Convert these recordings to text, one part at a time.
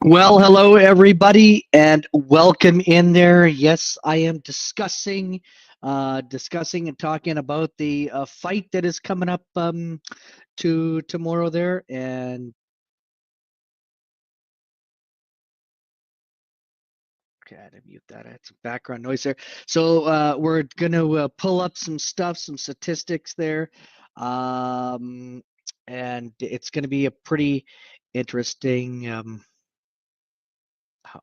Well, hello everybody, and welcome in there. Yes, I am discussing and talking about the fight that is coming up to tomorrow there, and okay, I had to mute that. I had some background noise there. So we're gonna pull up some stuff, some statistics there, um, and it's gonna be a pretty interesting.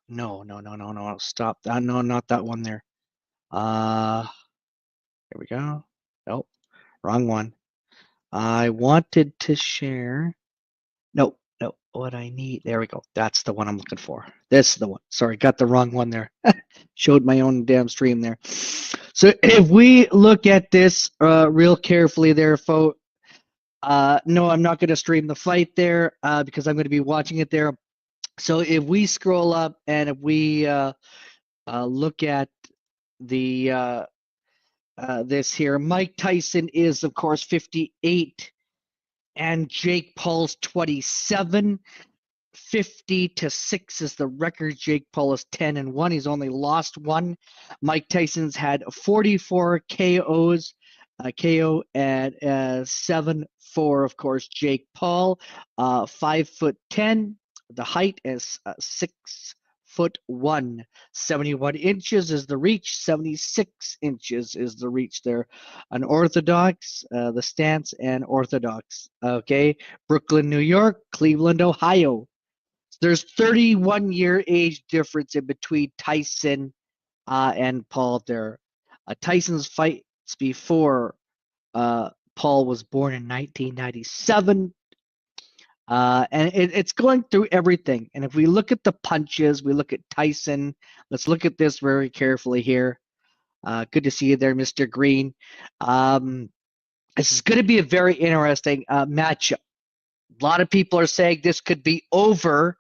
No, stop. No, not that one there. Uh, Here we go. Nope, wrong one. I wanted to share. Nope, nope. What I need. There we go. That's the one I'm looking for. This is the one. Sorry, got the wrong one there. Showed my own damn stream there. So if we look at this real carefully there, folks. No, I'm not going to stream the fight there because I'm going to be watching it there. So if we scroll up and if we look at the this here. Mike Tyson is, of course, 58, and Jake Paul's 27. 50-6 is the record. Jake Paul is 10-1. He's only lost one. Mike Tyson's had 44 KOs. KO at 7-4, of course. Jake Paul, 5'10". The height is 6'1". 71 inches is the reach. 76 inches is the reach there. Unorthodox, the stance, and orthodox. Okay, Brooklyn, New York, Cleveland, Ohio. There's 31-year age difference in between Tyson and Paul there. Tyson's fights before Paul was born in 1997. And it's going through everything. And if we look at the punches, we look at Tyson. Let's look at this very carefully here. Good to see you there, Mr. Green. This is going to be a very interesting matchup. A lot of people are saying this could be over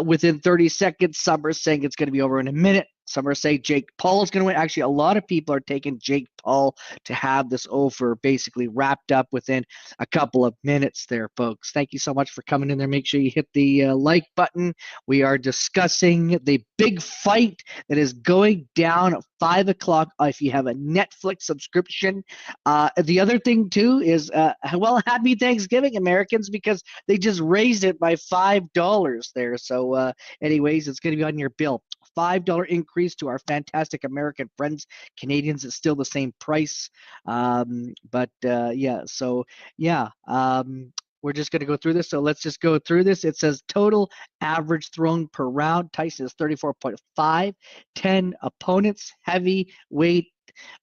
within 30 seconds. Some are saying it's going to be over in a minute. Some are saying Jake Paul is going to win. Actually, a lot of people are taking Jake Paul to have this over basically wrapped up within a couple of minutes there, folks. Thank you so much for coming in there. Make sure you hit the like button. We are discussing the big fight that is going down at 5 o'clock if you have a Netflix subscription. The other thing, too, is, well, happy Thanksgiving, Americans, because they just raised it by $5 there. So, anyways, it's going to be on your bill. $5 increase to our fantastic American friends. Canadians, it's still the same price. Yeah, so yeah, we're just going to go through this. So let's just go through this. It says total average thrown per round. Tyson is 34.5, 10 opponents, heavyweight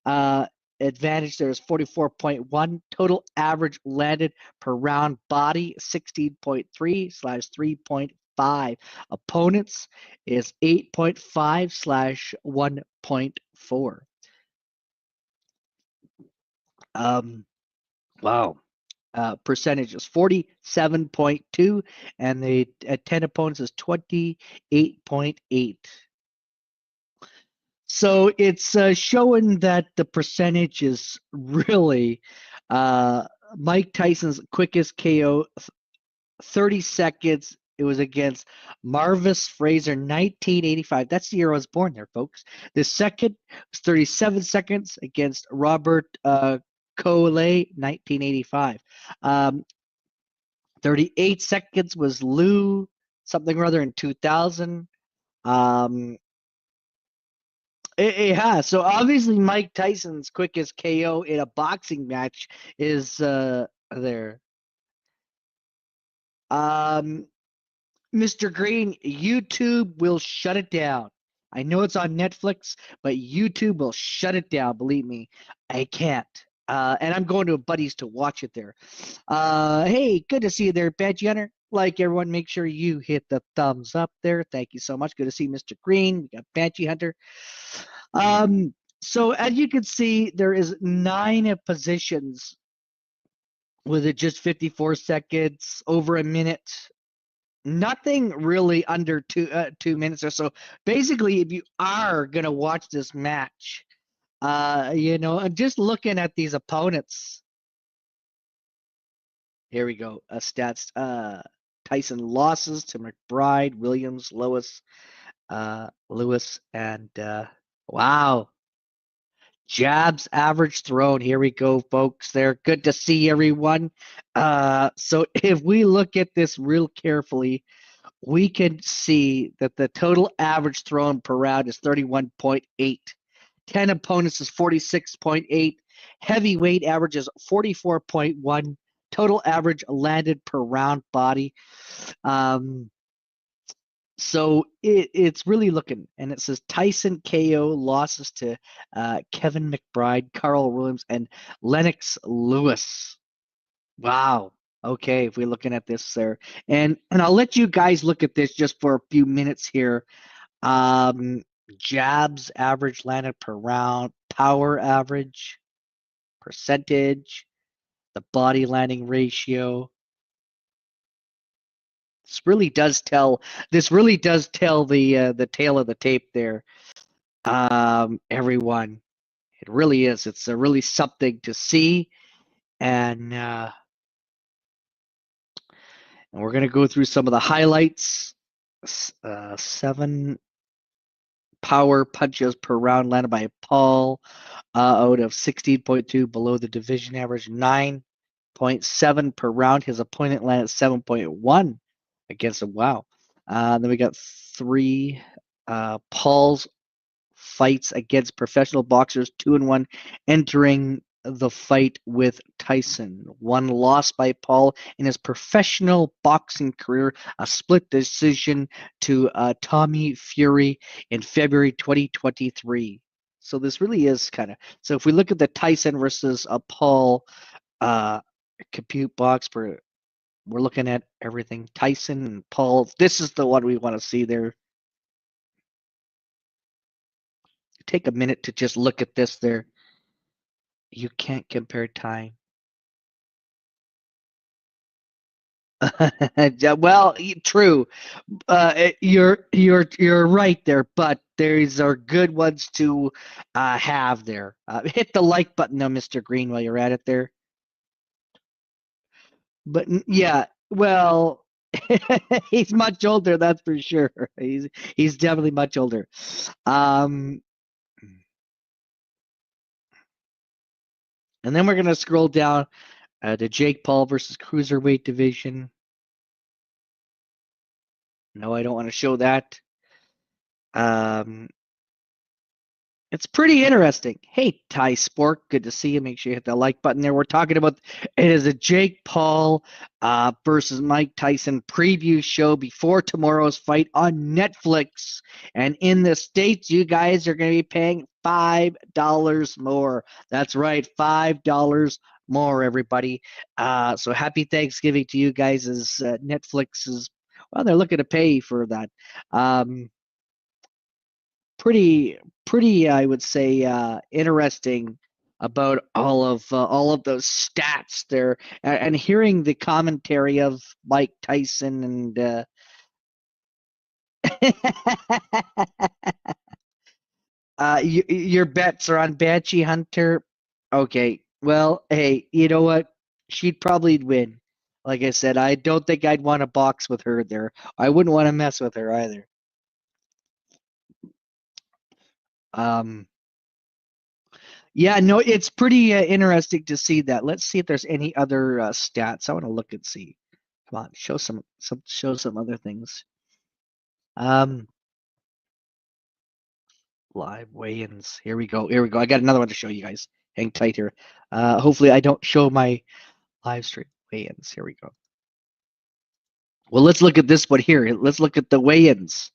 advantage there is 44.1. Total average landed per round body 16.3/3.5. Opponents is 8.5/1.4. Wow. Percentage is 47.2, and the 10 opponents is 28.8. So it's showing that the percentage is really Mike Tyson's quickest KO, 30 seconds. It was against Marvis Fraser, 1985. That's the year I was born there, folks. The second was 37 seconds against Robert Coley, 1985. 38 seconds was Lou something or other in 2000. Yeah, so obviously Mike Tyson's quickest KO in a boxing match is there. Mr. Green, YouTube will shut it down. I know it's on Netflix, but YouTube will shut it down. Believe me, I can't. And I'm going to a buddy's to watch it there. Hey, good to see you there, Badge Hunter. Like everyone, make sure you hit the thumbs up there. Thank you so much. Good to see Mr. Green. We got Banshee Hunter. So as you can see, there is 9 positions with it just 54 seconds, over a minute. Nothing really under 2 minutes or so. Basically, if you are gonna watch this match, just looking at these opponents. Here we go. Stats. Tyson losses to McBride, Williams, Lewis, and wow. Jabs average thrown. Here we go, folks. There. Good to see everyone. So if we look at this real carefully, we can see that the total average thrown per round is 31.8. 10 opponents is 46.8. Heavyweight average is 44.1. Total average landed per round body. So it's really looking, and it says Tyson KO losses to Kevin McBride, Carl Williams, and Lennox Lewis. Wow. Okay, if we're looking at this there, and I'll let you guys look at this just for a few minutes here. Jabs average landed per round, power average, percentage, the body landing ratio. This really does tell. This really does tell the tail of the tape there. Everyone, it really is. It's really something to see, and we're gonna go through some of the highlights. 7 power punches per round landed by Paul, out of 16.2, below the division average. 9.7 per round. His opponent landed 7.1 against him. Wow. Then we got 3 Paul's fights against professional boxers, 2-1, entering the fight with Tyson. 1 loss by Paul in his professional boxing career, a split decision to Tommy Fury in February 2023. So this really is kind of, so if we look at the Tyson versus Paul compute box, we're looking at everything. Tyson and Paul, this is the one we want to see there. Take a minute to just look at this there. You can't compare time. Well, true. You're right there, but these are good ones to have there. Hit the like button though, Mr. Green, while you're at it there. But yeah, well, he's much older, that's for sure. He's definitely much older. And then we're gonna scroll down to Jake Paul versus cruiserweight division. No, I don't want to show that. It's pretty interesting. Hey, Ty Sport, good to see you. Make sure you hit that like button there. We're talking about, it is a Jake Paul versus Mike Tyson preview show before tomorrow's fight on Netflix. And in the States, you guys are going to be paying $5 more. That's right, $5 more, everybody. So happy Thanksgiving to you guys, as Netflix is, well, they're looking to pay for that. Pretty I would say interesting about all of those stats there, and hearing the commentary of Mike Tyson and your bets are on Banshee Hunter. Okay, well, hey, you know what, she'd probably win. Like I said, I don't think I'd want to box with her there. I wouldn't want to mess with her either. Yeah, no, it's pretty interesting to see that. Let's see if there's any other stats. I want to look and see. Come on, show some other things. Live weigh-ins. Here we go. Here we go. I got another one to show you guys. Hang tight here. Hopefully I don't show my live stream weigh-ins. Here we go. Well, let's look at this one here. Let's look at the weigh-ins.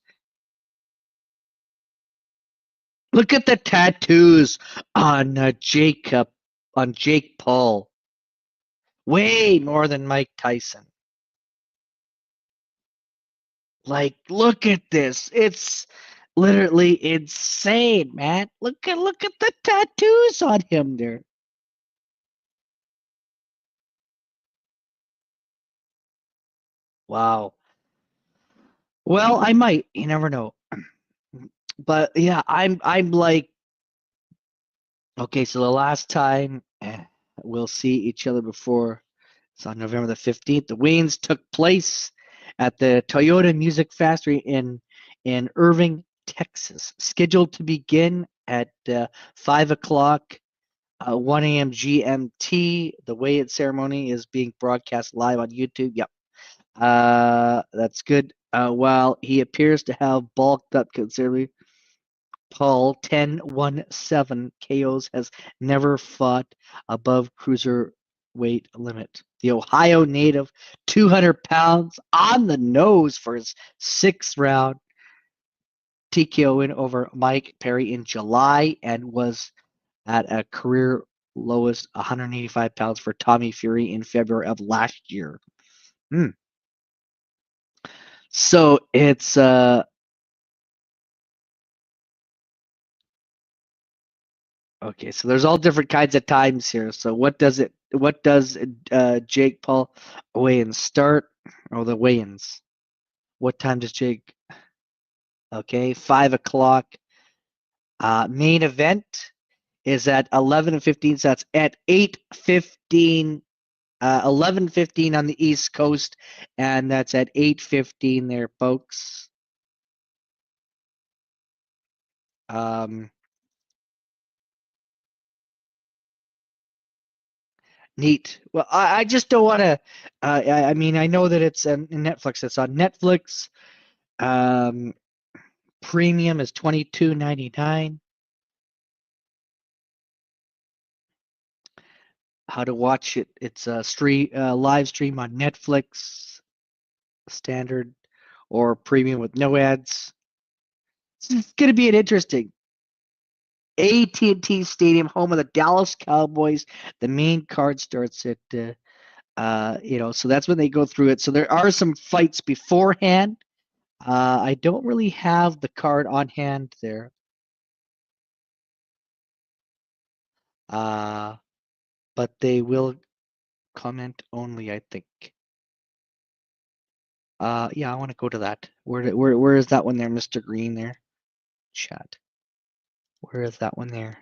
Look at the tattoos on Jake Paul. Way more than Mike Tyson. Like, look at this. It's literally insane, man. Look at the tattoos on him there. Wow. Well, I might. You never know. But yeah, I'm like, okay, so the last time we'll see each other before, it's on November the 15th. The weigh-ins took place at the Toyota Music Factory in Irving, Texas. Scheduled to begin at 5 o'clock, 1 a.m. GMT. The weigh-in ceremony is being broadcast live on YouTube. Yep. That's good. While he appears to have bulked up considerably, Paul 1017 KOs has never fought above cruiserweight limit. The Ohio native, 200 pounds on the nose for his sixth round TKO win over Mike Perry in July, and was at a career lowest 185 pounds for Tommy Fury in February of last year. So it's okay, so there's all different kinds of times here. So what does Jake Paul weigh-ins start? Oh, the weigh-ins. What time does Jake? Okay, 5 o'clock. Main event is at 11:15. So that's at 8:15, 11:15 on the East Coast, and that's at 8:15 there, folks. Neat. Well, I just don't want to. I mean, I know that it's on Netflix. It's on Netflix. Premium is $22.99. How to watch it? It's a live stream on Netflix, standard or premium with no ads. It's going to be an interesting. AT&T Stadium, home of the Dallas Cowboys. The main card starts at so that's when they go through it. So there are some fights beforehand. I don't really have the card on hand there. But they will comment only, I think. Yeah, I want to go to that. Where is that one there, Mr. Green there? Chat. Where is that one there?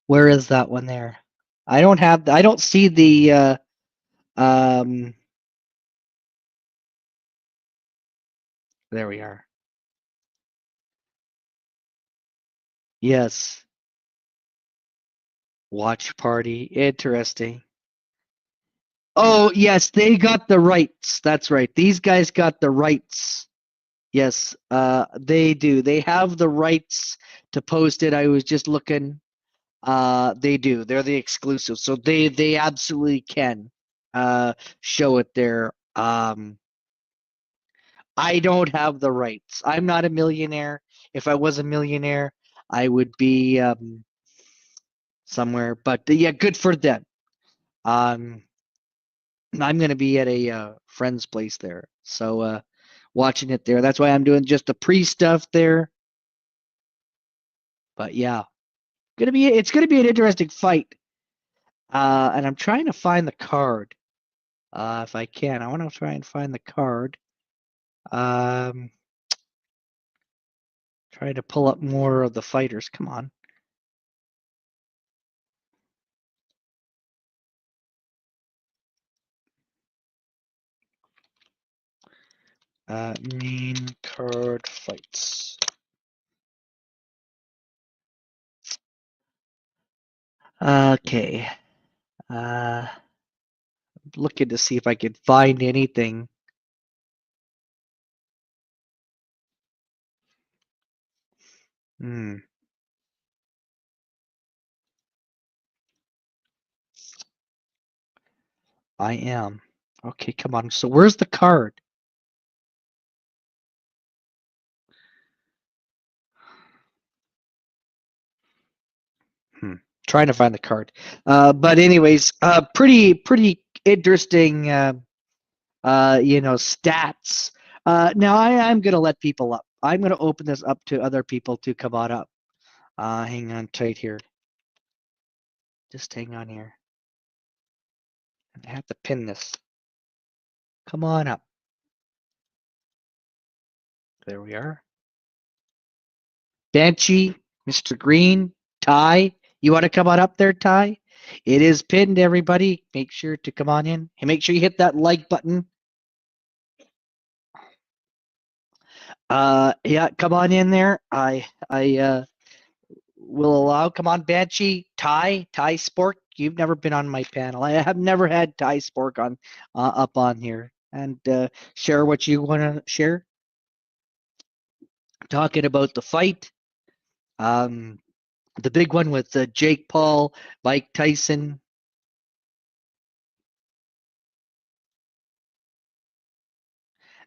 Where is that one there? I don't see the there we are. Yes. Watch party. Interesting. Oh, yes, they got the rights. That's right. These guys got the rights. Yes, they do. They have the rights to post it. I was just looking. They do. They're the exclusive. So they absolutely can show it there. I don't have the rights. I'm not a millionaire. If I was a millionaire, I would be somewhere. But yeah, good for them. I'm going to be at a friend's place there. So watching it there. That's why I'm doing just the pre-stuff there. But yeah, it's gonna be an interesting fight. And I'm trying to find the card. If I can, I want to try and find the card. Trying to pull up more of the fighters. Come on. Main card fights. Okay. Looking to see if I can find anything. I am. Okay, come on. So where's the card? Trying to find the card. But anyways, pretty interesting stats. Now I'm gonna let people up. I'm gonna open this up to other people to come on up. Hang on tight here. Just hang on here. I have to pin this. Come on up. There we are. Banshee, Mr. Green, Ty. You want to come on up there, Ty? It is pinned, everybody. Make sure to come on in. And make sure you hit that like button. Yeah, come on in there. I will allow. Come on, Banshee, Ty Spork. You've never been on my panel. I have never had Ty Spork on up on here, and share what you want to share. Talking about the fight, the big one with Jake Paul, Mike Tyson.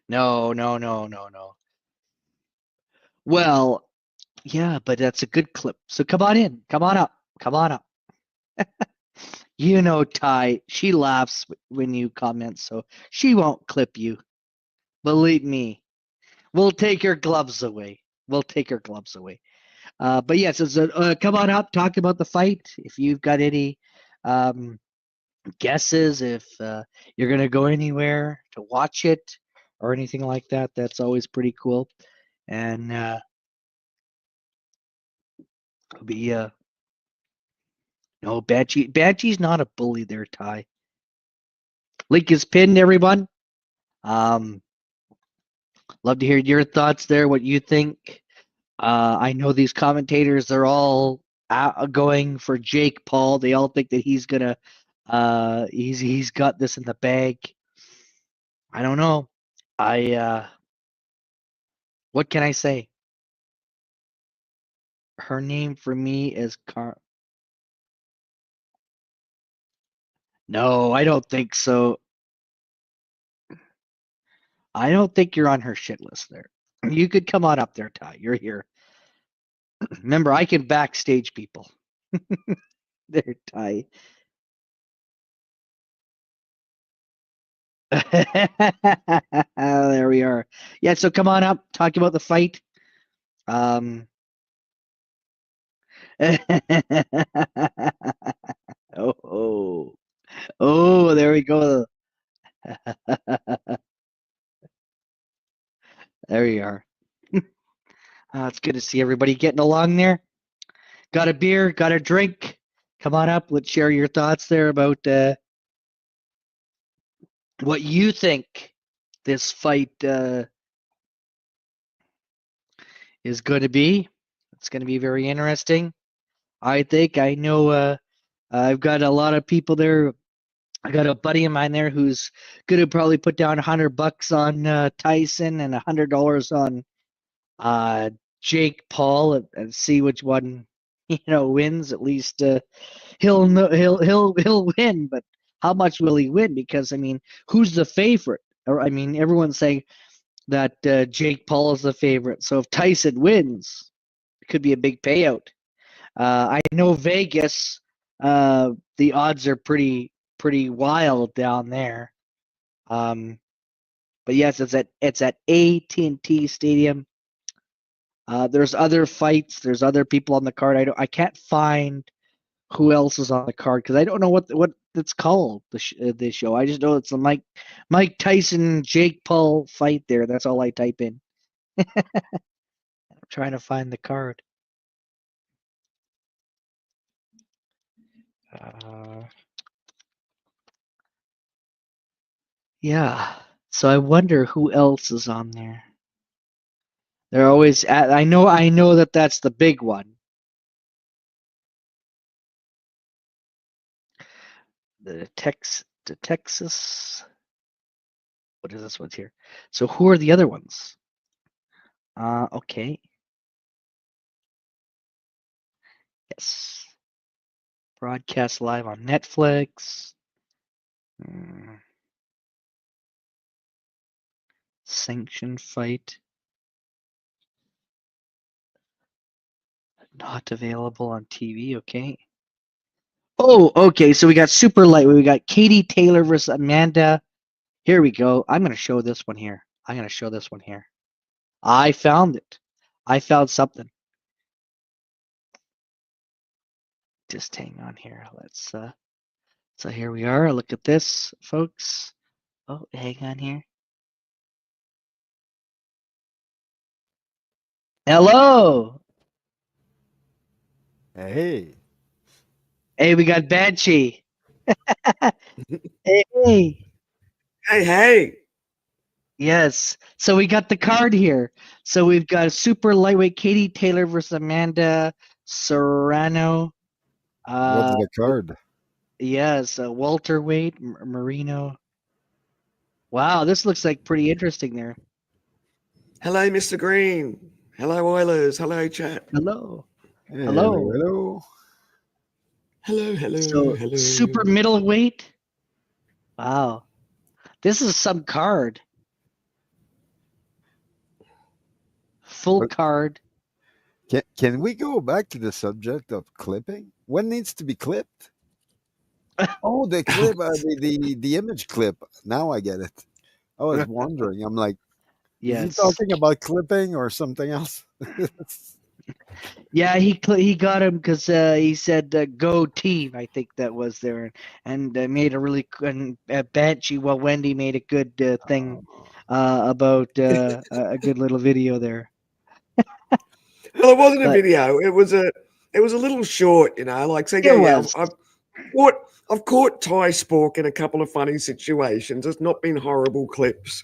No, no, no, no, no. Well, yeah, but that's a good clip. So come on in. Come on up. Come on up. You know, Ty, she laughs when you comment, so she won't clip you. Believe me. We'll take your gloves away. We'll take your gloves away. But yes, come on up, talk about the fight. If you've got any um, guesses, if you're going to go anywhere to watch it or anything like that, that's always pretty cool. And it'll be no, Banshee's not a bully there, Ty. Link is pinned, everyone. Um, love to hear your thoughts there, what you think. I know these commentators, they're all going for Jake Paul. They all think that he's gonna, he's got this in the bag. I don't know. I what can I say? Her name for me is Car. No, I don't think so. I don't think you're on her shit list there. You could come on up there, Ty. You're here. Remember, I can backstage people. There, Ty. There we are. Yeah, so come on up, talk about the fight. Um, oh, oh, oh, there we go. There you are. It's good to see everybody getting along there. Got a beer, got a drink. Come on up. Let's share your thoughts there about what you think this fight is going to be. It's going to be very interesting. I think I know. I've got a lot of people there. I got a buddy of mine there who's going to probably put down $100 on Tyson and $100 on uh, Jake Paul and see which one wins. At least he'll win, but how much will he win? Because I mean, who's the favorite? Or I mean, everyone's saying that Jake Paul is the favorite. So if Tyson wins, it could be a big payout. I know Vegas, the odds are pretty wild down there. But yes, it's at AT&T Stadium. There's other fights. There's other people on the card. I can't find who else is on the card because I don't know what it's called the show. I just know it's a Mike Tyson Jake Paul fight there. That's all I type in. I'm trying to find the card. Uh, yeah. So I wonder who else is on there. They're always at. I know that that's the big one. The Texas. What is this one's here? So who are the other ones? Okay. Yes. Broadcast live on Netflix. Mm, sanctioned fight. Not available on TV. Okay. Oh, okay. So we got super lightweight. We got Katie Taylor versus Amanda. Here we go. I'm gonna show this one here. I'm gonna show this one here. I found it. I found something. Just hang on here. Let's so here we are. Look at this, folks. Oh, hang on here. Hello. Hey, Hey, we got Banshee. Hey, hey. hey, hey! Yes. So we got the card here. So we've got super lightweight Katie Taylor versus Amanda Serrano. What's the card? Yes, welterweight Marino. Wow, this looks like pretty interesting there. Hello, Mr. Green. Hello, Oilers. Hello, chat. Hello. Hello, hello. Hello, hello, So hello. super middleweight. Wow. This is some card. Full But- card. Can we go back to the subject of clipping? What needs to be clipped? Oh, the clip, the image clip. Now I get it. I was wondering. I'm like, is he Yes. talking about clipping or something else? Yeah, he got him because he said "Go team." I think that was there, and made a really and Banshee. Well, Wendy made a good thing about a good little video there. Well, it wasn't a But- video. It was a little short, you know. Like, so It yeah, was. I've caught Ty Spork in a couple of funny situations. It's not been horrible clips.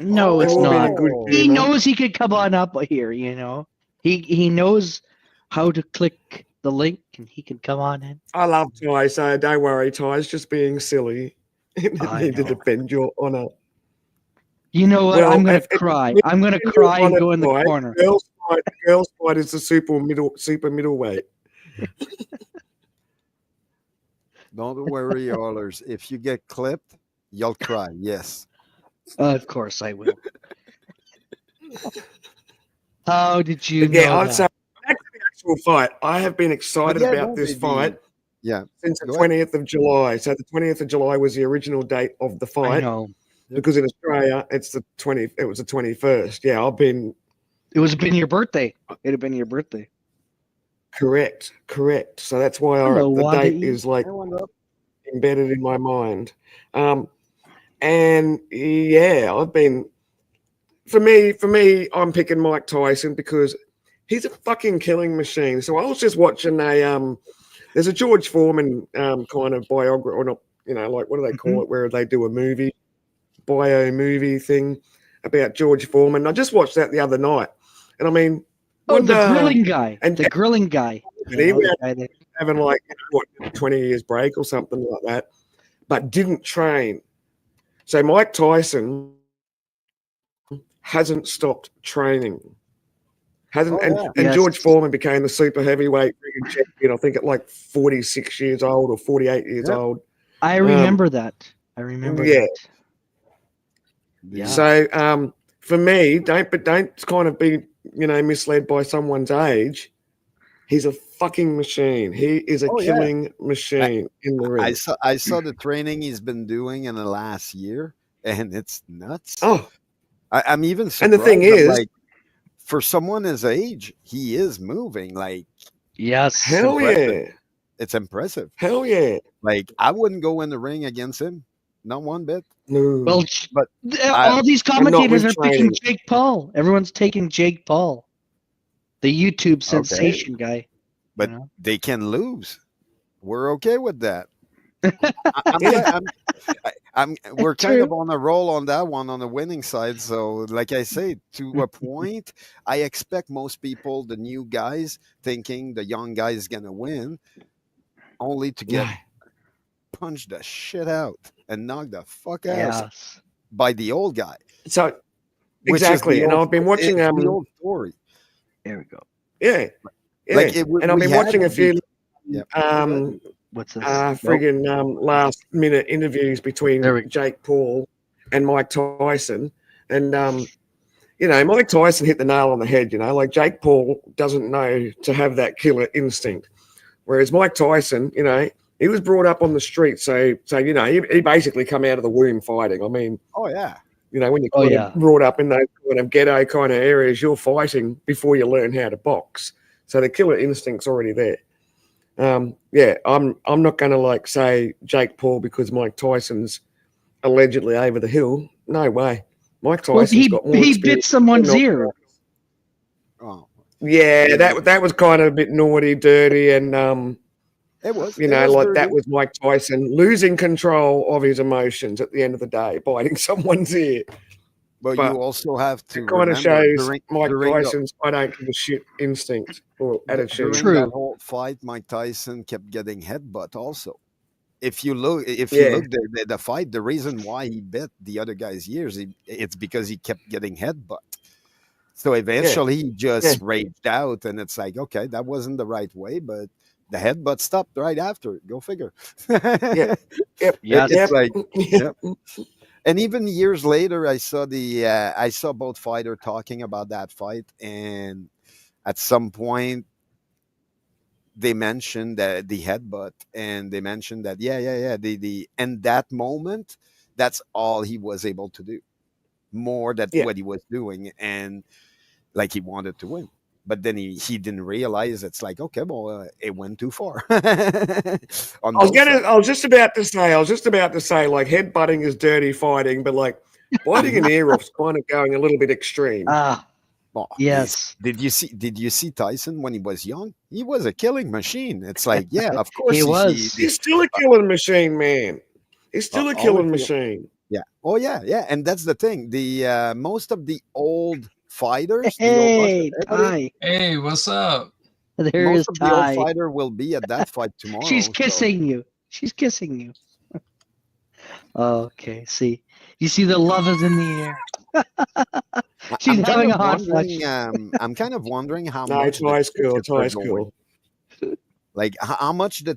No, They've it's all been not. a good He humor. knows he could come on up here. You know, he knows how to click the link, and he can come on in. I love Ty, so don't worry, Ty's just being silly. You I need to know. defend your honor. You know what? Well, I'm gonna if- cry. if- I'm gonna Defend cry your and go honor, in the Ty. corner. Girls fight is the super middleweight. Don't worry, Oilers. If you get clipped, you'll cry. Yes. Of course, I will. How did you Yeah, know I'd say that? back to the actual fight. I have been excited yeah, about no, this the- fight Yeah. since the Go ahead. 20th of July. So the 20th of July was the original date of the I fight. know. Because in Australia it's the 20th. It was the 21st. Yeah, I've been It was been your birthday. It'd have been your birthday. correct. So that's why Hello, the Wanda date E. is like I wonder- embedded in my mind. And yeah, I've been for me, I'm picking Mike Tyson because he's a fucking killing machine. So I was just watching there's a George Foreman kind of biography, or not, you know, like what do they call it, where they do a bio movie thing about George Foreman. I just watched that the other night, and I mean, Oh, the what, grilling guy. and- The grilling guy. and he You know, went the guy that- having like 20 years break or something like that, but didn't train. So Mike Tyson hasn't stopped training. Hasn't, Oh, and, yeah. and Yes. George Foreman became the super heavyweight friggin' champion, I think at like 46 years old or 48 years Yep. old. I remember that. I remember yeah. that. Yeah. So for me, don't kind of be, you know, misled by someone's age. He's a fucking machine. He is a Oh, yeah. killing machine in the ring. I saw the training he's been doing in the last year, and it's nuts. Oh, I'm even surprised. and the thing that, is, like, for someone his age, he is moving. Like, Yes. hell impressive. yeah. it's impressive. Hell yeah. Like, I wouldn't go in the ring against him, not one bit. No. Well, But all these not commentators with are picking training. Jake Paul. Everyone's taking Jake Paul, the YouTube sensation guy. But you know? they can lose. We're okay with that. We're kind of on a roll on that one on the winning side. So, like I say, to a point, I expect most people, the new guys, thinking the young guy is gonna win, only to get punched the shit out and knocked the fuck out Yes. by the old guy. So which is exactly, the and old- I've been watching it's the old story. There we go. yeah. Like, and I've been watching a few Yep. What's this? friggin' last minute interviews between There we go. Jake Paul and Mike Tyson. And you know, Mike Tyson hit the nail on the head, you know, like Jake Paul doesn't know to have that killer instinct. Whereas Mike Tyson, you know, he was brought up on the street, so you know, he basically come out of the womb fighting. I mean, Oh yeah. you know, when you're Oh, kind yeah. of brought up in those kind of ghetto kind of areas, you're fighting before you learn how to box. So the killer instinct's already there. Yeah, I'm not going to like say Jake Paul because Mike Tyson's allegedly over the hill. No way. Mike Well, Tyson's he got more bit experience. someone's ear. Oh, Yeah, that was kind of a bit naughty, dirty, and it was. you it know, was like dirty. that was Mike Tyson losing control of his emotions at the end of the day, biting someone's ear. But But you also have to it kind of remember shows Mike during the Tyson's I don't give a shit instinct or attitude. during that True. whole fight, Mike Tyson kept getting headbutt also. If you look Yeah, the fight, the reason why he bit the other guy's ears, it's because he kept getting headbutt. So yeah, eventually he yeah, just raged out, and it's like, okay, that wasn't the right way, but the headbutt stopped right after. Go figure. yeah, yep, Yes. It's yep. like, yeah. And even years later, I saw both fighter talking about that fight, and at some point they mentioned that the headbutt, and they mentioned that yeah, the and that moment, that's all he was able to do, more than Yeah. what he was doing, and like he wanted to win. But then he didn't realize it's like, okay, well, it went too far on both sides. I was just about to say, like headbutting is dirty fighting, but like biting an Mhm. ear off's kind of going a little bit extreme. Ah, Oh, yes. did you see Tyson when he was young? He was a killing machine. It's like, yeah, of course He was. He's still a killing machine, man. He's still a all killing machine. yeah. Oh yeah, yeah. And that's the thing. The most of the old fighters, the old Russian, Hey, Ty. Hey, what's up? There most is of the old Ty. fighter will be at that fight She's tomorrow. So kissing you. She's kissing you. Okay, see. You see the love is in the air. She's I'm kind having of a hot flush. wondering. I'm kind of wondering how No, much the Ty's cool. tickets are Ty's going. cool. Like how much do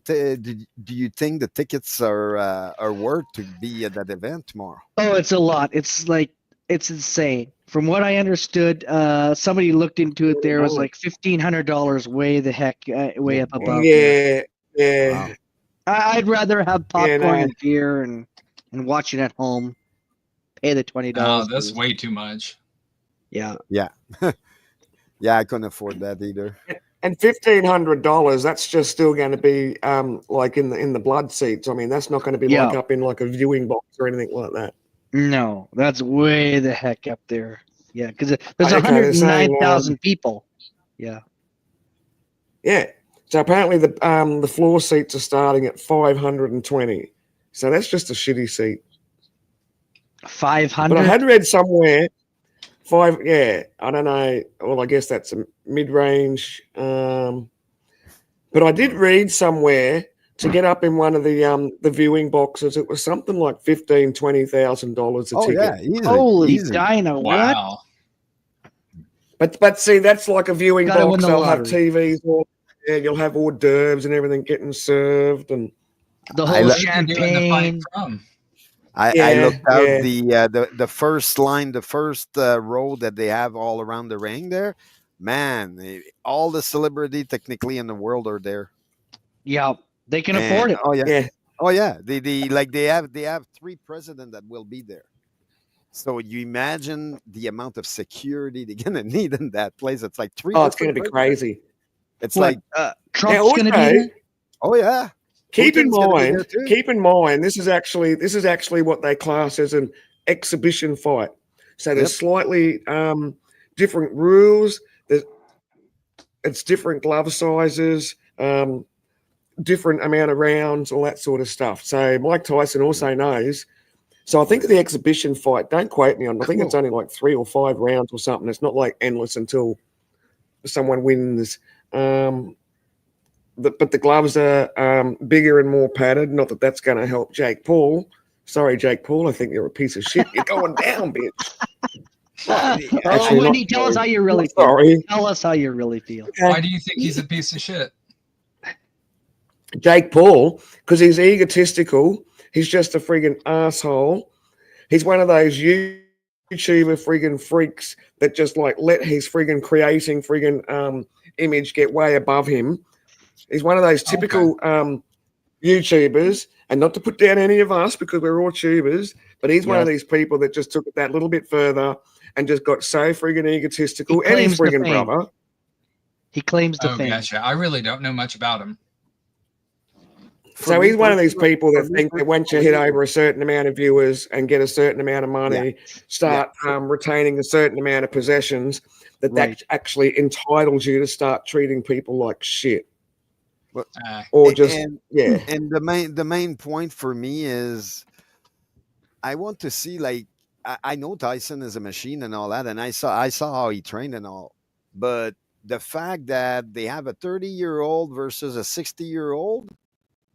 you think the tickets are worth to be at that event tomorrow? Oh, it's a lot. It's insane. From what I understood, somebody looked into it. There was like $1,500 way up above there. Yeah, Wow. I'd rather have yeah, popcorn no. and beer and watch it at home. Pay the $20. Oh, that's way too much. Yeah. Yeah. Yeah, I couldn't afford that either. And $1,500, that's just still going to be like in the blood seats. I mean, that's not going to be like Yeah. up in like a viewing box or anything like that. No, that's way the heck up there. Yeah, because there's Okay, they're saying, 109,000 people. Yeah. Yeah. So apparently the floor seats are starting at 520. So that's just a shitty seat. 500. But I had read somewhere I don't know. Well, I guess that's a mid-range. But I did read somewhere to get up in one of the viewing boxes, it was something like $15,000-$20,000 a Oh ticket. yeah, easy. Holy easy. Dino! What? Wow. But see, that's like a viewing Gotta win box. the They'll have lottery. TVs, or you'll have hors d'oeuvres and everything getting served, and The I whole lo- Where are they doing the fight champagne. from? I Yeah, looked out yeah. the first line, the first row that they have all around the ring there. Man, all the celebrity technically in the world are there. Yeah, they can And afford it. oh yeah, Yeah. oh yeah. They have 3 presidents that will be there. So you imagine the amount of security they're gonna need in that place. It's like 3 Oh, it's going different to be presidents. crazy. It's What? like, Trump's gonna be also, there. oh yeah. keep in Putin's gonna be there too. this is actually what they class as an exhibition fight. So there's Yep. slightly different rules. It's different glove sizes, different amount of rounds, all that sort of stuff. So Mike Tyson also knows. So I think the exhibition fight, don't quote me on it, I think it's Cool. only like 3 or 5 rounds or something. It's not like endless until someone wins. But the gloves are bigger and more padded. Not that that's going to help Jake Paul. Sorry, Jake Paul. I think you're a piece of shit. You're going down, bitch. Actually, Wendy, not tell us how sorry. you really Not feel. sorry. Tell us how you really feel. Why do you think he's a piece of shit? Jake Paul, because he's egotistical. He's just a friggin' asshole. He's one of those YouTuber friggin' freaks that just like let his friggin' creating friggin' image get way above him. He's one of those typical YouTubers, and not to put down any of us because we're all tubers, but he's one of these people that just took it that little bit further and just got so friggin' egotistical. He And his claims the friggin' fame. brother. He claims the Oh, fame. gotcha. I really don't know much about him. So he's one of these people that think that once you hit over a certain amount of viewers and get a certain amount of money, start retaining a certain amount of possessions, that actually entitles you to start treating people like shit. Or just and the main point for me is I want to see like I know Tyson is a machine and all that, and I saw how he trained and all, but the fact that they have a 30-year-old versus a 60-year-old,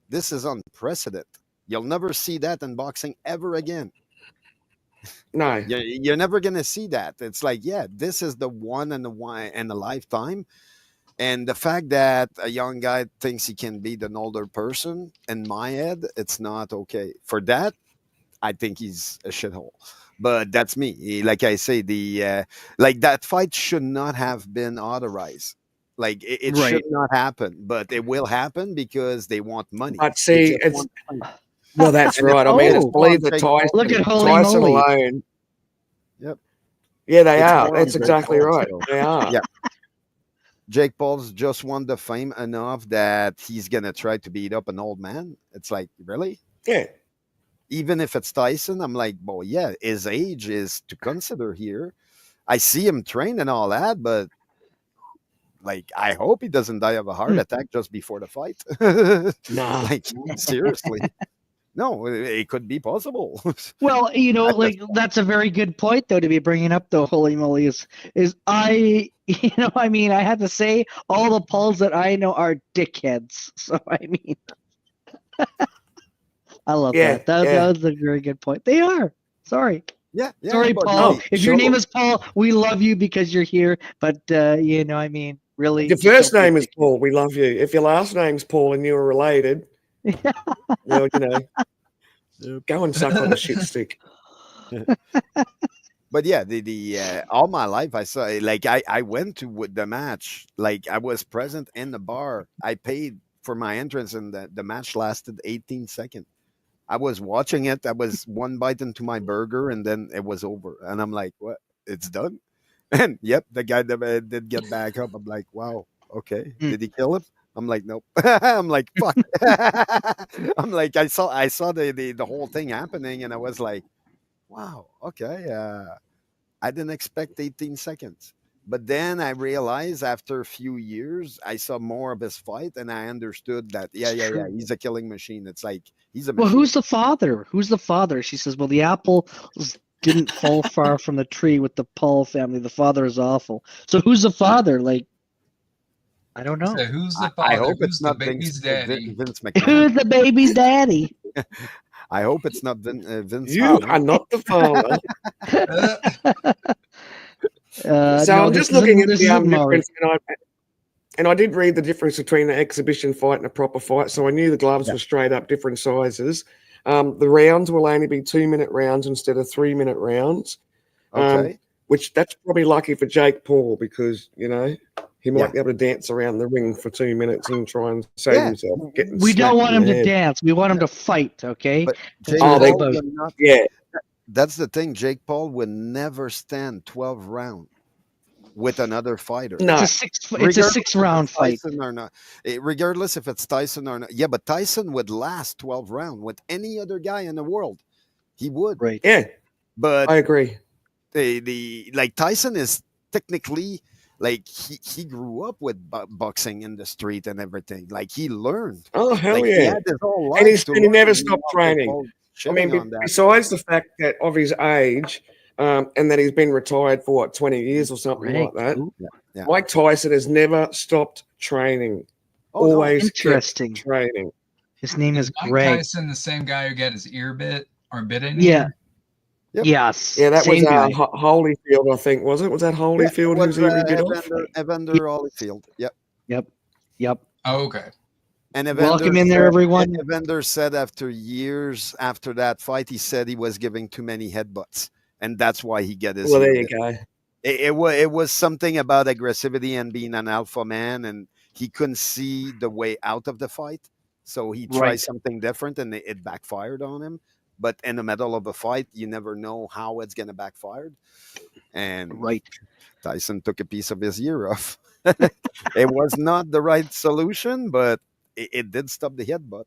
this is unprecedented. You'll never see that in boxing ever again. No. You're never gonna see that. It's like, yeah, this is the one in a lifetime. And the fact that a young guy thinks he can beat an older person, in my head, it's not okay. For that, I think he's a shithole. But that's me. Like I say, the like that fight should not have been authorized. Like it Right. should not happen, but it will happen because they want money. But They see, just it's want money. well, that's And if- right. I mean, it's Oh, believed that Jake Tyson, Paul- Look at holy Tyson moly. alone. Yep. Yeah, they It's are. more That's on Jake exactly Paul, right. so- They are. Yeah. Jake Paul's just won the fame enough that he's gonna try to beat up an old man. It's like, really? Yeah. Even if it's Tyson, I'm like, well, yeah, his age is to consider here. I see him train and all that, but like, I hope he doesn't die of a heart attack just before the fight. Nah. Like, seriously. No, it could be possible. Well, I like that's a very good point, though, to be bringing up. Though, holy moly, is I, I mean, I have to say, all the Pauls that I know are dickheads. So I mean, I love Yeah, that. That yeah. was a very good point. They are. Sorry, yeah, sorry, but Paul. no, If your name sure. is Paul, we love you because you're here. But I mean, really, If your first don't be a name is Paul, we love you. If your last name's Paul and you were related, well, go and suck on a shit stick. But yeah, the all my life I saw, like, I went to the match, like I was present in the bar. I paid for my entrance, and the match lasted 18 seconds. I was watching it. I was one bite into my burger, and then it was over. And I'm like, what? It's done? And yep, the guy that did get back up. I'm like, wow, okay. Did he kill him? I'm like, nope. I'm like, fuck. I'm like, I saw the whole thing happening, and I was like, wow, okay. I didn't expect 18 seconds. But then I realized after a few years, I saw more of his fight, and I understood that, yeah, he's a killing machine. It's like, he's a Well, machine. who's the father? Who's the father? She says, well, the apple didn't fall far from the tree with the Paul family. The father is awful. So who's the father? Like, I don't know. So who's the I father? hope Who's it's the not baby's daddy? Vince McMahon. Who's the baby's daddy? I hope it's not Vince You McMahon. are not the father. So No, I'm this just looking at this the isn't Maury. difference, and I did read the difference between an exhibition fight and a proper fight. So I knew the gloves were straight up different sizes. The rounds will only be 2-minute rounds instead of 3-minute rounds. Okay. Which that's probably lucky for Jake Paul because he might be able to dance around the ring for 2 minutes and try and save himself. Getting We don't smacked want in him the to head. dance. We want him to fight, okay? But That's Jake what they- it's Paul about. would not, Yeah, that's the thing. Jake Paul would never stand 12 rounds with another fighter. no, It's a Regardless if 6-round it's fight. Tyson or not. Regardless if it's Tyson or not. Yeah, but Tyson would last 12 rounds with any other guy in the world. He would. Right. yeah, But I agree. the like Tyson is technically, like, he grew up with boxing in the street and everything. Like, he learned. Oh hell Like, he yeah! had his whole life And he to never learn, stopped to training. go I mean, shitting on that. besides the fact that of his age, and that he's been retired for 20 years or something Right. like that. Ooh, Yeah. Mike Tyson has never stopped training. Oh, no. Always kept Interesting. training. His name is Mike Greg. Tyson the same guy who got his ear bit or bit in Yeah. ear? Yep. Yes. Yeah, that Same was guy. Holyfield, I think, was it? Was that Yeah, Holyfield it whose was ear he bit off? Evander Holyfield. Yep. Yep. Oh, okay. And Welcome in there, everyone. Evander said after years after that fight, he said he was giving too many headbutts, and that's why he got his. Well, ear there you bit. go. It was something about aggressivity and being an alpha man, and he couldn't see the way out of the fight, so he tried Right. something different, and it backfired on him. But in the middle of a fight, you never know how it's going to backfire, and Right. Tyson took a piece of his ear off. It was not the right solution, but it did stop the headbutt.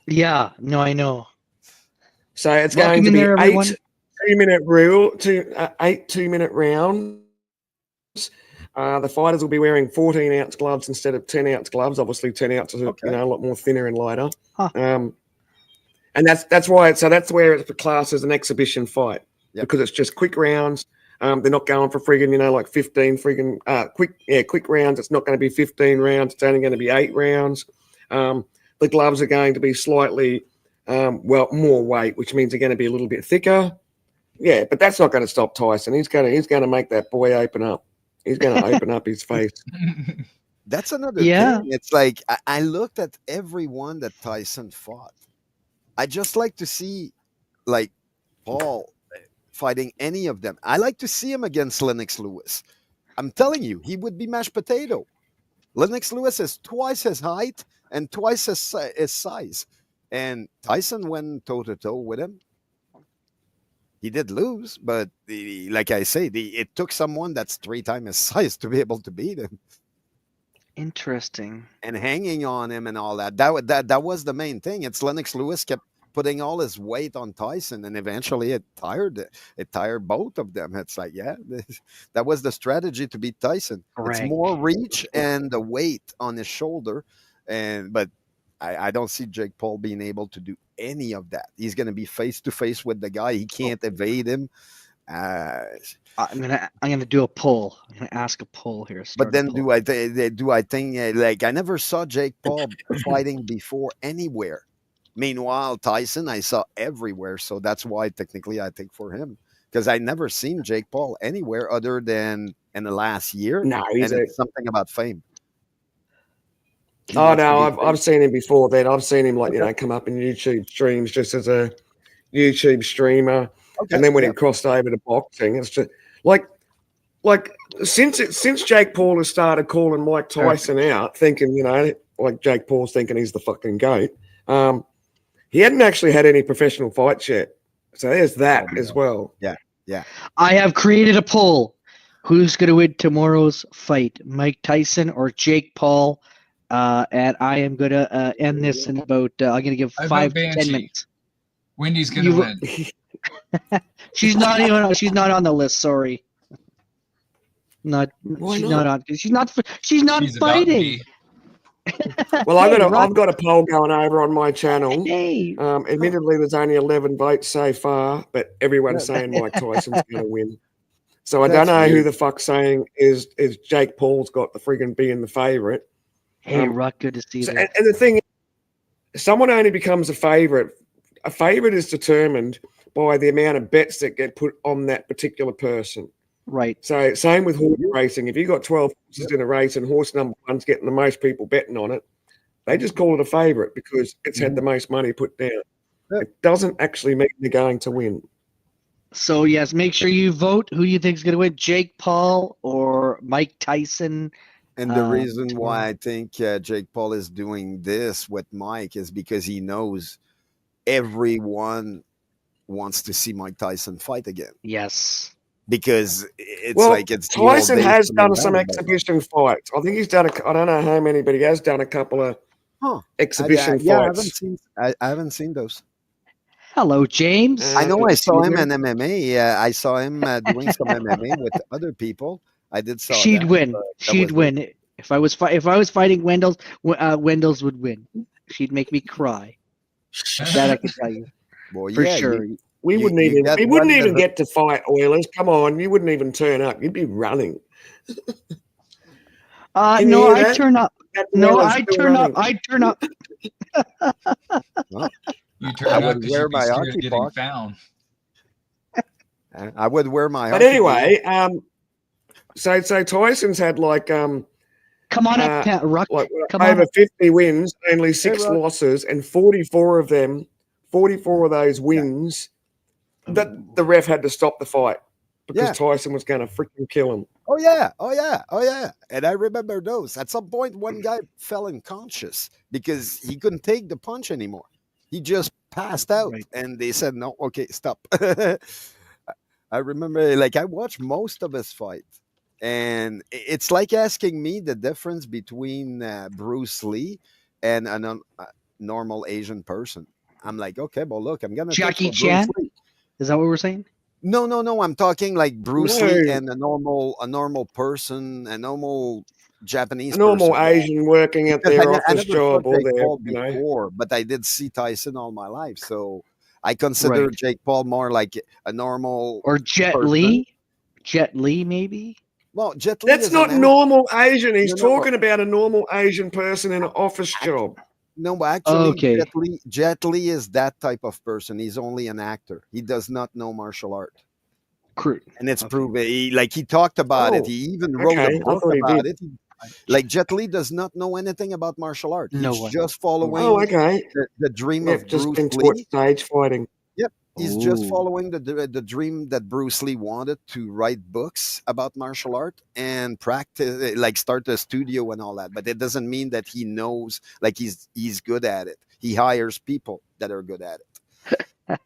Yeah. No, I know. So it's Welcome going to in be there, everyone. 8 2-minute rounds. The fighters will be wearing 14-ounce gloves instead of 10-ounce gloves. Obviously, 10 ounces are Okay. a lot more thinner and lighter. Huh. And that's why. So that's where it's classed as an exhibition fight. because it's just quick rounds. They're not going for friggin', like 15 friggin' quick rounds. It's not going to be 15 rounds. It's only going to be 8 rounds. The gloves are going to be slightly, more weight, which means they're going to be a little bit thicker. Yeah, but that's not going to stop Tyson. He's going to make that boy open up. He's going to open up his face. That's another thing. It's like I looked at everyone that Tyson fought. I just like to see, like, Paul fighting any of them. I like to see him against Lennox Lewis. I'm telling you, he would be mashed potato. Lennox Lewis is twice his height and twice his size. And Tyson went toe-to-toe with him. He did lose, but like I say, it took someone that's 3 times his size to be able to beat him. Interesting. And hanging on him and all that. That was the main thing. It's Lennox Lewis kept putting all his weight on Tyson, and eventually it tired both of them. It's like, that was the strategy to beat Tyson. Correct. It's more reach and the weight on his shoulder, but I don't see Jake Paul being able to do any of that. He's going to be face to face with the guy. He can't evade him. I'm gonna do a poll. I'm gonna ask a poll here. But then do I think like I never saw Jake Paul fighting before anywhere. Meanwhile, Tyson I saw everywhere, so that's why technically I think for him, because I never seen Jake Paul anywhere other than in the last year. No, it's something about fame. I've seen him before. Then I've seen him come up in YouTube streams just as a YouTube streamer, and then when he crossed over to boxing, it's just like since Jake Paul has started calling Mike Tyson out, thinking like Jake Paul's thinking he's the fucking GOAT. He hadn't actually had any professional fights yet, so there's that as well. Yeah. I have created a poll. Who's going to win tomorrow's fight, Mike Tyson or Jake Paul? And I am going to end this in about. I'm going to give 5 to 10 minutes. Wendy's going to win. She's not on the list. Sorry. She's not on. She's not fighting. Well, I've got a poll going over on my channel. Hey. Admittedly, there's only 11 votes so far, but everyone's saying Mike Tyson's going to win. So I don't know who the fuck's saying is Jake Paul's got the friggin' being the favourite. Hey, Ruck, good to see you. And the thing is, someone only becomes a favourite. A favourite is determined by the amount of bets that get put on that particular person. Right. So same with horse racing. If you've got 12 horses in a race and horse number 1's getting the most people betting on it, they just call it a favourite because it's had the most money put down. It doesn't actually mean they're going to win. So, yes, make sure you vote who you think is going to win, Jake Paul or Mike Tyson. And the reason why I think Jake Paul is doing this with Mike is because he knows everyone wants to see Mike Tyson fight again. Yes. Because it's Tyson has done some exhibition fights. I think he's done I don't know how many, but he has done a couple of exhibition fights. I haven't seen those. Hello, James. I know I saw him in MMA. I saw him doing some MMA with other people. I did saw. She'd win. She'd win. If I was fighting Wendell's, Wendell's would win. She'd make me cry. That I can tell you for sure. We wouldn't even get to fight Oilers. Come on, you wouldn't even turn up. You'd be running. No, I'd turn up. No, I'd turn up. I'd turn up. Well, You turn I up would 'cause wear you'd be my scared of hockey getting puck. found. I would wear my. But anyway, so Tyson's had Come on up, Ruck. Come over on 50 wins, only 6 losses, and 44 of those wins, that the ref had to stop the fight because Tyson was going to freaking kill him. Oh yeah. And I remember those. At some point, one guy fell unconscious because he couldn't take the punch anymore. He just passed out, and they said, "No, okay, stop." I remember, I watched most of his fight, and it's like asking me the difference between Bruce Lee and a normal Asian person. I'm like, okay, well, look, I'm gonna Jackie Chan. Is that what we're saying? No. I'm talking like Bruce Lee and a normal person, a normal Japanese, a normal person. Asian working at their office job or there. Before, but I did see Tyson all my life, so I consider Right. Jake Paul more like a normal Or Jet person. Li. Jet Li, maybe. Well, Jet Li That's is not an normal Asian. He's No, no. talking about a normal Asian person in an office job. No, but actually, Okay. Jet Li is that type of person. He's only an actor. He does not know martial art, Crude. and it's Okay. proven. He talked about it. Oh, He even wrote okay. a I book thought he about did. it. Like Jet Li does not know anything about martial art. No He's one. just Oh, following okay. the dream Yep, of just Bruce been taught Lee. stage fighting. Yep, he's just Ooh. following the dream that Bruce Lee wanted to write books about martial art and practice, like start a studio and all that. But it doesn't mean that he knows, like he's good at it. He hires people that are good at it.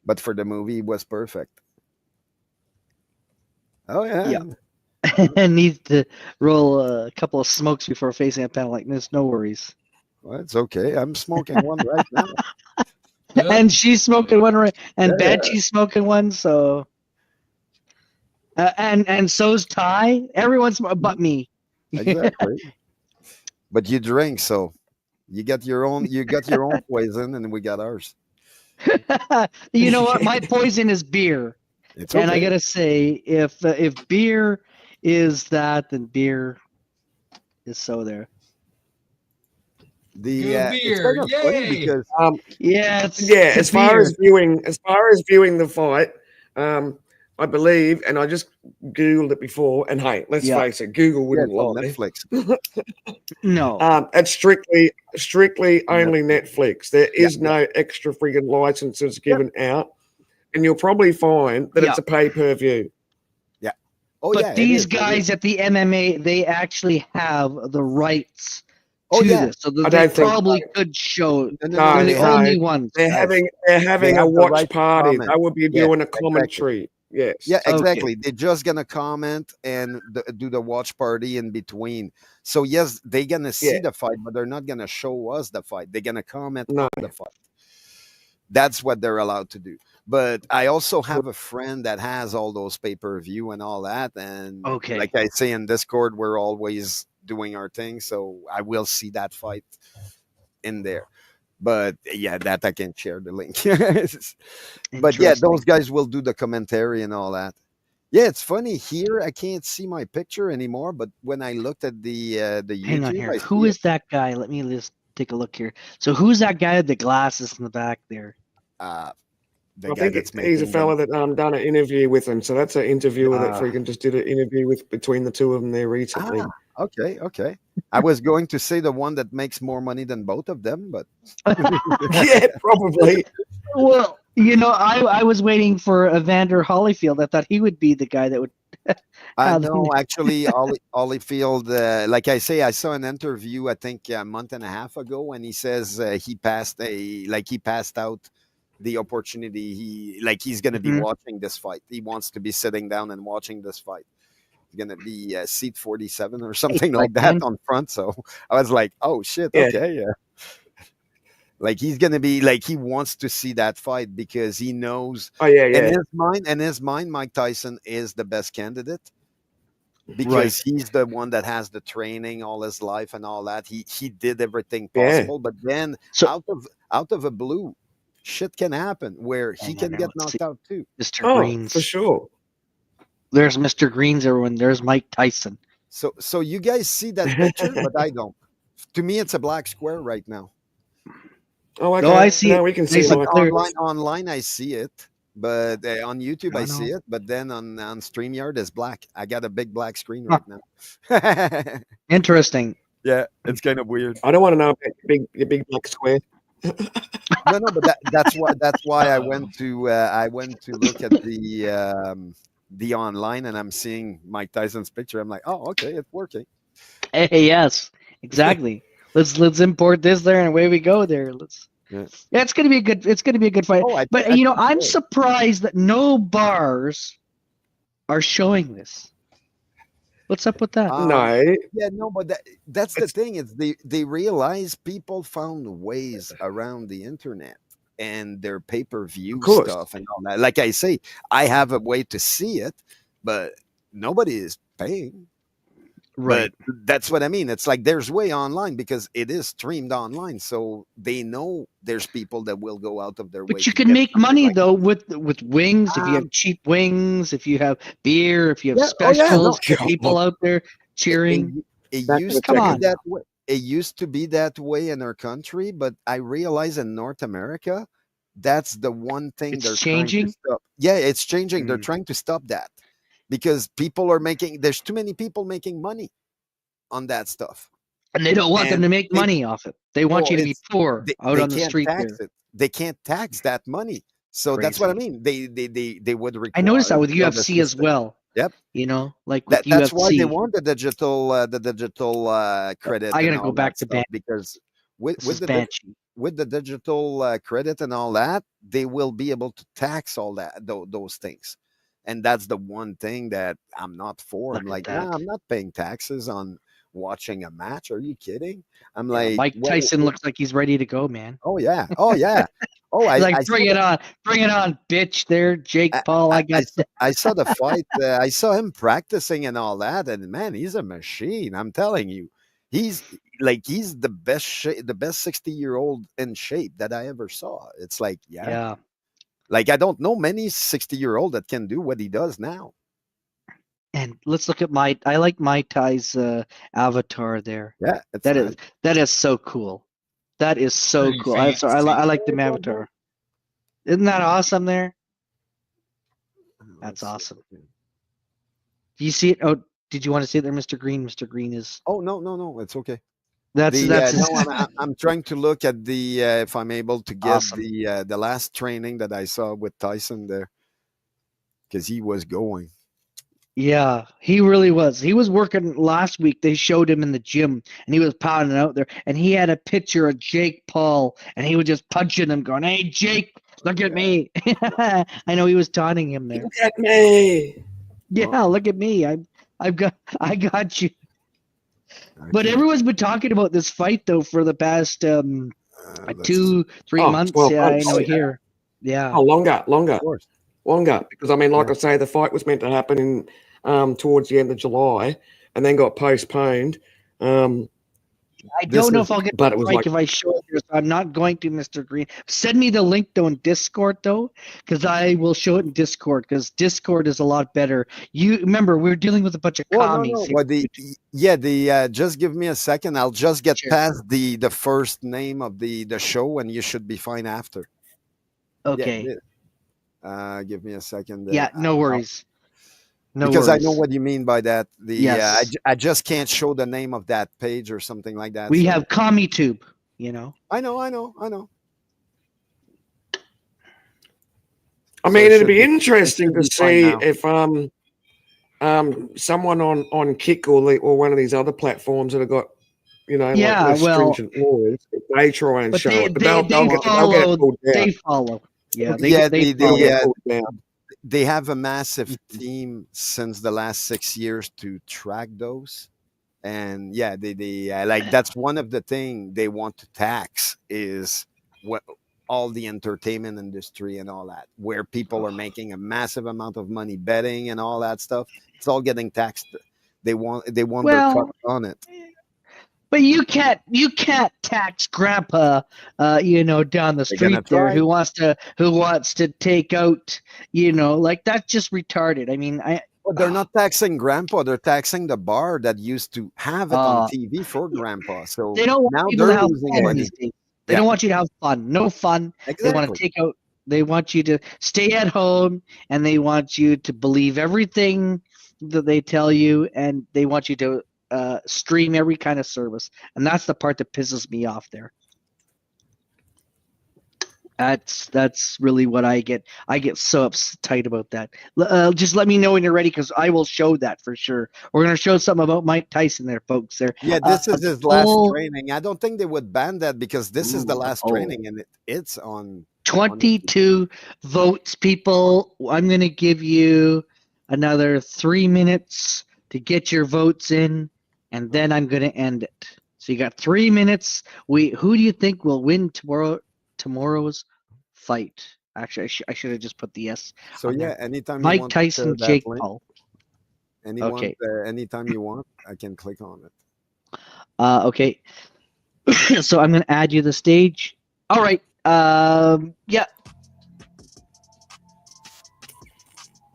But for the movie, it was perfect. Oh yeah. Yeah. Needs to roll a couple of smokes before facing a panel like this. No worries. Well, it's okay. I'm smoking one right now. Yep. And she's smoking one, right? And Yeah, Banshee's smoking one. So, and so's Ty. Everyone's but me. exactly. But you drink, so you got your own. You got your own poison, and we got ours. You know what? My poison is beer. It's And I okay. gotta say, if beer is that, then beer is so there. The Good it's beer. kind of funny Yay. because Yeah, Yeah, it's as far beer. as viewing the fight, I believe, and I just googled it before. And hey, let's Yeah. face it, Google yeah, wouldn't it's on lie. Netflix. No. It's strictly only Netflix. There is no extra friggin' licenses given out, and you'll probably find that it's a pay-per-view. Yeah. Oh But yeah, it these is. guys at the MMA, they actually have the rights Oh to yeah. this, so I they don't think probably could show. No, No, They're they the have, only ones. They're guys. having They a have the watch right to party. comment. They will be Yeah, doing a exactly. commentary. Yes. Yeah, Okay. exactly. They're just gonna comment and do the watch party in between. So yes, they're gonna see Yeah. the fight, but they're not gonna show us the fight. They're gonna comment No. on the fight. That's what they're allowed to do. But I also have a friend that has all those pay-per-view and all that. And Okay. like I say in Discord, we're always doing our thing. So I will see that fight in there. But yeah, that I can share the link. But yeah, Interesting. those guys will do the commentary and all that. Yeah, it's funny here. I can't see my picture anymore, but when I looked at the Hang on YouTube, here. I Who see is that guy? Let me just take a look here. So who's that guy with the glasses in the back there? the I guy think that's he's a making fella them. that done an interview with him. So that's an interviewer that Ah. freaking just did an interview with between the two of them there recently. Okay. I was going to say the one that makes more money than both of them, but Yeah, probably. Well, I was waiting for Evander Holyfield. I thought he would be the guy that would. I have the- know actually Holyfield. Like I say, I saw an interview I think a month and a half ago, and he says he passed out the opportunity. He's going to be Mhm. watching this fight. He wants to be sitting down and watching this fight. He's going to be seat 47 or something like that on front. So I was like, oh shit, Yeah. okay, yeah. Like he's gonna be like he wants to see that fight because he knows Oh yeah, in yeah. his mind, Mike Tyson is the best candidate because Right. he's the one that has the training all his life and all that. He did everything Yeah. possible, but then So- out of a blue, shit can happen where he Hang on can here, get let's see. knocked out too. Mr. Oh, Greens. for sure. There's Mr. Greens, everyone. There's Mike Tyson. So you guys see that picture, but I don't. To me, it's a black square right now. Oh, okay. No, I see No, it. we can I see see like clear. Online, I see it, but on YouTube, No, I see no. it. But then on StreamYard, it's black. I got a big black screen right now. Interesting. Yeah, it's kind of weird. I don't want to know about your big black square. No, but that's why I went to look at the online, and I'm seeing Mike Tyson's picture. I'm like, oh, okay, it's working. Hey, yes, exactly. let's import this there, and away we go there. Yeah. It's gonna be a good fight. Oh, But I think I'm so. surprised that no bars are showing this. What's up with that? No. Yeah, no, but that's the thing. Is they realize people found ways around the internet and their pay-per-view course. stuff and all that. Like I say, I have a way to see it, but nobody is paying. Right. But that's what I mean. It's like there's way online because it is streamed online, so they know there's people that will go out of their way But you to can get make something money like though with wings. If you um, have cheap wings, if you have beer, if you have yeah, oh yeah, specials, no, people out there it, cheering. it Back to the used to Come be on chicken. now. that way. It used to be that way in our country, but I realize in North America, that's the one thing It's they're trying to changing, stop. Yeah, it's changing. They're Mm. trying to stop that because people are making. There's too many people making money on that stuff, and they don't want them and to make they money off it. They want well, you to be it's poor out they on the can't street tax there. it. They can't tax that money. So that's what I Crazy. mean. They would I noticed require that to with build a UFC as system. well. Yep. Like with That's why they UFC. want the digital credit I and gotta go all that back to stuff ban. because with This is the Banshee. with the digital credit and all that, they will be able to tax all that those things. And that's the one thing that I'm not for. I'm Look at like, that. nah, I'm not paying taxes on watching a match. Are you kidding? I'm Yeah, like, Mike well, Tyson looks like he's ready to go, man. oh yeah, oh yeah, oh He's I like, I saw bring it on, bitch. There, Jake I, Paul. I got. I saw the fight. I saw him practicing and all that, and man, he's a machine. I'm telling you, he's he's the best the best 60-year-old in shape that I ever saw. It's like, yeah, Yeah, like I don't know many 60-year-old that can do what he does now. and let's look at my. I like Mai Tai's avatar there. Yeah, it's That nice. is that is so cool. That is so Pretty cool. I'm sorry. I fancy. like the avatar. Isn't that awesome? There. That's Let's see. awesome. Do you see it? Oh, did you want to see it there, Mr. Green? Mr. Green is. Oh no, no, no, it's okay. That's No, I'm trying to look at the if I'm able to get awesome. the last training that I saw with Tyson there because he was going. Yeah, he really was. He was working last week. They showed him in the gym and he was pounding out there. And he had a picture of Jake Paul and he was just punching him, going, "Hey, Jake, look at me." I know he was taunting him there. Look at me. Yeah, look at me. I got you. But Okay. everyone's been talking about this fight though for the past Let's- 2-3 months. 12 Yeah, I months. know Yeah. here. Yeah. Oh, longer. Of course. Because I mean, like Yeah. I say, the fight was meant to happen in towards the end of July, and then got postponed. I This don't know is- if I'll get but the it was mic like- if I show it here, so I'm not going to, Mr. Green. Send me the link though in Discord though, because I will show it in Discord because Discord is a lot better. You remember we're dealing with a bunch of Well, no, commies. no. here. Well, just give me a second. I'll just get Sure. past the first name of the show, and you should be fine after. Okay. Yeah, give me a second. Yeah, no worries. No because worries. I know what you mean by that. Yes. I just can't show the name of that page or something like that. We so- have CommieTube, you know. I know. I So mean, it it'd should be be- interesting it to should be fine see now. if someone on Kick or one of these other platforms that have got Yeah, like less well- stringent laws, if they try and But show they it, but they, they'll they get follow. it pulled down. They follow. Yeah, they Yeah, they the- follow. They'll get pulled down. They have a massive team since the last 6 years to track those, and yeah, they like that's one of the thing they want to tax is what all the entertainment industry and all that, where people are making a massive amount of money betting and all that stuff. It's all getting taxed. They want their Well, cut on it. But you can't tax Grandpa, down the They're gonna street there try. who wants to take out, like that's just retarded. I mean, But they're not taxing Grandpa. They're taxing the bar that used to have it on TV for Grandpa. So they don't want now people to they're have losing fun money. these days. They Yeah. don't want you to have fun. No fun. They want to Exactly. take out. They want you to stay at home, and they want you to believe everything that they tell you, and they want you to stream every kind of service, and that's the part that pisses me off there. That's really what I get. I get so uptight about that. Just let me know when you're ready, because I will show that for sure. We're gonna show something about Mike Tyson there, folks. There. Yeah, this is his last full- training. I don't think they would ban that because this is the Ooh, last oh. training and it's on 22 votes, people. I'm going to give you another 3 minutes to get your votes in, and then I'm going to end it. So you got 3 minutes. Who do you think will win tomorrow's fight? Actually, I should have just put the yes. So on yeah, there. anytime you Mike want to share Tyson, that Jake link, Paul. Anyone, anytime you want, I can click on it. Okay. So I'm going to add you the stage. All right. Yeah.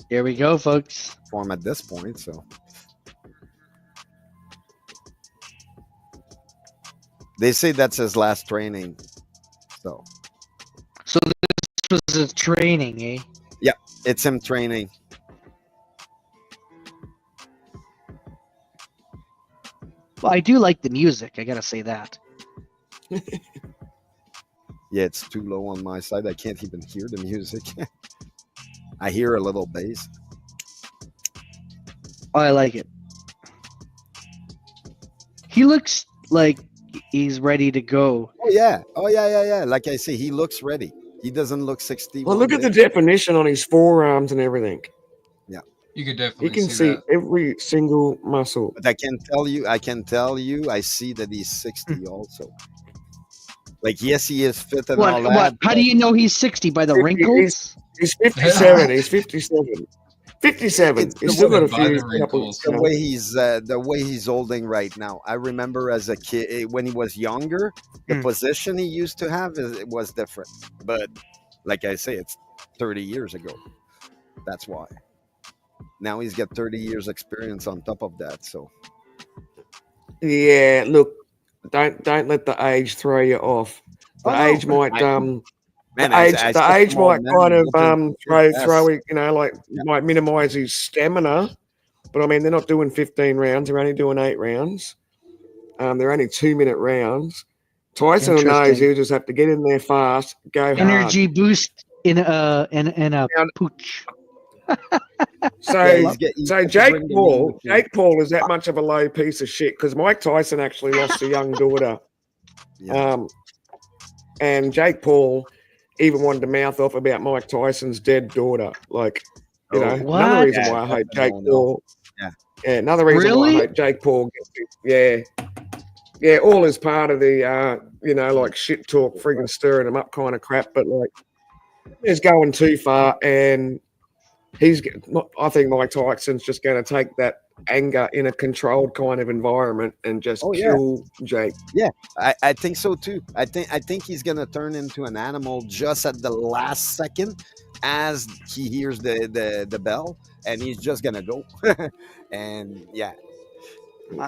Here we go, folks. Form at this point, so they say that's his last training. So this was his training, eh? Yeah, it's him training. Well, I do like the music. I gotta say that. Yeah, it's too low on my side. I can't even hear the music. I hear a little bass. Oh, I like it. He looks like he's ready to go. Oh yeah. Like I say, he looks ready. He doesn't look 60. Well, look at the definition on his forearms and everything. Yeah, You could definitely You can see that. every single muscle. but I can tell you, I see that he's 60 also. Like, yes, he is fit and all that. What? How do you know he's 60? By the 50, wrinkles? He's 57. He's 57. 57. It's He's still got a by few the wrinkles. the way he's holding right now. I remember as a kid when he was younger, the position he used to have it was different. But like I say, it's 30 years ago. That's why. Now he's got 30 years experience on top of that. So Yeah, look, don't let the age throw you off. The age might the age might kind of throw it, might minimize his stamina. But I mean, they're not doing 15 rounds; they're only doing 8 rounds. They're only 2-minute rounds. Tyson knows he'll just have to get in there fast, go Energy hard. boost in a pooch. So Jake Paul is that much of a low piece of shit because Mike Tyson actually lost a young daughter. And Jake Paul even wanted to mouth off about Mike Tyson's dead daughter. Like, another reason why I hate Jake Paul. Yeah, another reason why I hate Jake Paul. Yeah, all is part of the, like shit talk, friggin' stirring him up kind of crap. But like, he's going too far, and I think Mike Tyson's just going to take that anger in a controlled kind of environment and just kill Jake. Yeah, I think so too. I think he's going to turn into an animal just at the last second as he hears the bell, and he's just going to go. And yeah.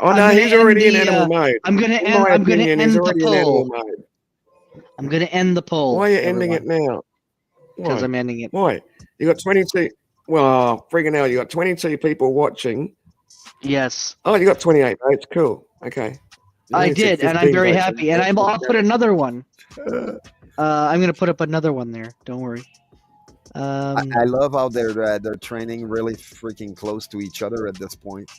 Oh no, he's already in animal mode. I'm gonna end the poll. I'm gonna end the poll. Why are you ending it now? Because I'm ending it. Why? You got 22. Well, friggin' hell, you got 22 people watching. Yes. Oh, you got 28 votes. Cool. Okay. I did, and I'm very happy. And I'll put another one. I'm gonna put up another one there. Don't worry. I love how they're training really freaking close to each other at this point.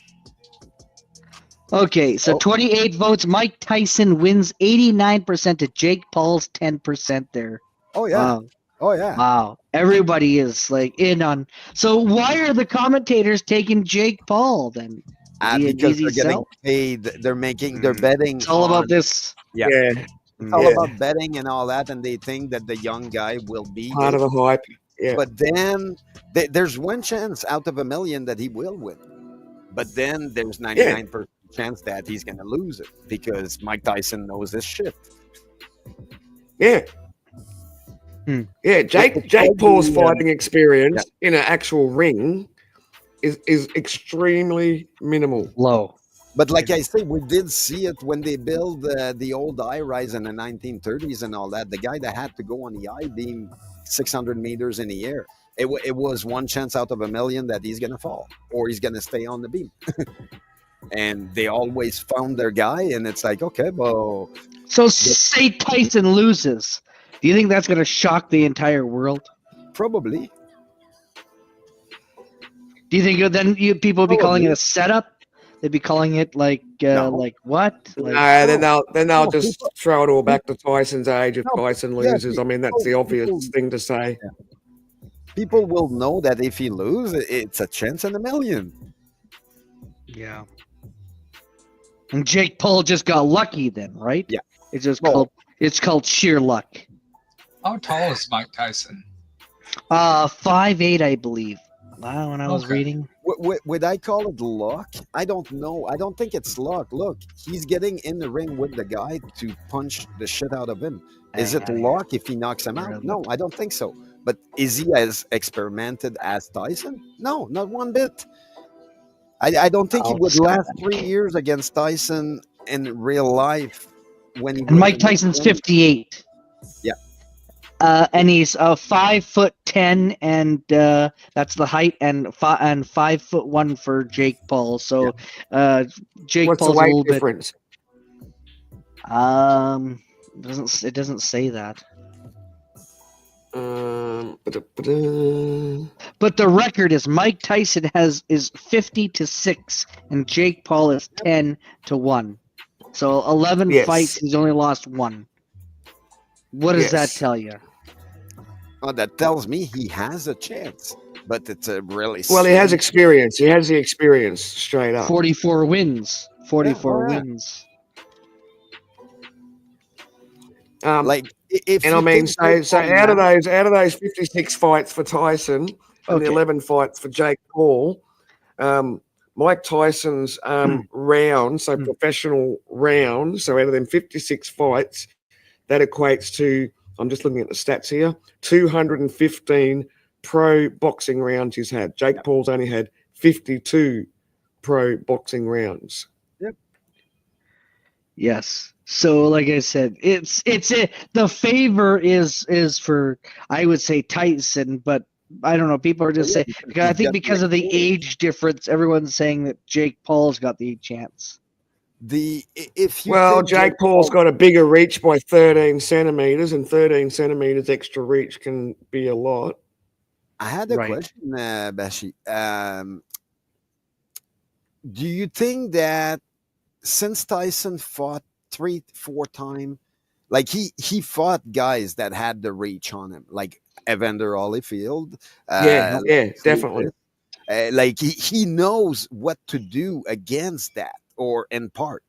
Okay, so 28 votes. Mike Tyson wins 89% to Jake Paul's 10% there. Oh yeah. Wow. Oh yeah. Wow. Everybody is like in on. So why are the commentators taking Jake Paul then? Because they're getting paid. They're betting. It's all about this. Yeah. It's all about betting and all that, and they think that the young guy will be part of the hype. Yeah. But then there's one chance out of a million that he will win. But then there's 99% chance that he's going to lose it because Mike Tyson knows his shit. Yeah. Yeah, Jake Paul's fighting experience in an actual ring is extremely minimal. Low. But like I say, we did see it when they built the old high-rise in the 1930s and all that. The guy that had to go on the I-beam 600 meters in the air, it was one chance out of a million that he's going to fall or he's going to stay on the beam. And they always found their guy, and it's like, okay, well... So say Tyson loses. Do you think that's going to shock the entire world? Probably. Do you think then people would be calling it a setup? They'd be calling it like what? Like, no, then they'll just throw it all back to Tyson's age if Tyson loses. I mean, that's the obvious thing to say. Yeah. People will know that if he loses, it's a chance in a million. Yeah. And Jake Paul just got lucky then, right? Yeah. It's called sheer luck. How tall is Mike Tyson? 5'8", I believe. Wow, when I was Okay. reading. Would I call it luck? I don't know. I don't think it's luck. Look, he's getting in the ring with the guy to punch the shit out of him. Is it luck if he knocks him out? No, I don't think so. But is he as experimented as Tyson? No, not one bit. I don't think he Oh, would last 3 years against Tyson in real life when he And was Mike in the Tyson's ring. 58. Yeah. And he's 5'10", and that's the height, and 5'1" for Jake Paul. So, Jake What's the Paul's a weight little difference? it doesn't say that. Ba-da-ba-da. But the record is Mike Tyson is 50-6, and Jake Paul is 10-1. So 11 Yes. fights, he's only lost 1. What does that Yes. tell you? Oh, that tells me he has a chance, but it's a really Well, he has slim- experience. He has the experience straight up. 44 wins. 44 oh, yeah. wins. like if And you I mean, think so Jake so Paul out of those 56 fights for Tyson and the Okay. 11 fights for Jake Paul, Mike Tyson's round, so professional round, so out of them 56 fights, that equates to, I'm just looking at the stats here, 215 pro boxing rounds he's had. Jake Paul's only had 52 pro boxing rounds. Yes. So, like I said, the favor is for, I would say, Tyson, but I don't know. People are just saying, because I think because of the age difference, everyone's saying that Jake Paul's got the chance. if you Well, think Jake Paul's got a bigger reach by 13 centimeters, and 13 centimeters extra reach can be a lot. I had a Right. question, Bashi. Do you think that since Tyson fought 3-4 times, like he fought guys that had the reach on him, like Evander Holyfield? Yeah, definitely. Like he knows what to do against that, or in part,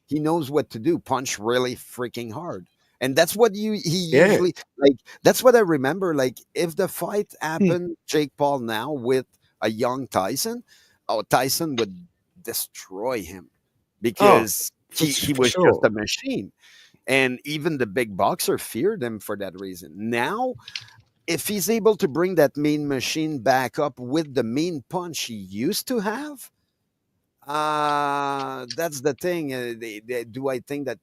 he knows what to do. Punch really freaking hard. And that's what he usually like. That's what I remember. Like if the fight happened, Jake Paul now with a young Tyson, Tyson would destroy him because he was just a machine. And even the big boxer feared him for that reason. Now, if he's able to bring that mean machine back up with the mean punch he used to have, that's the thing. Do I think that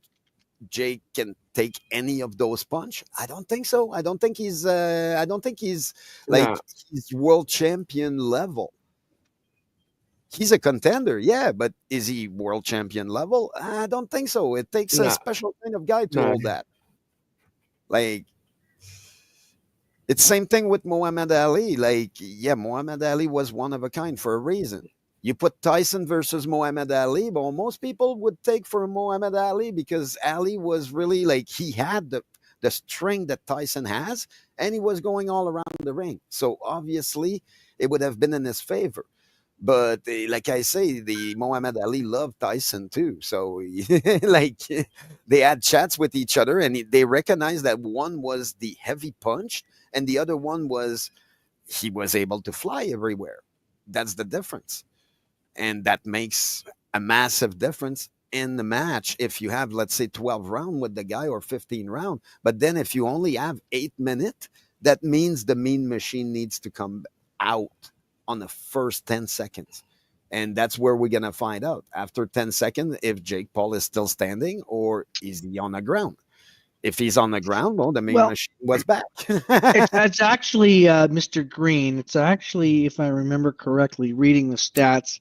Jake can take any of those punch? I don't think so. I don't think he's like he's world champion level. He's a contender, yeah, but is he world champion level? I don't think so. It takes a special kind of guy to hold that. Like, it's same thing with Muhammad Ali. Like, yeah, Muhammad Ali was one of a kind for a reason. You put Tyson versus Muhammad Ali, but most people would take for Muhammad Ali because Ali was really like, he had the strength that Tyson has, and he was going all around the ring. So obviously, it would have been in his favor. But like I say, the Muhammad Ali loved Tyson too. So like they had chats with each other, and they recognized that one was the heavy punch, and the other one was he was able to fly everywhere. That's the difference, and that makes a massive difference in the match. If you have, let's say, 12 round with the guy or 15 round, but then if you only have 8 minutes, that means the mean machine needs to come out on the first 10 seconds. And that's where we're going to find out after 10 seconds if Jake Paul is still standing or is he on the ground. If he's on the ground, well, the main machine was back. It's actually, Mr. Green, it's actually, if I remember correctly, reading the stats,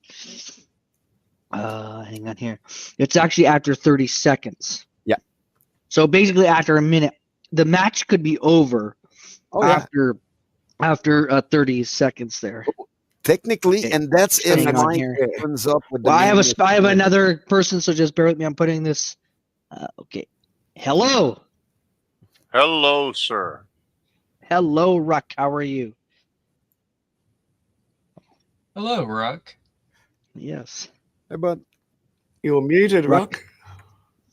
hang on here. It's actually after 30 seconds. Yeah. So basically after a minute, the match could be over after 30 seconds there. Technically, and that's if Mike turns up with the I have another person, so just bear with me. I'm putting this. Okay. Hello. Hello, sir. Hello, Ruck. How are you? Hello, Ruck. Yes. Hey, bud. You're muted, Ruck.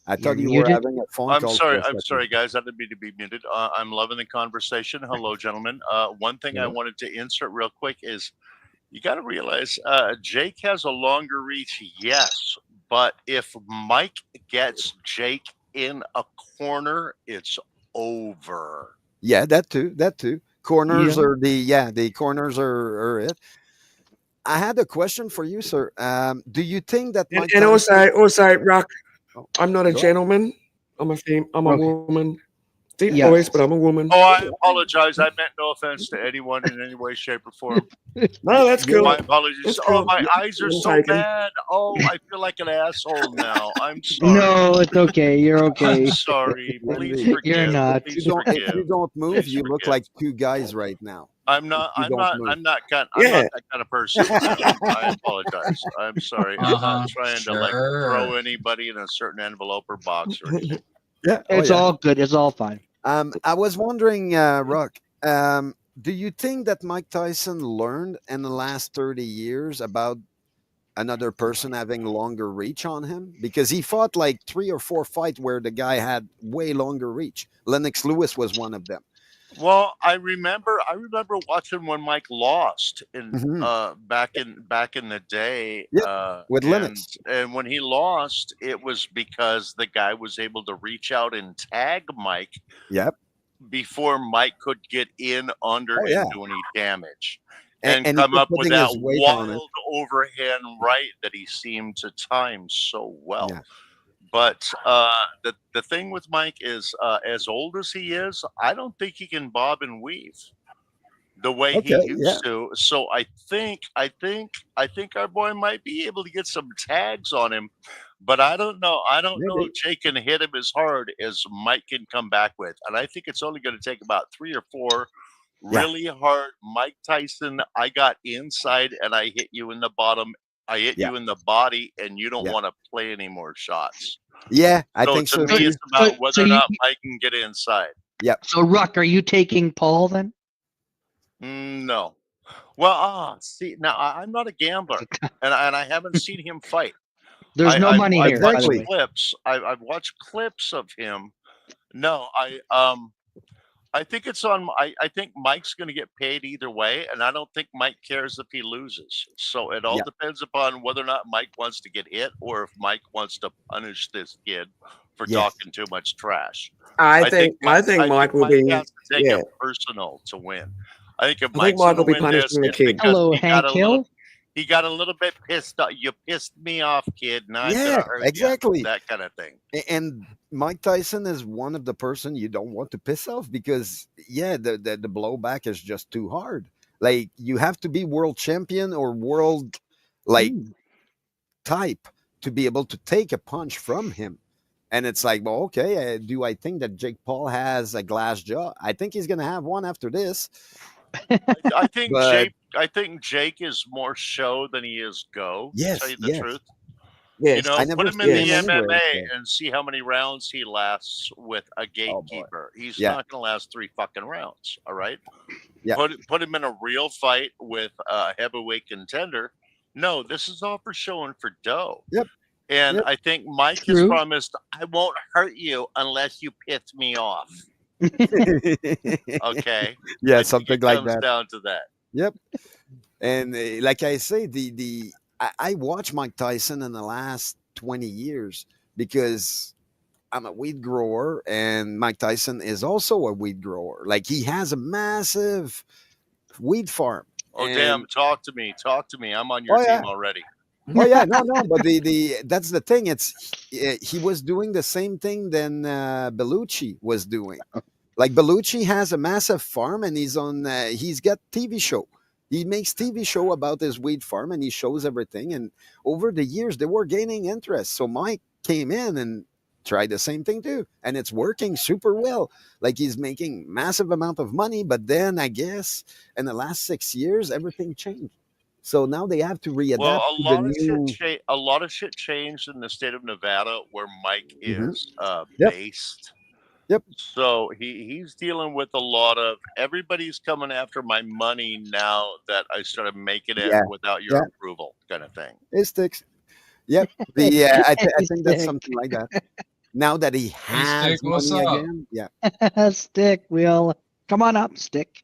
I thought you were having a phone call. I'm sorry, guys. I didn't mean to be muted. I'm loving the conversation. Hello, gentlemen. One thing I wanted to insert real quick is You got to realize Jake has a longer reach, yes, but if Mike gets Jake in a corner, it's over. Yeah, that too. That too. Corners Yeah. are the corners are it. I had a question for you, sir. Do you think that Mike And Tyson? also, Rock, Oh, I'm not a go ahead. gentleman. I'm a Okay. woman. Deep Yeah. voice, but I'm a woman. Oh, I apologize. I meant no offense to anyone in any way, shape, or form. No, that's You're- cool. My apologies. That's Oh, cool. my eyes are I'm so taken. bad. Oh, I feel like an asshole now. I'm sorry. No, it's okay. You're I'm okay. sorry. When Please the- You're forgive. not. if Please you don't forgive. move, Please you look forgive. like two guys right now. I'm If not. you I'm don't not. move. I'm not. I'm Yeah. not that kind of person. I apologize. I'm sorry. I'm not trying to like throw Sure. anybody in a certain envelope or box or anything. Yeah. Oh It's yeah. all good. It's all fine. I was wondering, Rock. Do you think that Mike Tyson learned in the last 30 years about another person having longer reach on him? Because he fought like 3 or 4 fights where the guy had way longer reach. Lennox Lewis was one of them. Well, I remember. I remember watching when Mike lost in Mhm. back in the day. Yep, with And Lennox. when he lost, it was because the guy was able to reach out and tag Mike Yep. before Mike could get in under Oh yeah. and do any damage. And, And and he come kept up with putting that his weight on it. wild overhand right that he seemed to time so well. Yeah. But the thing with Mike is, as old as he is, I don't think he can bob and weave the way Okay. he Yeah. used to. So I think our boy might be able to get some tags on him, but I don't know. I don't know Maybe. if Jake can hit him as hard as Mike can come back with. And I think it's only going to take about 3 or 4 Yeah. really hard Mike Tyson. I got inside and I hit you in the bottom. I hit Yeah. you in the body, and you don't Yeah. want to play any more shots. Yeah. I So think to so me, too. it's about whether so or you- not Mike can get inside. So Ruck, are you taking Paul then? No. Well, see, now I'm not a gambler, and I haven't seen him fight. There's no money I've here, by the Exactly. way. watched clips. I've watched clips of him. No, I think it's on. I think Mike's going to get paid either way, and I don't think Mike cares if he loses. So it all Yeah. depends upon whether or not Mike wants to get hit, or if Mike wants to punish this kid for Yes. talking too much trash. I think Mike will be. has to take Yeah. it personal to win. I think if I think Mike's Mike going will to be win this, punishing the it's kid. because Hello, he got Hank a little. Hill. He got a little bit pissed off. You pissed me off, kid. Now I'm Yeah, gonna hurt exactly. you. That kind of thing. And Mike Tyson is one of the person you don't want to piss off because the blowback is just too hard. Like you have to be world champion or world like type to be able to take a punch from him. And it's like, well, okay, do I think that Jake Paul has a glass jaw? I think he's gonna have one after this. I think But- Jake is more show than he is go. Yes, To tell you the yes. truth. Yes. You know, I never put him in seen the him anywhere, MMA so. and see how many rounds he lasts with a Oh, boy. gatekeeper. He's Yeah. not going to last 3 fucking rounds. All right. Yeah. Put him in a real fight with a heavyweight contender. No, this is all for show and for dough. Yep. And Yep. I think Mike has True. promised, I won't hurt you unless you piss me off. Okay. Yeah, I think something it like comes that. down to that. Yep. And like I say, I watched Mike Tyson in the last 20 years because I'm a weed grower and Mike Tyson is also a weed grower. Like he has a massive weed farm. Oh, And- damn. Talk to me. Talk to me. I'm on your Oh, yeah. team already. Oh yeah, no, but that's the thing. He was doing the same thing than Bellucci was doing. Like Bellucci has a massive farm and he's got TV show. He makes TV show about his weed farm and he shows everything. And over the years, they were gaining interest. So Mike came in and tried the same thing too, and it's working super well. Like he's making massive amount of money. But then I guess in the last 6 years, everything changed. So now they have to readapt Well, to the new. a lot of shit changed in the state of Nevada where Mike Mhm. is Yep. based. Yep. So he's dealing with a lot of everybody's coming after my money now that I started making it Yeah. without your Yeah. approval, kind of thing. It sticks. Yep. I think that's something like that. Now that he has Stick, what's money up? again, yeah. Stick, we all come on up, Stick.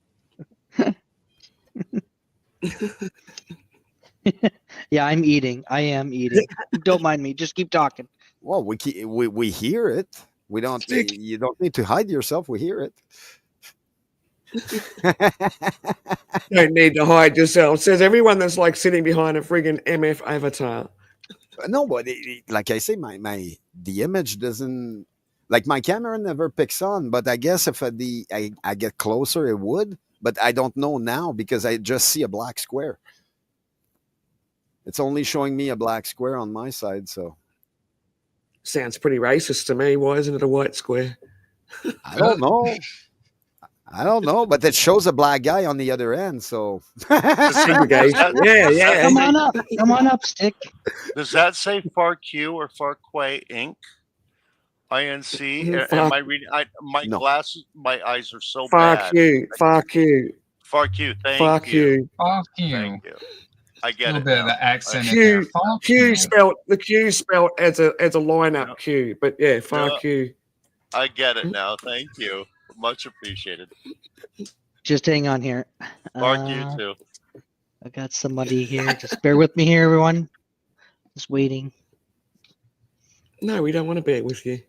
Yeah, I'm eating. I am eating. Don't mind me. Just keep talking. Well, we hear it. We don't. Stick. You don't need to hide yourself. We hear it. Don't need to hide yourself. Says everyone that's like sitting behind a friggin' MF avatar. No, but like I say, the image doesn't, like, my camera never picks on. But I guess if I get closer, it would. But I don't know now because I just see a black square. It's only showing me a black square on my side. So Sounds pretty racist to me. Why isn't it a white square? I don't know. I don't know, but it shows a black guy on the other end. So Segregation. Yeah. Come on up. Come on up, Stick. Does that say FARQ or FARQUE Inc? INC? Am I reading? My No. glasses, my eyes are so Fuck bad. you. Fuck you. FARQ. Thank Fuck you. you. Fuck you. Thank you. I A get little it. bit of now. the accent in Q, there. Fuck Q you. spelt the Q spelt as a lineup Q, but yeah, fuck you. I get it now. Thank you. Much appreciated. Just hang on here. Mark, you too. I got somebody here. Just bear with me here, everyone. Just waiting. No, we don't want to bear with you.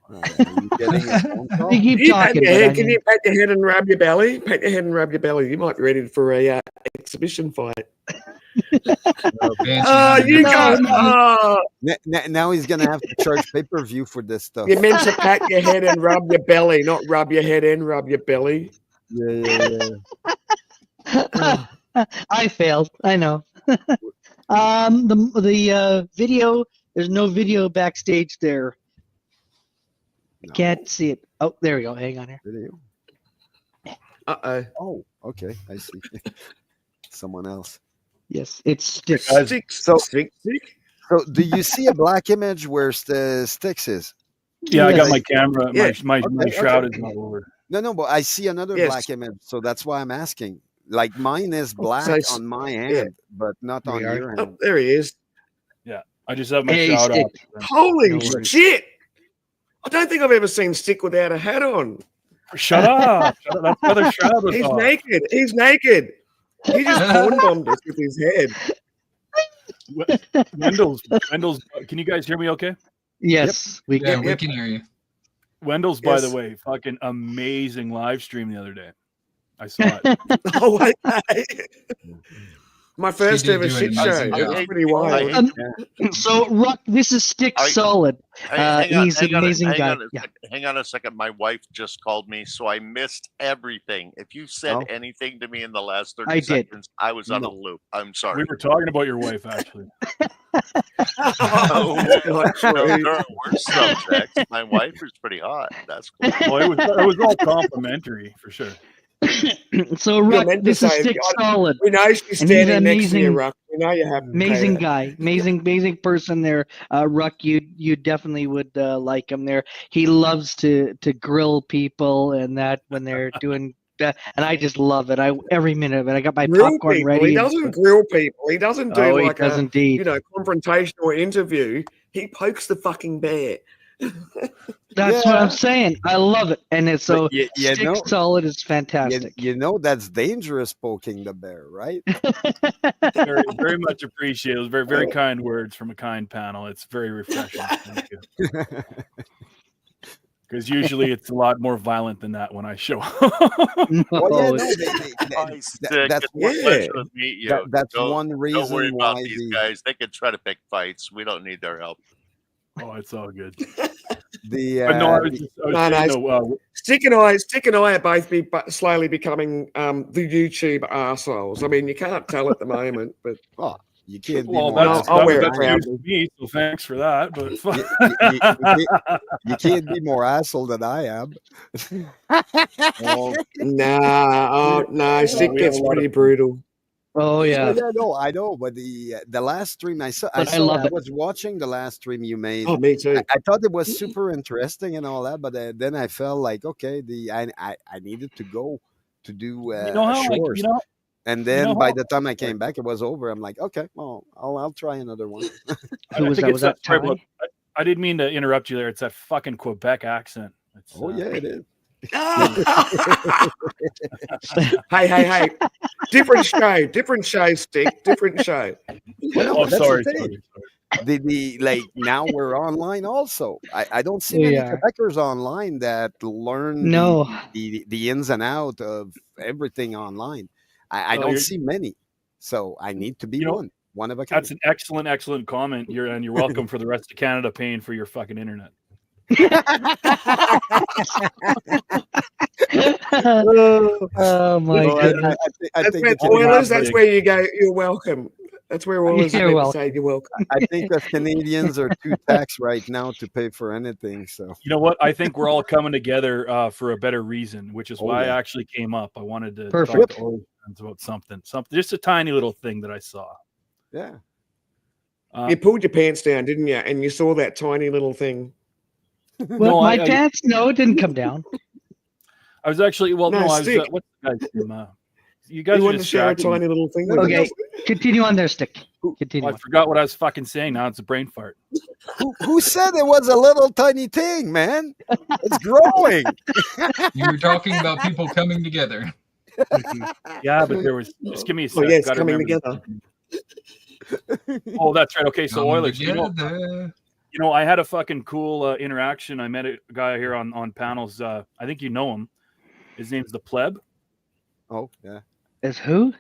are you getting a phone call? You keep Can you pat talking. your but head? I Can mean- you pat your head and rub your belly? Pat your head and rub your belly. You might be ready for a exhibition fight. Oh, you No, guys! no. Oh, Now he's gonna have to charge pay-per-view for this stuff. you're meant to pat your head and rub your belly, not rub your head and rub your belly. Yeah. I failed. I know. The video. There's no video backstage there. I can't see it. Oh, there we go. Hang on here. Video. Uh-oh. Oh, okay. I see. Someone else. Yes, it's Stick. Six. So- Six. So, do you see a black image where the Sticks is? Yeah, I got Yes. my camera. Yeah. My Okay, shroud okay. is not over. No, but I see another Yes. black image, so that's why I'm asking. Like, mine is black so it's- on my hand, but not There on we are. your Oh, hand. there he is. I just have my Hey, shroud Stick. off. Holy No worries. shit! I don't think I've ever seen Stick without a hat on. Shut up! Shut up. That's the other shroud was He's off. naked. He's naked. He just porn bombed us with his head. Wendell's. Can you guys hear me? Okay. Yes, we Yeah, can. we can hear you. Wendell's, by the Yes. way, fucking amazing live stream the other day. I saw it. Oh, okay. My first did ever do an shit show. amazing It was job. pretty wild. So, Ruck, this is Stick I- Solid. Hang on, He's an amazing hang guy. on a Yeah. second. Hang on a second. My wife just called me, so I missed everything. If you said Oh. anything to me in the last 30 I did. seconds, I was on a No. loop. I'm sorry. We were talking about your wife, actually. Oh, that's not No, true. there are worse subjects. My wife is pretty hot. That's cool. Well, it was all complimentary for sure. So, Ruck, meant to this is say, Stick God, Solid. We know she's And he's standing next to you, amazing- Ruck. We know you have Amazing guy, amazing person there. Ruck, you definitely would like him there. He loves to grill people and that when they're doing that, and I just love it. Every minute of it. I got my Grill popcorn people. ready. He and doesn't stuff. grill people. He doesn't do Oh, he like does a indeed. confrontational interview. He pokes the fucking bear. That's what I'm saying. I love it, and it's so But you Stick know, Solid is fantastic. you know that's dangerous poking the bear, right? Very, very much appreciated. It was very, very kind words from a kind panel. It's very refreshing. Thank you. Because usually it's a lot more violent than that when I show up. No, Well, yeah, no, it's- Hi, Stick. that's It's a Yeah. pleasure to meet you. that's Don't- one Don't worry reason about why these guys. They can try to pick fights. We don't need their help. Oh, it's all good. the But no, I was saying, Stick and I are both slowly becoming the YouTube arseholes. I mean, you can't tell at the moment, but you can't be well, more that's, I'll wear it that's news to me, so thanks for that. But you can't be more asshole than I am. no, Stick we have gets a lot pretty of- brutal. oh yeah. No, I know, but the last stream I saw, But I love it. was watching the last stream you made. Oh, me too. I thought it was super interesting and all that, but then I felt like okay, I needed to go to do you know how, like, chores. you know, And then know by how- the time I came back, it was over. I'm like, okay, well, I'll try another one. Who was that? Was that sorry, Ty? but I didn't mean to interrupt you there. It's that fucking Quebec accent. It's, Oh yeah, it is. Hey, Different show, Stick. Different show. Well, no, Oh, that's sorry, the thing. The like now we're online also. I don't see many Yeah. Quebecers online that learn No. the ins and out of everything online. I No, don't you're- see many, so I need to be You know, one of a kind. That's an excellent comment. You're welcome for the rest of Canada paying for your fucking internet. Oh my Well, goodness. I That's think where, the Canadians, Oilers, that's where you go. You're welcome. That's where Oilers You're are meant to welcome. say you're welcome. I think us Canadians are too taxed right now to pay for anything. So You know what? I think we're all coming together for a better reason, which is Oh, why yeah. I actually came up. I wanted to Perfect. talk to Oilers fans about something, just a tiny little thing that I saw. yeah, You pulled your pants down, didn't you? And you saw that tiny little thing. Well, No, my I- pants, no, it didn't come down. I was actually I was Stick. what's the guy's name? You guys You are wanted to share a distracting me. tiny little thing with Okay, us. continue on there, Stick. Continue. I forgot what I was fucking saying. Now it's a brain fart. who said it was a little tiny thing, man? It's growing. You were talking about people coming together. Yeah, but there was. Just give me a Oh, second. yes, Gotta coming remember together. Oh, that's right. Okay, so Come Oilers. together. I had a fucking cool interaction. I met a guy here on panels. I think you know him. His name's the Pleb. Oh yeah, Is who?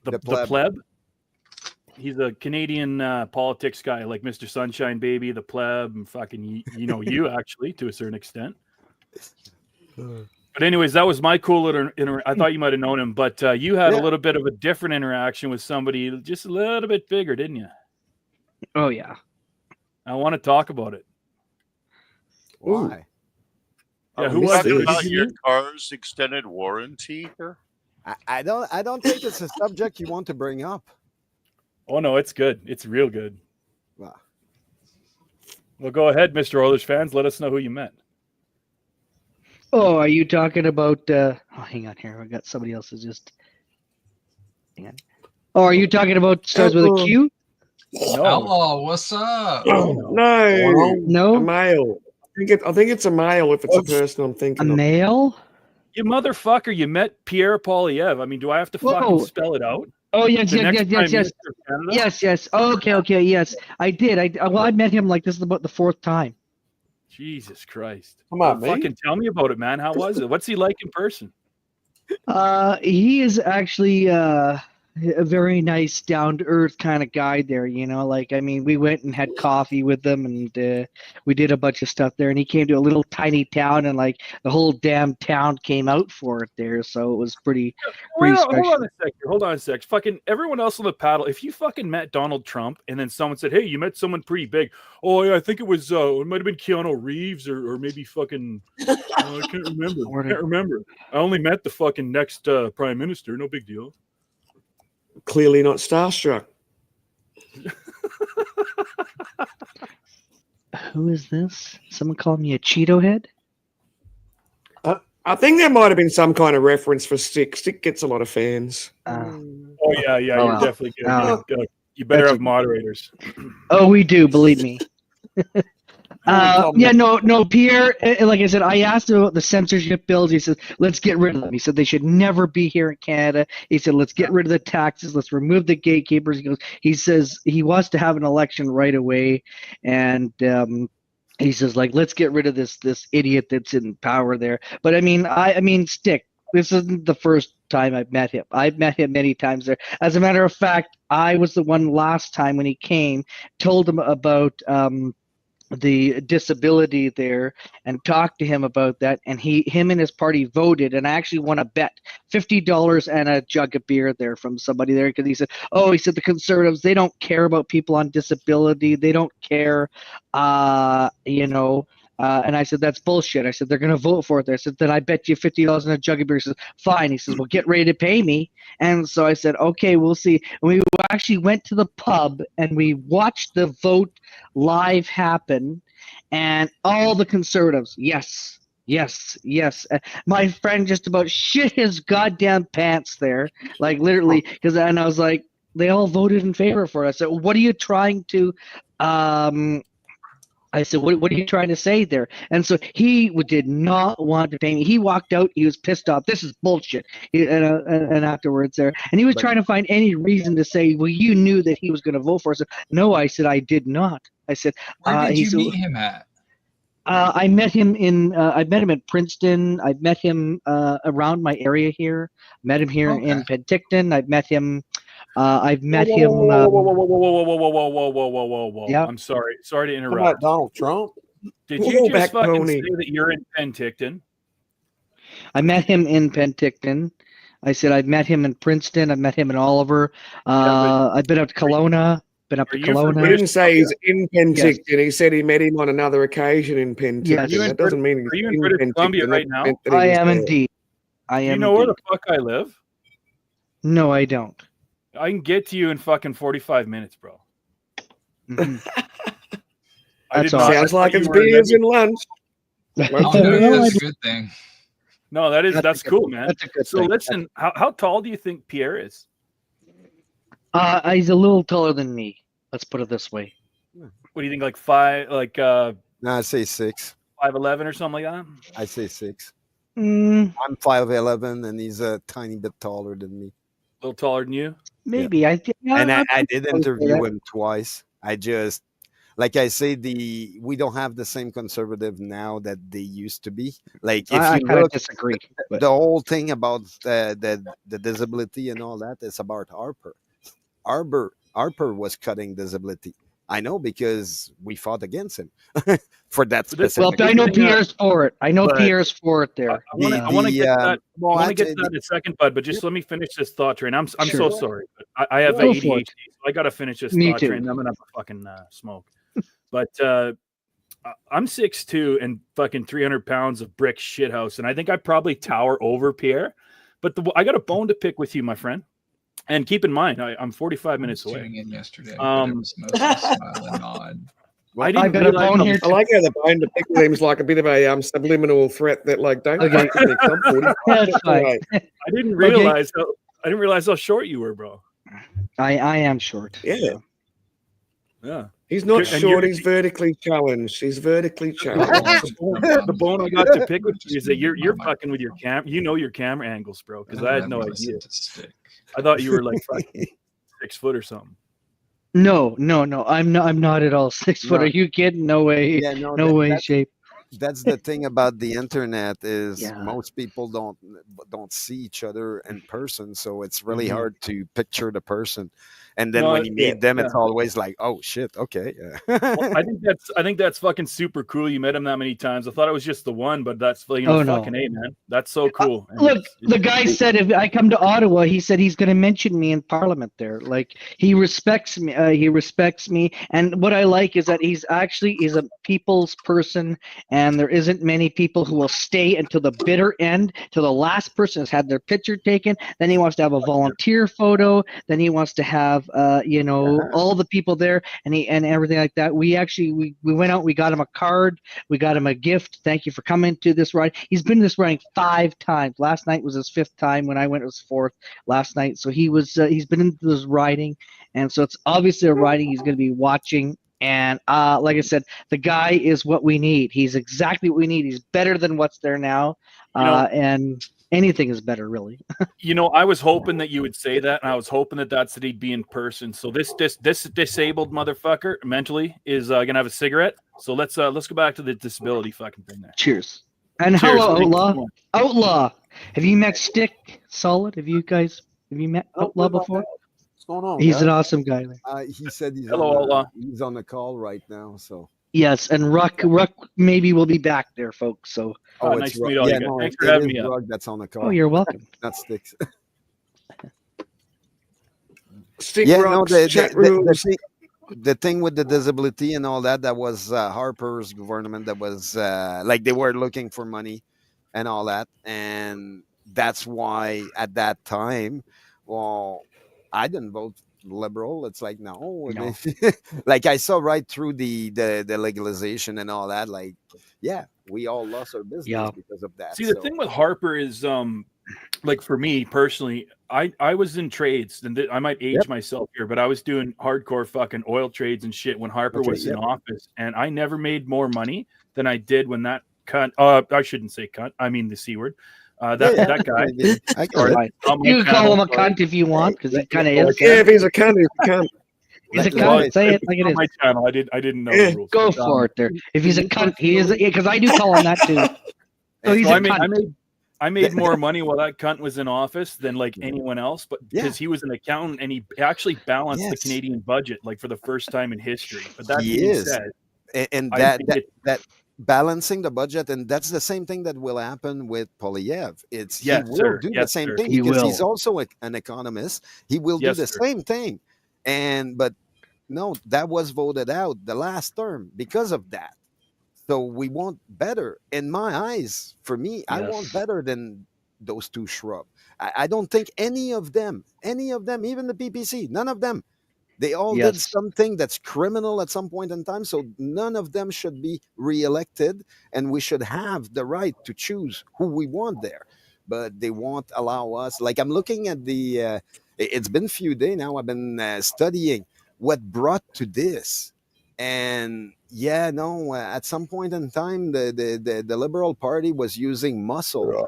The Pleb. Pleb. He's a Canadian politics guy, like Mr. Sunshine Baby, the Pleb, and fucking you actually to a certain extent. But anyways, that was my cool little. I thought you might have known him, but you had a little bit of a different interaction with somebody just a little bit bigger, didn't you? Oh yeah. I want to talk about it. why? Yeah, Oh, who this was Talking it? is- about your car's extended warranty here. I don't think it's a subject you want to bring up. Oh no, it's good. It's real good. Wow. Well, go ahead, Mr. Oilers fans. Let us know who you met. Oh, are you talking about? Hang on here. I got somebody else is just. Hang on. Oh, are you talking about starts with a Q? No, Outlaw, what's up? No, a No, male. I think it's a male if it's a person I'm a thinking of. male. you motherfucker. You met Pierre Poilievre. I mean, do I have to fucking Whoa. spell it out? Oh yes, The yes, next yes, Prime yes, yes, Minister of Canada? yes. Okay, yes. I did. I met him like this is about the fourth time. Jesus Christ. Come on, Well, mate. fucking tell me about it, man. How was it? What's he like in person? He is actually a very nice, down to earth kind of guy there. Like I mean, we went and had coffee with them, and we did a bunch of stuff there. And he came to a little tiny town, and like the whole damn town came out for it there. So it was pretty Hold special. on a sec. Hold on a sec. Fucking everyone else on the paddle. If you fucking met Donald Trump and then someone said, "Hey, you met someone pretty big," oh yeah, I think it was it might have been Keanu Reeves or maybe fucking I can't remember. I can't remember. I only met the fucking next prime minister. No big deal. Clearly not starstruck. Who is this? Someone called me a Cheeto head? I think there might have been some kind of reference for Stick. Stick gets a lot of fans. Oh yeah, Oh, you're wow. definitely good. Oh. You better That's have moderators. Oh, we do, believe me. No, Pierre, like I said, I asked him about the censorship bills. He said, let's get rid of them. He said they should never be here in Canada. He said, let's get rid of the taxes. Let's remove the gatekeepers. He says he wants to have an election right away. And he says, like, let's get rid of this idiot that's in power there. But I mean, Stick, this isn't the first time I've met him. I've met him many times there. As a matter of fact, I was the one last time when he came, told him about the disability there and talked to him about that, and him and his party voted, and I actually won a bet, $50 and a jug of beer there from somebody there, because he said the Conservatives, they don't care about people on disability, they don't care, and I said, that's bullshit. I said, they're going to vote for it. I said, then I bet you $50 and a jug of beer. He says, fine. He says, well, get ready to pay me. And so I said, okay, we'll see. And we actually went to the pub and we watched the vote live happen. And all the Conservatives, yes. My friend just about shit his goddamn pants there, like literally, and I was like, they all voted in favor for us. So what are you trying to I said, what are you trying to say there? And so he did not want to pay me. He walked out. He was pissed off. This is bullshit. And afterwards there, and he was But- trying to find any reason to say, well, you knew that he was going to vote for us. No, I said, I did not. I said, Where did he you said, meet him at? I met him in Princeton. I've met him around my area here. Met him here in Penticton. I've met him. I've met him. Whoa. Yeah. I'm sorry to How about interrupt. Donald Trump? Did Whoa, you just back fucking pony. say that you're in Penticton? I met him in Penticton. I said I've met him in Princeton. I've met him in Oliver. I've been up to Kelowna. Been up Are to you from Kelowna. He British didn't say he's in Penticton. He said he met him on another occasion in Penticton. Yes. Are you in That doesn't mean he's Are you in British Columbia Penticton. right That now? meant that he I was am there. indeed. I Do am. you know where indeed. the fuck I live? No, I don't. I can get to you in fucking 45 minutes, bro. Mhm. I That's did all. not. Sounds I like thought it's you were in beers Edmonton. and lunch. Oh, No, no, that's I- a good thing. No, that's That's a good cool, thing. man. That's a good So thing. listen, how tall do you think Pierre is? He's a little taller than me. Let's put it this way. What do you think? Like 5'11" No, I say 6. or something like that? I say 6. Mm, I'm 5'11", and he's a tiny bit taller than me. A little taller than you? maybe I. And I I'd did probably say interview that. him twice. I just, like I say, we don't have the same conservative now that they used to be. Like if I you kind of look, disagree. But the whole thing about the disability and all that is about Harper. Harper was cutting disability. I know because we fought against him for that But this- specific. well, I know thing, Pierre's for it. I know but- Pierre's for it there. I want to The- get to that. well, I want to get to actually, that in a second, bud. But just let me finish this thought train. I'm so Sure. sorry. But I have Go for ADHD, it. so I got to finish this Me thought too. train. And I'm gonna have a fucking smoke. But I'm 6'2" and fucking 300 pounds of brick shithouse, and I think I probably tower over Pierre. But I got a bone to pick with you, my friend. And keep in mind, I'm 45 minutes I was away. tuning in yesterday, but it was mostly smile and nod. I I've didn't got a realize bone how- here I like how the bone to pick with him is like a bit of a subliminal threat that like don't Okay. fuck with me 'cause I'm 45 That's minutes fine. away. I didn't realize how short you were, bro. I am short. Yeah. Yeah. He's not And short, you're- he's vertically challenged. He's vertically challenged. The bone I got to pick with you is that you're fucking with your camera. You know your camera angles, bro. Because I had no idea. I thought you were like fucking 6 foot or something. No. I'm not at all 6 foot. No. Are you kidding? No way. Yeah, No way, shape. that's the thing about the internet is Yeah. most people don't see each other in person, so it's really Mhm. hard to picture the person. And then No, when you meet yeah, them, it's always like, oh shit, okay. Well, I think that's fucking super cool. You met him that many times. I thought it was just the one, but that's Oh, no. fucking A, man. That's so cool. And Look, it's- the guy said if I come to Ottawa, he said he's going to mention me in Parliament there. Like he respects me. And what I like is that he's a people's person, and there isn't many people who will stay until the bitter end, till the last person has had their picture taken. Then he wants to have a volunteer photo. Then he wants to have all the people there and everything like that. We went out. We got him a card. We got him a gift. Thank you for coming to this ride. He's been to this riding 5 times. Last night was his 5th time. When I went, it was 4th last night. So he's been into this riding, and so it's obviously a riding he's going to be watching. And like I said, the guy is what we need. He's exactly what we need. He's better than what's there now, and anything is better, really. I was hoping that you would say that, and I was hoping that he'd be in person. So this disabled motherfucker mentally is gonna have a cigarette. So let's go back to the disability fucking thing there. Cheers. And Cheers. hello, Thank you Outlaw. so much. Outlaw. Have you met Stick Solid? Have you met Oh, Outlaw what about before? that? What's going on? He's guys? an awesome guy. He said Hello, Outlaw. he's on the call right now. So Yes, and Ruck maybe will be back there, folks. So Nice to meet all you guys. Thanks for it having is me up. Rug that's on the call. oh, you're welcome. Not Sticks. Stick Yeah, no, rocks, the chat rooms. the thing with the disability and all that was Harper's government that was like they were looking for money and all that, and that's why at that time, well, I didn't vote liberal. It's like no. Like I saw right through the legalization and all that. Like, yeah, we all lost our business Yeah. because of that. See, the so. thing with Harper is like for me personally, I was in trades, and I might age myself here, but I was doing hardcore fucking oil trades and shit when Harper was in office, and I never made more money than I did when that cunt. I shouldn't say cunt. I mean the C word. That guy. You can call him a cunt if you want, because he kind of is. Yeah, if he's a cunt, he's a cunt. He's a cunt. Say it like it is. My channel. I didn't know the rules. Go for it there. If he's a cunt, he is. Because I do call him that too. So he's a cunt. I made more money while that cunt was in office than like anyone else, but because he was an accountant and he actually balanced the Canadian budget like for the first time in history. But that being said, and that balancing the budget, and that's the same thing that will happen with Polyev. He will do the same thing because he's also an economist. He will do the same thing, but no, that was voted out the last term because of that. So we want better. In my eyes, for me, I want better than those two shrubs. I don't think any of them, even the PPC, none of them, they all did something that's criminal at some point in time. So none of them should be reelected, and we should have the right to choose who we want there. But they won't allow us. Like I'm looking at it's been a few days now. I've been studying what brought to this. And at some point in time, the Liberal Party was using muscle,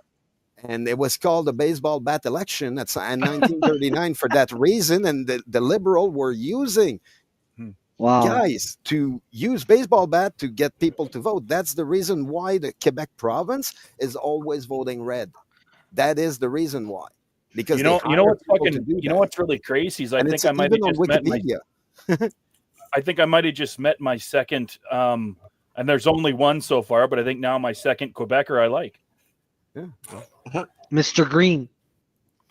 and it was called the baseball bat election in 1939 for that reason. And the Liberal were using guys to use baseball bat to get people to vote. That's the reason why the Quebec province is always voting red. That is the reason why. Because what's really crazy is I think I might have just met I think I might have just met my second, and there's only one so far, but I think now my second Quebecer I like. Yeah. Mr. Green.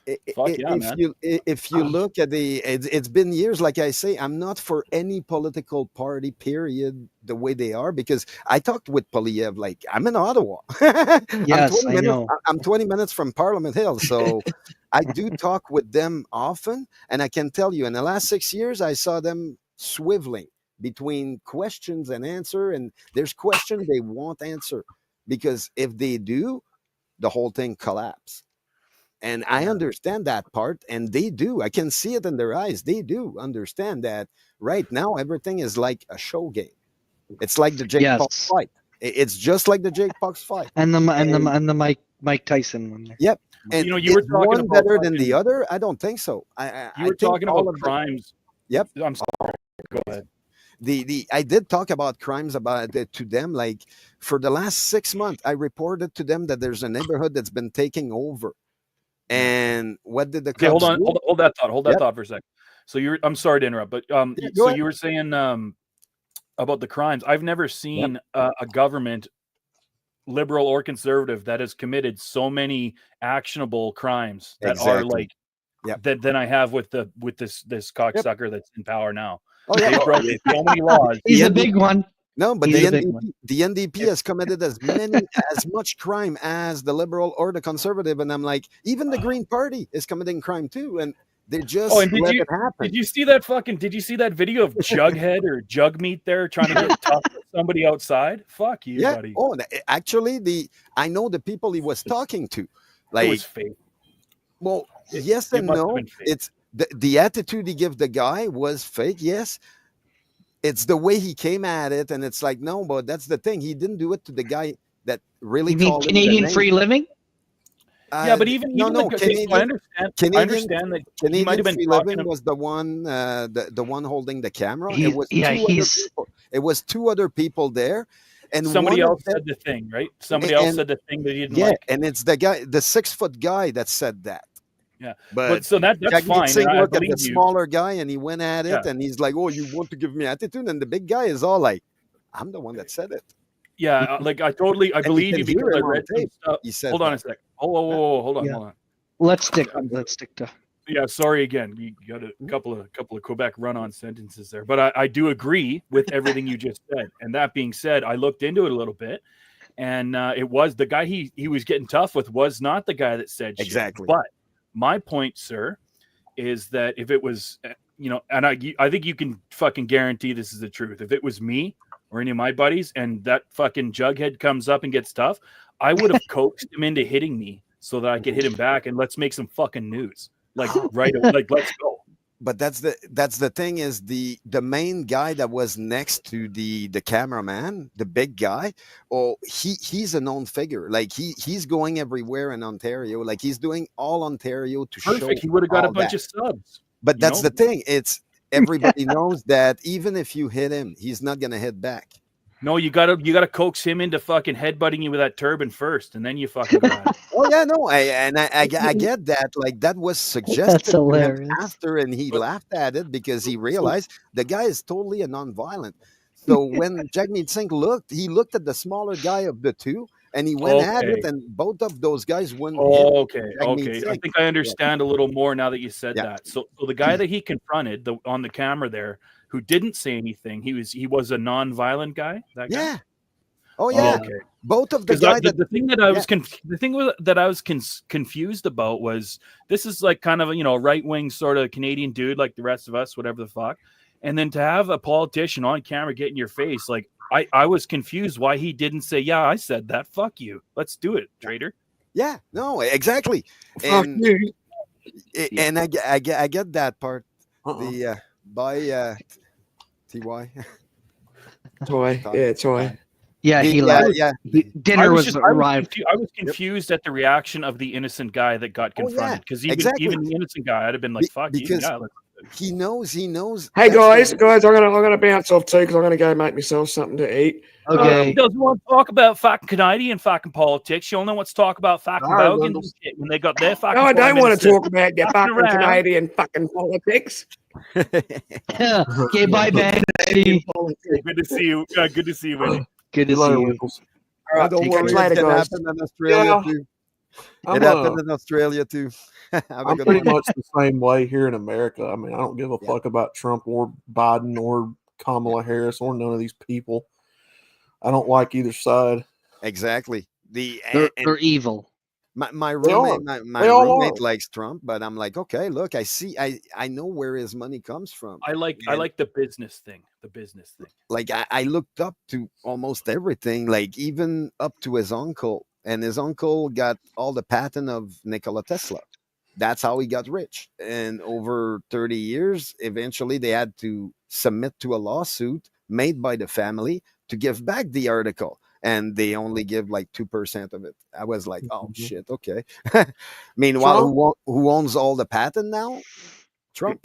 If you look at it's been years, like I say, I'm not for any political party, period, the way they are, because I talked with Polyev, like I'm in Ottawa. Yes, I know. I'm 20 minutes from Parliament Hill, so I do talk with them often, and I can tell you, in the last 6 years, I saw them swiveling between questions and answer, and there's questions they won't answer, because if they do, the whole thing collapse. And I understand that part, and they do. I can see it in their eyes. They do understand that right now everything is like a show game. It's like the Jake Paul fight. It's just like the Jake Paul fight. And the Mike Tyson one. Yep. And you were talking one about better than the other. I don't think so. You were talking about crimes. Yep. I'm sorry. Go ahead. I did talk about crimes to them. Like for the last 6 months, I reported to them that there's a neighborhood that's been taking over. And what did the cops hold on, do? hold that thought for a second. So I'm sorry to interrupt, but so you were saying about the crimes. I've never seen a government, liberal or conservative, that has committed so many actionable crimes that are like that than I have with this cocksucker that's in power now. Oh, yeah. They broke so many laws. He's a big one. No, but the NDP has committed as much crime as the Liberal or the Conservative, and I'm like, even the Green Party is committing crime too, and they just let it happen. Did you see that video of Jughead or Jugmeat there trying to get tough with somebody outside? Fuck you, buddy. Oh, actually, I know the people he was talking to. Like, it was fake. Well, yes and no. It's the attitude he gave the guy was fake. Yes. It's the way he came at it, and it's like, no, but that's the thing. He didn't do it to the guy that really. You mean Canadian Free Living? Yeah, but even Canadian, I understand that Canadian he might have been Free Living was the one, the one holding the camera. It was It was two other people there, and somebody else said the thing, right? Somebody else said the thing that he didn't like. And it's the guy, the 6-foot guy, that said that. Yeah, but so that's fine. I looked at the smaller guy, and he went at it, and he's like, "Oh, you want to give me attitude?" And the big guy is all like, "I'm the one that said it." Yeah, like I believe you because I read some stuff. He said, "Hold on a sec. Hold on. Let's stick to. Yeah, sorry again. You got a couple of Quebec run-on sentences there, but I do agree with everything you just said. And that being said, I looked into it a little bit, and it was the guy he was getting tough with was not the guy that said exactly. Shit. But my point, sir, is that if it was, and I think you can fucking guarantee this is the truth. If it was me or any of my buddies and that fucking Jughead comes up and gets tough, I would have coaxed him into hitting me so that I could hit him back and let's make some fucking news. Like right, like let's go. But that's the thing is the main guy that was next to the cameraman, the big guy. Oh, he's a known figure. Like he's going everywhere in Ontario. Like he's doing all Ontario to show. Perfect. He would have got a all bunch that. of subs. But that's the thing. It's everybody knows that even if you hit him, he's not gonna hit back. No, you gotta coax him into fucking headbutting you with that turban first, and then you fucking go at it. Oh yeah, no, I get that. Like that was suggested That's to him hilarious. after, and he laughed at it because he realized the guy is totally a non-violent. So when Jagmeet Singh looked, he looked at the smaller guy of the two, and he went at it, and both of those guys wouldn't hit Jagmeet Singh. I think I understand a little more now that you said that. So the guy that he confronted on the camera there, who didn't say anything, he was a non-violent guy. That guy? Yeah. Oh yeah. Okay. Both of the guys. The thing that I was that I was confused about was this is like kind of a right wing sort of Canadian dude like the rest of us, whatever the fuck, and then to have a politician on camera get in your face, like I was confused why he didn't say, yeah, I said that. Fuck you. Let's do it, traitor. Yeah. No. Exactly. Fuck And you. and I get that part. The by Ty. Toy. Yeah, toy. Yeah, he left. Yeah. Dinner was arrived. I was confused at the reaction of the innocent guy that got confronted because even the innocent guy, I'd have been like, "Fuck you." Because Yeah, he knows. Hey guys, I'm gonna bounce off too because I'm gonna go make myself something to eat. Okay. He doesn't want to talk about fucking Canadian fucking politics. You only want to talk about fucking Bogans and shit when they got their fucking. No, I don't want to talk about. about your fucking Canadian fucking politics. Okay, bye, Ben. Good to see you. Good to see you, Winnie. Good to see you. All right, Don't catch worry, you later, it guys. happened in Australia too. It happened in Australia too. I'm pretty much the same way here in America. I mean, I don't give a fuck about Trump or Biden or Kamala Harris or none of these people. I don't like either side. Exactly. They're evil. My They are. roommate, my They all roommate are. likes Trump, but I'm like, okay, look, I know where his money comes from. I like the business thing. The business thing. Like I looked up to almost everything, like even up to his uncle, and his uncle got all the patent of Nikola Tesla. That's how he got rich. And over 30 years, eventually they had to submit to a lawsuit made by the family to give back the article. And they only give like 2% of it. I was like, oh shit, okay. Meanwhile, who owns all the patent now? Trump.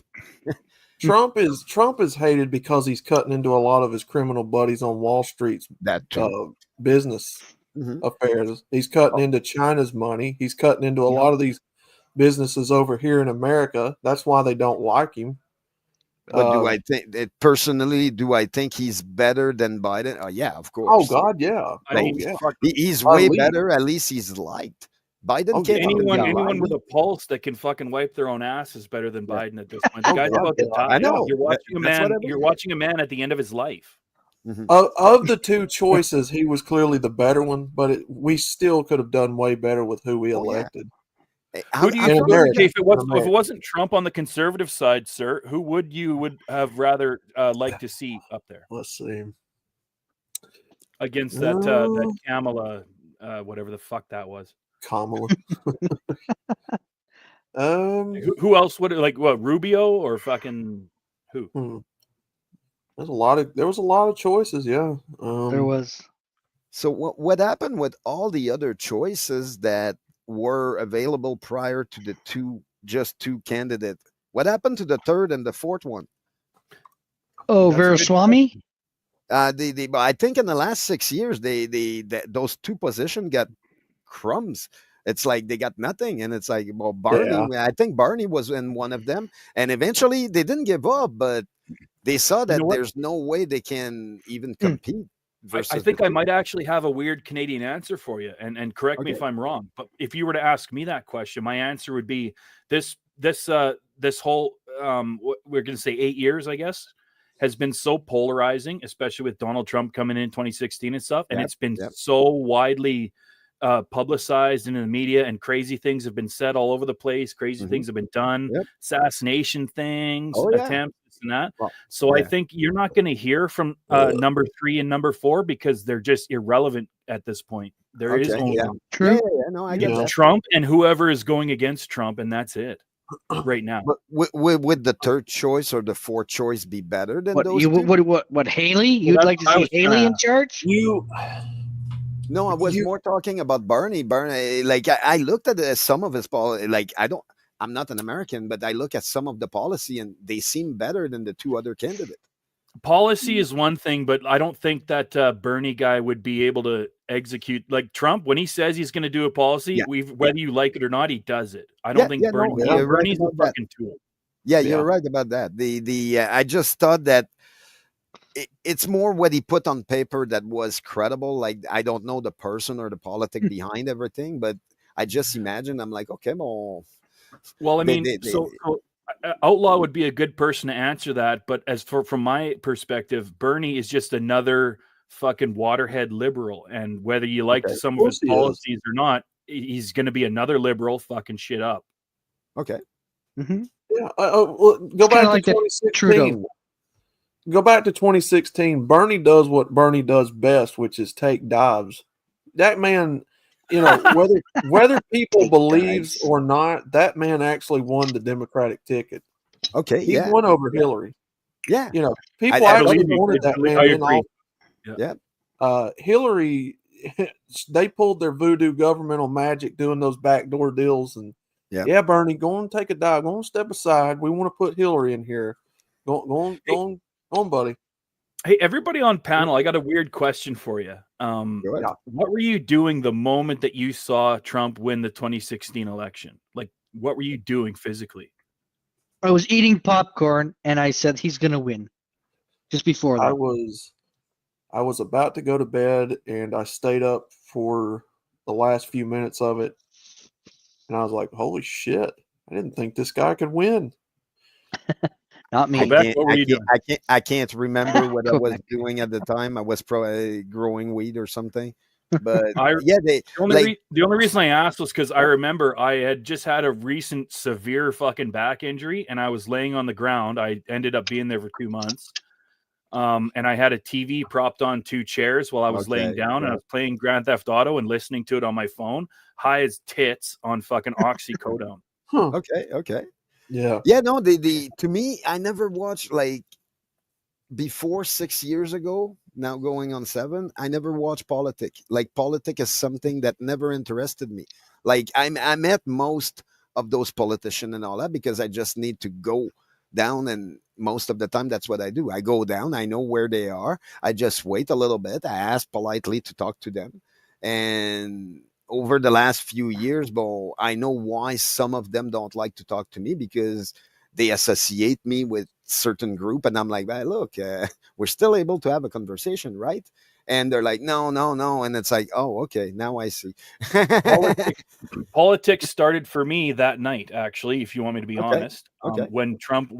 Trump is hated because he's cutting into a lot of his criminal buddies on Wall Street's business affairs. He's cutting into China's money. He's cutting into a lot of these businesses over here in America. That's why they don't like him. But do I think personally? Do I think he's better than Biden? Oh yeah, of course. Oh God, yeah. He's way better. At least he's liked. Biden can't. Anyone with a pulse that can fucking wipe their own ass is better than Biden at this point. The guy's about to die. I know. You're watching a man. You're watching a man at the end of his life. Of the two choices, he was clearly the better one, but we still could have done way better with who we elected. Who do you think, if it wasn't Trump on the conservative side, sir? Who would have rather like to see up there? Let's see. Against that Kamala, whatever the fuck that was. Kamala. Who else would Rubio or fucking who? There was a lot of choices. Yeah, there was. So what happened with all the other choices that were available prior to the two candidates? What happened to the third and the fourth one? Oh, Veeraswamy? I think in the last 6 years, those two positions got crumbs. It's like they got nothing, and it's like, well, Barney. I think Barney was in one of them, and eventually they didn't give up, but they saw that there's no way they can even compete. I think I might actually have a weird Canadian answer for you, and correct me if I'm wrong. But if you were to ask me that question, my answer would be this whole we're going to say 8 years, I guess, has been so polarizing, especially with Donald Trump coming in 2016 and stuff, and it's been so widely publicized in the media, and crazy things have been said all over the place. Crazy things have been done, assassination things, attempts, and that. Well, So I yeah. think you're not going to hear from number 3 and number 4 because they're just irrelevant at this point. There is only True. No, I get it's that. Trump and whoever is going against Trump, and that's it right now. But would the third choice or the fourth choice be better than What those you two? what Haley? You'd that's like to what I see was trying Haley to in charge? No, I was more talking about Bernie. Bernie, like I looked at some of his policy. Like I'm not an American, but I look at some of the policy, and they seem better than the two other candidates. Policy is one thing, but I don't think that Bernie guy would be able to execute like Trump when he says he's going to do a policy. Whether you like it or not, he does it. I don't think Bernie's a fucking tool. Yeah, you're right about that. I just thought that it's more what he put on paper that was credible. Like I don't know the person or the politic behind everything, but I just imagine I'm like, okay, well, I mean, so Outlaw would be a good person to answer that, but from my perspective, Bernie is just another fucking waterhead liberal, and whether you like some of his policies or not, he's going to be another liberal fucking shit up. Okay. Yeah. Go back to 2016. Go back to 2016. Bernie does what Bernie does best, which is take dives. That man, whether people believes or not, that man actually won the Democratic ticket. Okay, he won over Hillary. Yeah, people actually wanted that man in office. Yeah. Hillary, they pulled their voodoo governmental magic doing those backdoor deals, and Bernie, go on, take a dive, go on, step aside. We want to put Hillary in here. Go on, buddy. Hey, everybody on panel, I got a weird question for you. What were you doing the moment that you saw Trump win the 2016 election? Like, what were you doing physically? I was eating popcorn, and I said he's going to win. Just before that, I was about to go to bed, and I stayed up for the last few minutes of it, and I was like, "Holy shit! I didn't think this guy could win." Not me. I can't remember what I was doing at the time. I was probably growing weed or something. But the only reason I asked was because I remember I had just had a recent severe fucking back injury, and I was laying on the ground. I ended up being there for 2 months, and I had a TV propped on 2 chairs while I was laying down, and I was playing Grand Theft Auto and listening to it on my phone, high as tits on fucking oxycodone. Okay. Yeah. No, to me, I never watched like before 6 years ago, now going on 7, I never watched politics. Like politics is something that never interested me. Like I met most of those politicians and all that because I just need to go down, and most of the time that's what I do. I go down, I know where they are. I just wait a little bit. I ask politely to talk to them. And over the last few years, but I know why some of them don't like to talk to me because they associate me with certain group, and I'm like, hey, look, we're still able to have a conversation, right? And they're like, no, and it's like, oh, okay, now I see. Politics started for me that night, actually, if you want me to be honest. When Trump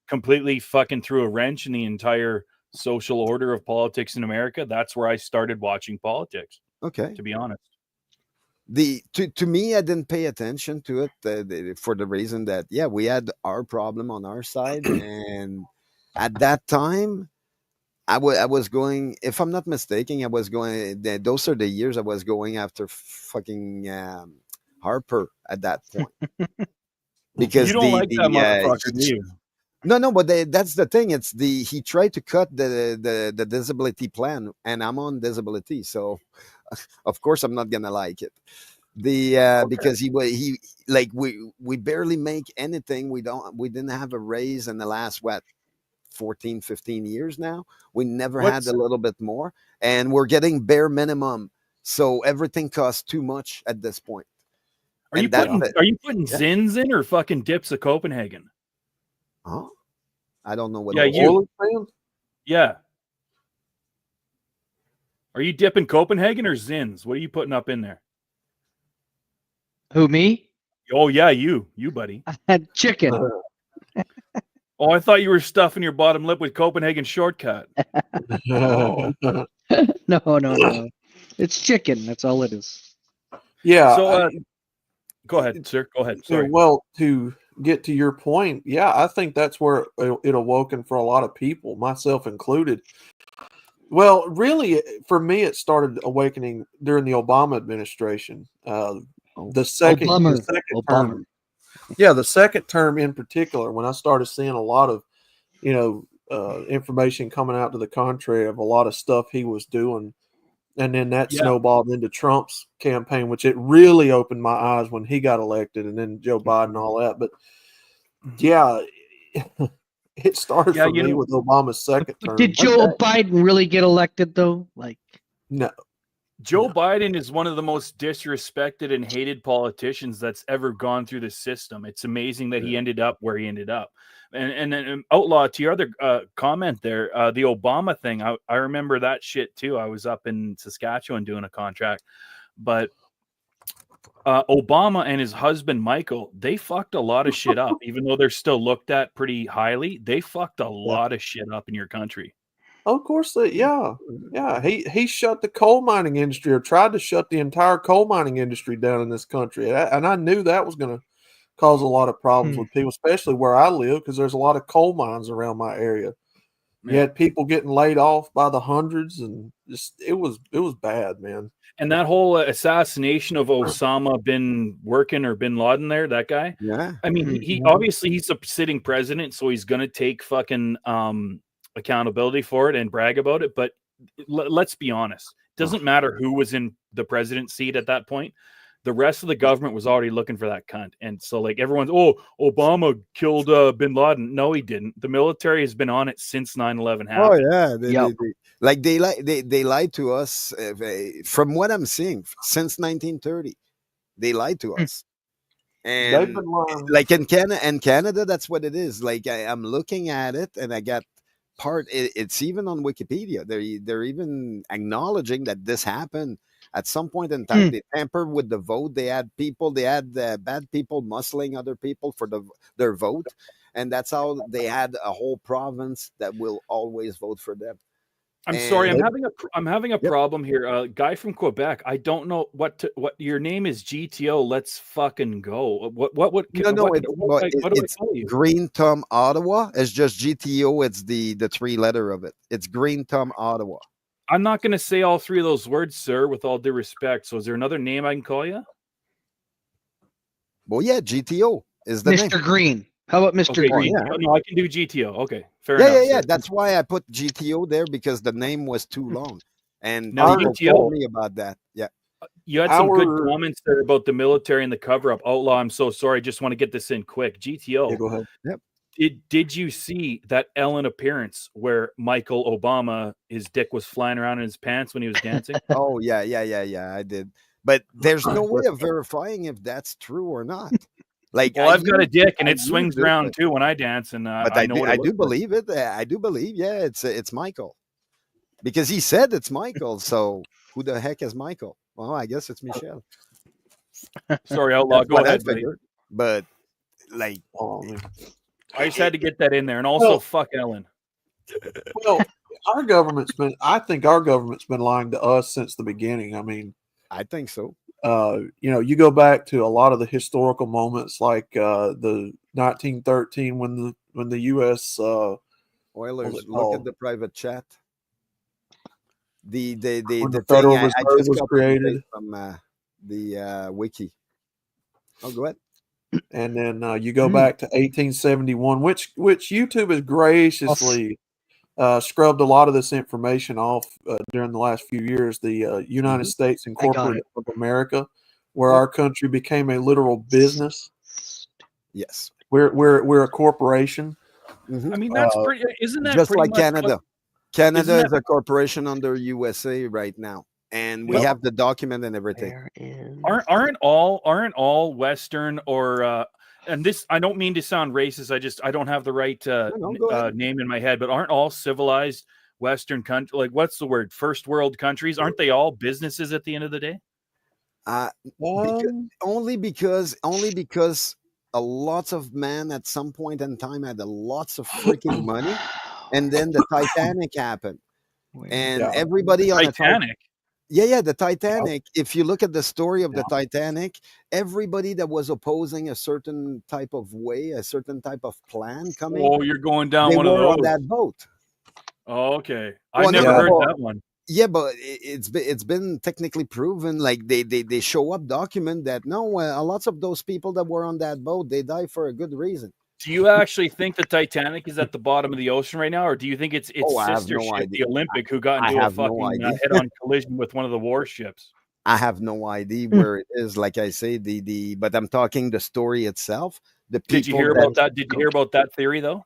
completely fucking threw a wrench in the entire social order of politics in America, that's where I started watching politics. Okay, to be honest. To me, I didn't pay attention to it for the reason that we had our problem on our side, and at that time, I was going. If I'm not mistaken, I was going. Those are the years I was going after fucking Harper at that point. Because you don't like that motherfucker, do you? No, but that's the thing. It's he tried to cut the disability plan, and I'm on disability, so. Of course, I'm not gonna like it. Because he like we barely make anything. We didn't have a raise in the last 14, 15 years now. We never had a little bit more, and we're getting bare minimum. So everything costs too much at this point. Are you putting Zins in or fucking Dips of Copenhagen? Huh? I don't know what. Yeah. Are you dipping Copenhagen or Zins? What are you putting up in there? Who, me? Oh, yeah, you, buddy. I had chicken. Oh, I thought you were stuffing your bottom lip with Copenhagen shortcut. No. It's chicken. That's all it is. Yeah. So, go ahead, sir. Go ahead. Sorry. Well, to get to your point, yeah, I think that's where it awoken for a lot of people, myself included. Well, really, for me, it started awakening during the Obama administration. The second term, yeah, the second term in particular, when I started seeing a lot of, information coming out to the contrary of a lot of stuff he was doing. And then that snowballed into Trump's campaign, which it really opened my eyes when he got elected, and then Joe Biden and all that. But yeah, it started for me with Obama's second term. Did Joe Biden really get elected though? Like, no. Joe Biden is one of the most disrespected and hated politicians that's ever gone through the system. It's amazing that he ended up where he ended up. And Outlaw, to your other comment there, the Obama thing, I remember that shit too. I was up in Saskatchewan doing a contract, but Obama and his husband Michael, they fucked a lot of shit up. Even though they're still looked at pretty highly, they fucked a lot of shit up in your country. Of course, yeah. He shut the coal mining industry, or tried to shut the entire coal mining industry down in this country, and I knew that was going to cause a lot of problems with people, especially where I live, because there's a lot of coal mines around my area. You had people getting laid off by the hundreds, and just it was bad, man. And that whole assassination of Osama bin Laden there, that guy. Yeah. I mean, he obviously he's a sitting president, so he's going to take fucking accountability for it and brag about it. But let's be honest. It doesn't matter who was in the president's seat at that point. The rest of the government was already looking for that cunt. And so like everyone's, Obama killed bin Laden. No, he didn't. The military has been on it since 9/11 happened. Oh yeah. They lied to us from what I'm seeing since 1930. They lied to us. And like in Canada, that's what it is. Like I'm looking at it, and I got it's even on Wikipedia. They're even acknowledging that this happened. At some point in time, they tampered with the vote. They had bad people muscling other people for their vote, and that's how they had a whole province that will always vote for them. Sorry, I'm having a problem here. Guy from Quebec. I don't know what your name is. GTO. Let's fucking go. What do I tell you? Green Thumb Ottawa. It's just GTO. It's the 3-letter of it. It's Green Thumb Ottawa. I'm not going to say all three of those words, sir, with all due respect. So is there another name I can call you? Well, yeah, GTO is the Mr. name. Green. How about Mr. Green? Yeah. No, I can do GTO. Okay, fair enough. Yeah. That's why I put GTO there, because the name was too long. And now people told me about that. Yeah. You had some good comments there about the military and the cover-up. Outlaw, I'm so sorry. Just want to get this in quick. GTO. Yeah, go ahead. Yep. Did you see that Ellen appearance where Michael Obama, his dick was flying around in his pants when he was dancing? Oh, yeah, I did. But there's no way of verifying if that's true or not. Like, well, I've got a dick, and it swings around too when I dance, and but I do believe it. I do believe, yeah, it's Michael, because he said it's Michael. So who the heck is Michael? Well, I guess it's Michelle. Sorry, Outlaw, go ahead, buddy. But like, I just had to get that in there, and also fuck Ellen. Well, I think our government's been lying to us since the beginning. I mean, I think so. You go back to a lot of the historical moments, like the 1913 when the U.S. Oilers, look at the private chat. The Federal Reserve was created from the wiki. Oh, go ahead. And then you go back to 1871, which YouTube has graciously scrubbed a lot of this information off during the last few years. The United States Incorporated of America, where our country became a literal business. Yes, we're a corporation. I mean, that's pretty. Isn't that just pretty like much Canada? Canada is a corporation under USA right now, and we have the document and everything. Aren't all Western or and this, I don't mean to sound racist. I don't have the right name in my head, but aren't all civilized Western countries, like what's the word? First world countries? Aren't they all businesses at the end of the day? Only because a lot of men at some point in time had lots of freaking money, and then the Titanic happened, and everybody on Titanic. Yeah, the Titanic. If you look at the story of the Titanic, everybody that was opposing a certain type of way, a certain type of plan coming, Oh, you're going down they one of were on those. that boat. Oh, okay. I Well, never no, heard well, that one. yeah, but it's been technically proven. Like they show up document that no, lots of those people that were on that boat, they died for a good reason. Do you actually think the Titanic is at the bottom of the ocean right now, or do you think it's its Oh, I have sister no ship, idea. the Olympic, who got I into a have no fucking idea. head-on collision with one of the warships? I have no idea where it is. Like I say, but I'm talking the story itself. The people Did you hear about that? Did you hear about that theory though?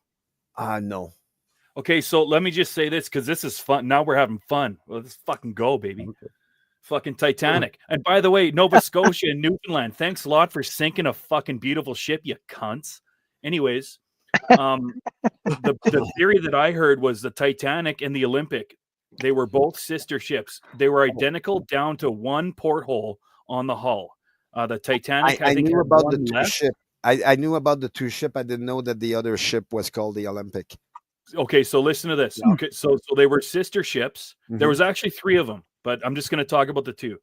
No. Okay, so let me just say this because this is fun. Now we're having fun. Well, let's fucking go, baby. Okay. Fucking Titanic. And by the way, Nova Scotia and Newfoundland, thanks a lot for sinking a fucking beautiful ship, you cunts. Anyways, the theory that I heard was the Titanic and the Olympic. They were both sister ships. They were identical down to one porthole on the hull. The Titanic, I think, knew had about one the two left. ship. I knew about the two ship. I didn't know that the other ship was called the Olympic. Okay, so listen to this. Okay, so they were sister ships. Mm-hmm. There was actually 3 of them, but I'm just going to talk about the 2.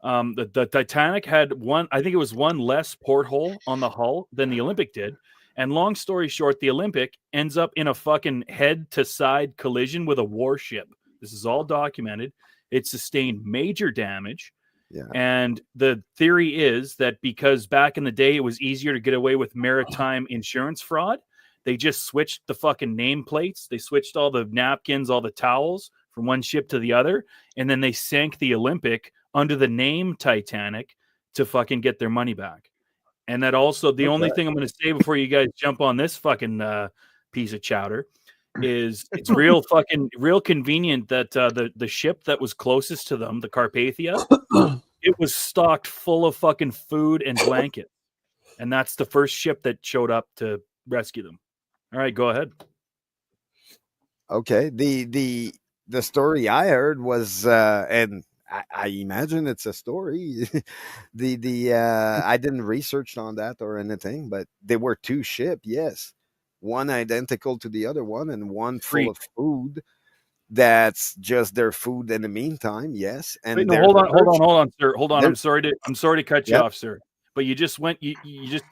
The Titanic had one, I think it was one less porthole on the hull than the Olympic did. And long story short, the Olympic ends up in a fucking head-to-side collision with a warship. This is all documented. It sustained major damage. Yeah. And the theory is that because back in the day, it was easier to get away with maritime insurance fraud, they just switched the fucking nameplates. They switched all the napkins, all the towels from one ship to the other. And then they sank the Olympic under the name Titanic to fucking get their money back. And that also, the only thing I'm going to say before you guys jump on this fucking piece of chowder is it's real convenient that the ship that was closest to them, the Carpathia, it was stocked full of fucking food and blankets. And that's the first ship that showed up to rescue them. All right, go ahead. Okay. The story I heard was, and I imagine it's a story. I didn't research on that or anything, but there were 2 ships. Yes, one identical to the other one, and one full of food. That's just their food in the meantime. Yes, and wait, no, hold on, sir. Hold on. I'm sorry to cut you Yep. off, sir. But you just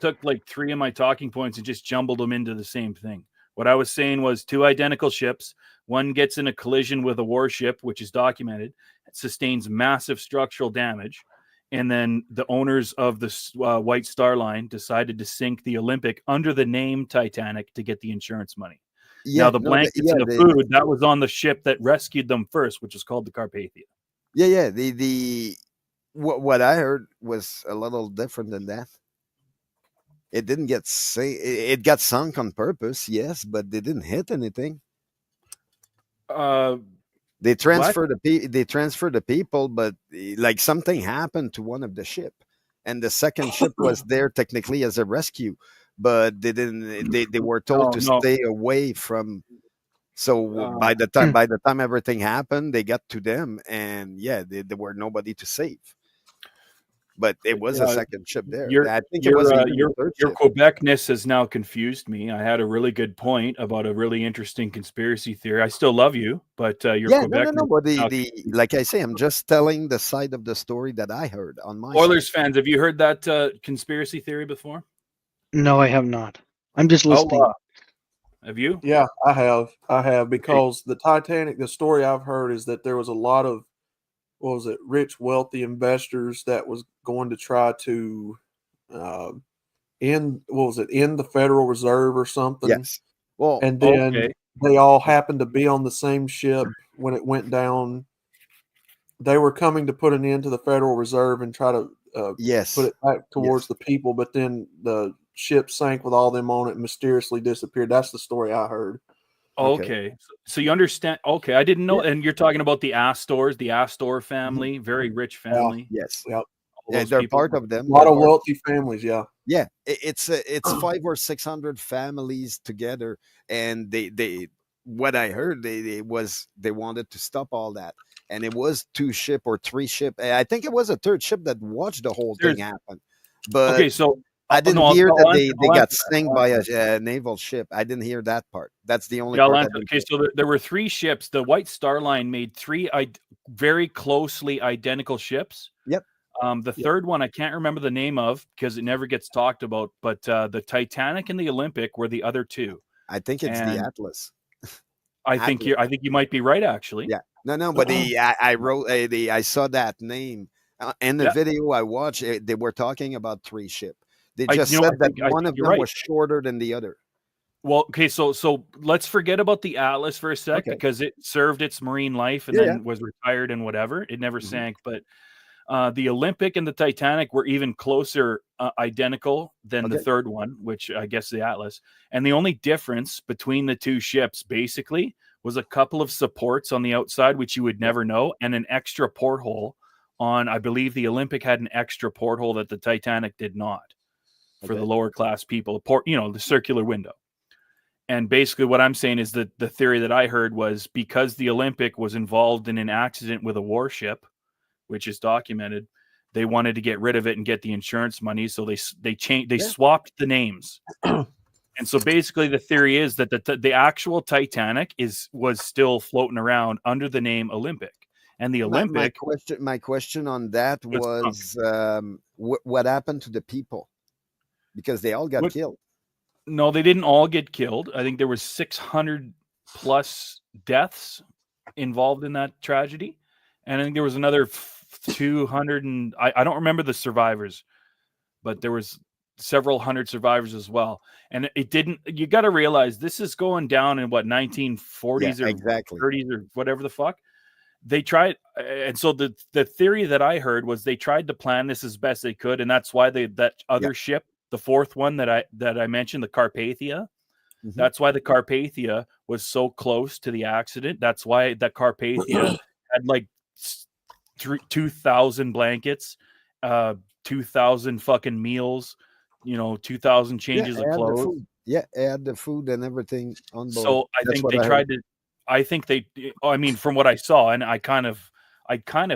took like 3 of my talking points and just jumbled them into the same thing. What I was saying was 2 identical ships. One gets in a collision with a warship, which is documented. It sustains massive structural damage. And then the owners of the White Star Line decided to sink the Olympic under the name Titanic to get the insurance money. Yeah, now, the blankets and the food, that was on the ship that rescued them first, which is called the Carpathia. Yeah. What I heard was a little different than that. It didn't get it got sunk on purpose, yes, but they didn't hit anything. They transferred the people, but like something happened to one of the ship, and the second ship was there technically as a rescue, but they didn't. They were told to stay away from. So by the time everything happened, they got to them, and there were nobody to save. But it was a second ship there. I think it was your Quebecness has now confused me. I had a really good point about a really interesting conspiracy theory. I still love you, but your Quebec. No. But like I say, I'm just telling the side of the story that I heard on my Oilers side. fans. Have you heard that conspiracy theory before? No, I have not. I'm just listening. Have you? Yeah, I have because the Titanic. The story I've heard is that there was a lot of rich, wealthy investors that was going to try to end the Federal Reserve or something. Yes. Well, and then they all happened to be on the same ship when it went down. They were coming to put an end to the Federal Reserve and try to put it back towards the people, but then the ship sank with all them on it and mysteriously disappeared. That's the story I heard. Okay. So you understand. Okay. I didn't know. Yeah. And you're talking about the Astors, the Astor family, very rich family. Yes. Yep. Yeah, they're part of them. A lot of wealthy families. Yeah. Yeah. It's 500 or 600 families together. And they what I heard, they wanted to stop all that. And it was 2 ship or 3 ship. I think it was a 3rd ship that watched the whole thing happen. But okay, so I didn't hear that they got sunk by a naval ship. I didn't hear that part. That's the only part. Okay, so there were 3 ships. The White Star Line made 3 very closely identical ships. Yep. The third one I can't remember the name of because it never gets talked about. But the Titanic and the Olympic were the other two. I think it's the And Atlas. I think you might be right actually. Yeah. No, but I wrote I saw that name in the video I watched. They were talking about 3 ships. They just said that one of them was shorter than the other. Well, okay, so let's forget about the Atlas for a sec because it served its marine life and then was retired and whatever. It never sank, but the Olympic and the Titanic were even closer identical than the third one, which I guess the Atlas. And the only difference between the two ships basically was a couple of supports on the outside, which you would never know, and an extra porthole on, I believe the Olympic had an extra porthole that the Titanic did not for the lower class people, the circular window. And basically what I'm saying is that the theory that I heard was because the Olympic was involved in an accident with a warship, which is documented, they wanted to get rid of it and get the insurance money. So they swapped the names. And so basically the theory is that the actual Titanic was still floating around under the name Olympic. And the Olympic. My question on that was what happened to the people? Because they all got killed. No, they didn't all get killed. I think there was 600 plus deaths involved in that tragedy. And I think there was another 200 and I don't remember the survivors, but there was several hundred survivors as well. And you got to realize this is going down in 1940s or 30s or whatever the fuck. They tried. And so the theory that I heard was they tried to plan this as best they could. And that's why that other ship, the fourth one that I mentioned, the Carpathia, that's why the Carpathia was so close to the accident. That's why the Carpathia had like 2,000 blankets, 2,000 fucking meals, 2,000 changes of clothes. Add the food and everything on board. So I think they tried to. I think from what I saw, and I kind of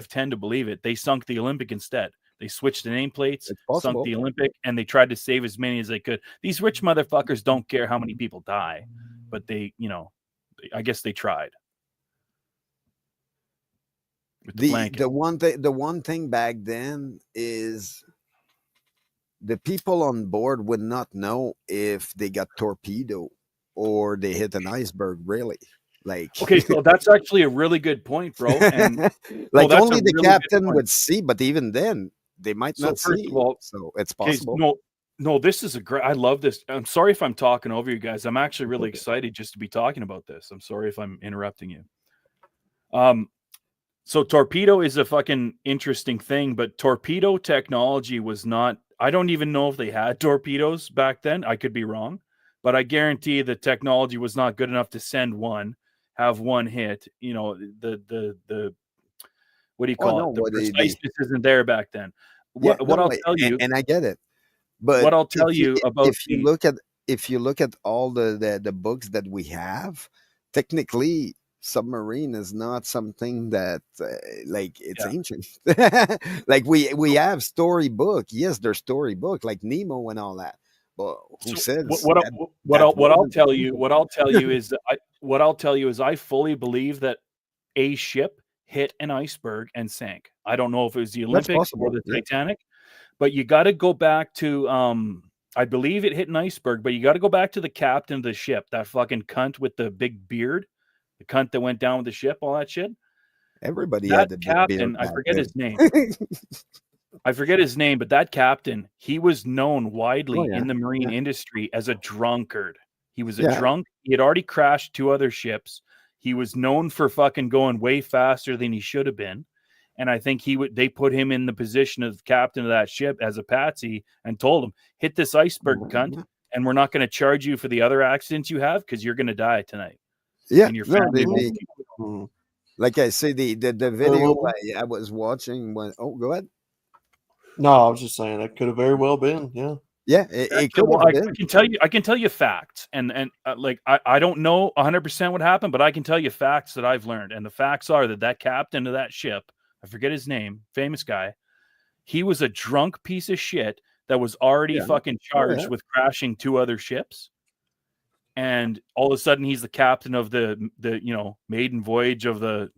tend to believe it. They sunk the Olympic instead. They switched the nameplates, sunk the Olympic, and they tried to save as many as they could. These rich motherfuckers don't care how many people die, but they, I guess they tried. The one thing back then is the people on board would not know if they got torpedoed or they hit an iceberg. Really, okay, so that's actually a really good point, bro. And only the captain would see, but even then they might not see. So it's possible. No, this is I love this. I'm sorry if I'm talking over you guys. I'm actually really excited just to be talking about this. I'm sorry if I'm interrupting you. So torpedo is a fucking interesting thing, but torpedo technology was not, I don't even know if they had torpedoes back then. I could be wrong, but I guarantee the technology was not good enough to send one, have one hit, the what do you call it? The preciseness isn't there back then. What I'll tell you, and I get it, but what I'll tell you about if you look at all the books that we have, technically submarine is not something that it's ancient. Like we have storybook. Yes, there's storybook like Nemo and all that. But who says what I'll tell you is I fully believe that a ship hit an iceberg and sank. I don't know if it was the Olympic or the Titanic, but you got to go back to I believe it hit an iceberg, but you got to go back to the captain of the ship, that fucking cunt with the big beard. The cunt that went down with the ship, all that shit. Everybody that had the captain. I forget his name. I forget his name, but that captain, he was known widely in the marine industry as a drunkard. He was a drunk. He had already crashed 2 other ships. He was known for fucking going way faster than he should have been. And I think they put him in the position of captain of that ship as a patsy and told him, hit this iceberg, cunt, and we're not going to charge you for the other accidents you have because you're going to die tonight. Yeah, and your family like I say, the video I was watching when. Oh, go ahead. No, I was just saying that could have very well been. Yeah, it could have been. I can tell you facts, and I don't know 100% what happened, but I can tell you facts that I've learned, and the facts are that captain of that ship, I forget his name, famous guy, he was a drunk piece of shit that was already fucking charged with crashing 2 other ships. And all of a sudden, he's the captain of the maiden voyage of the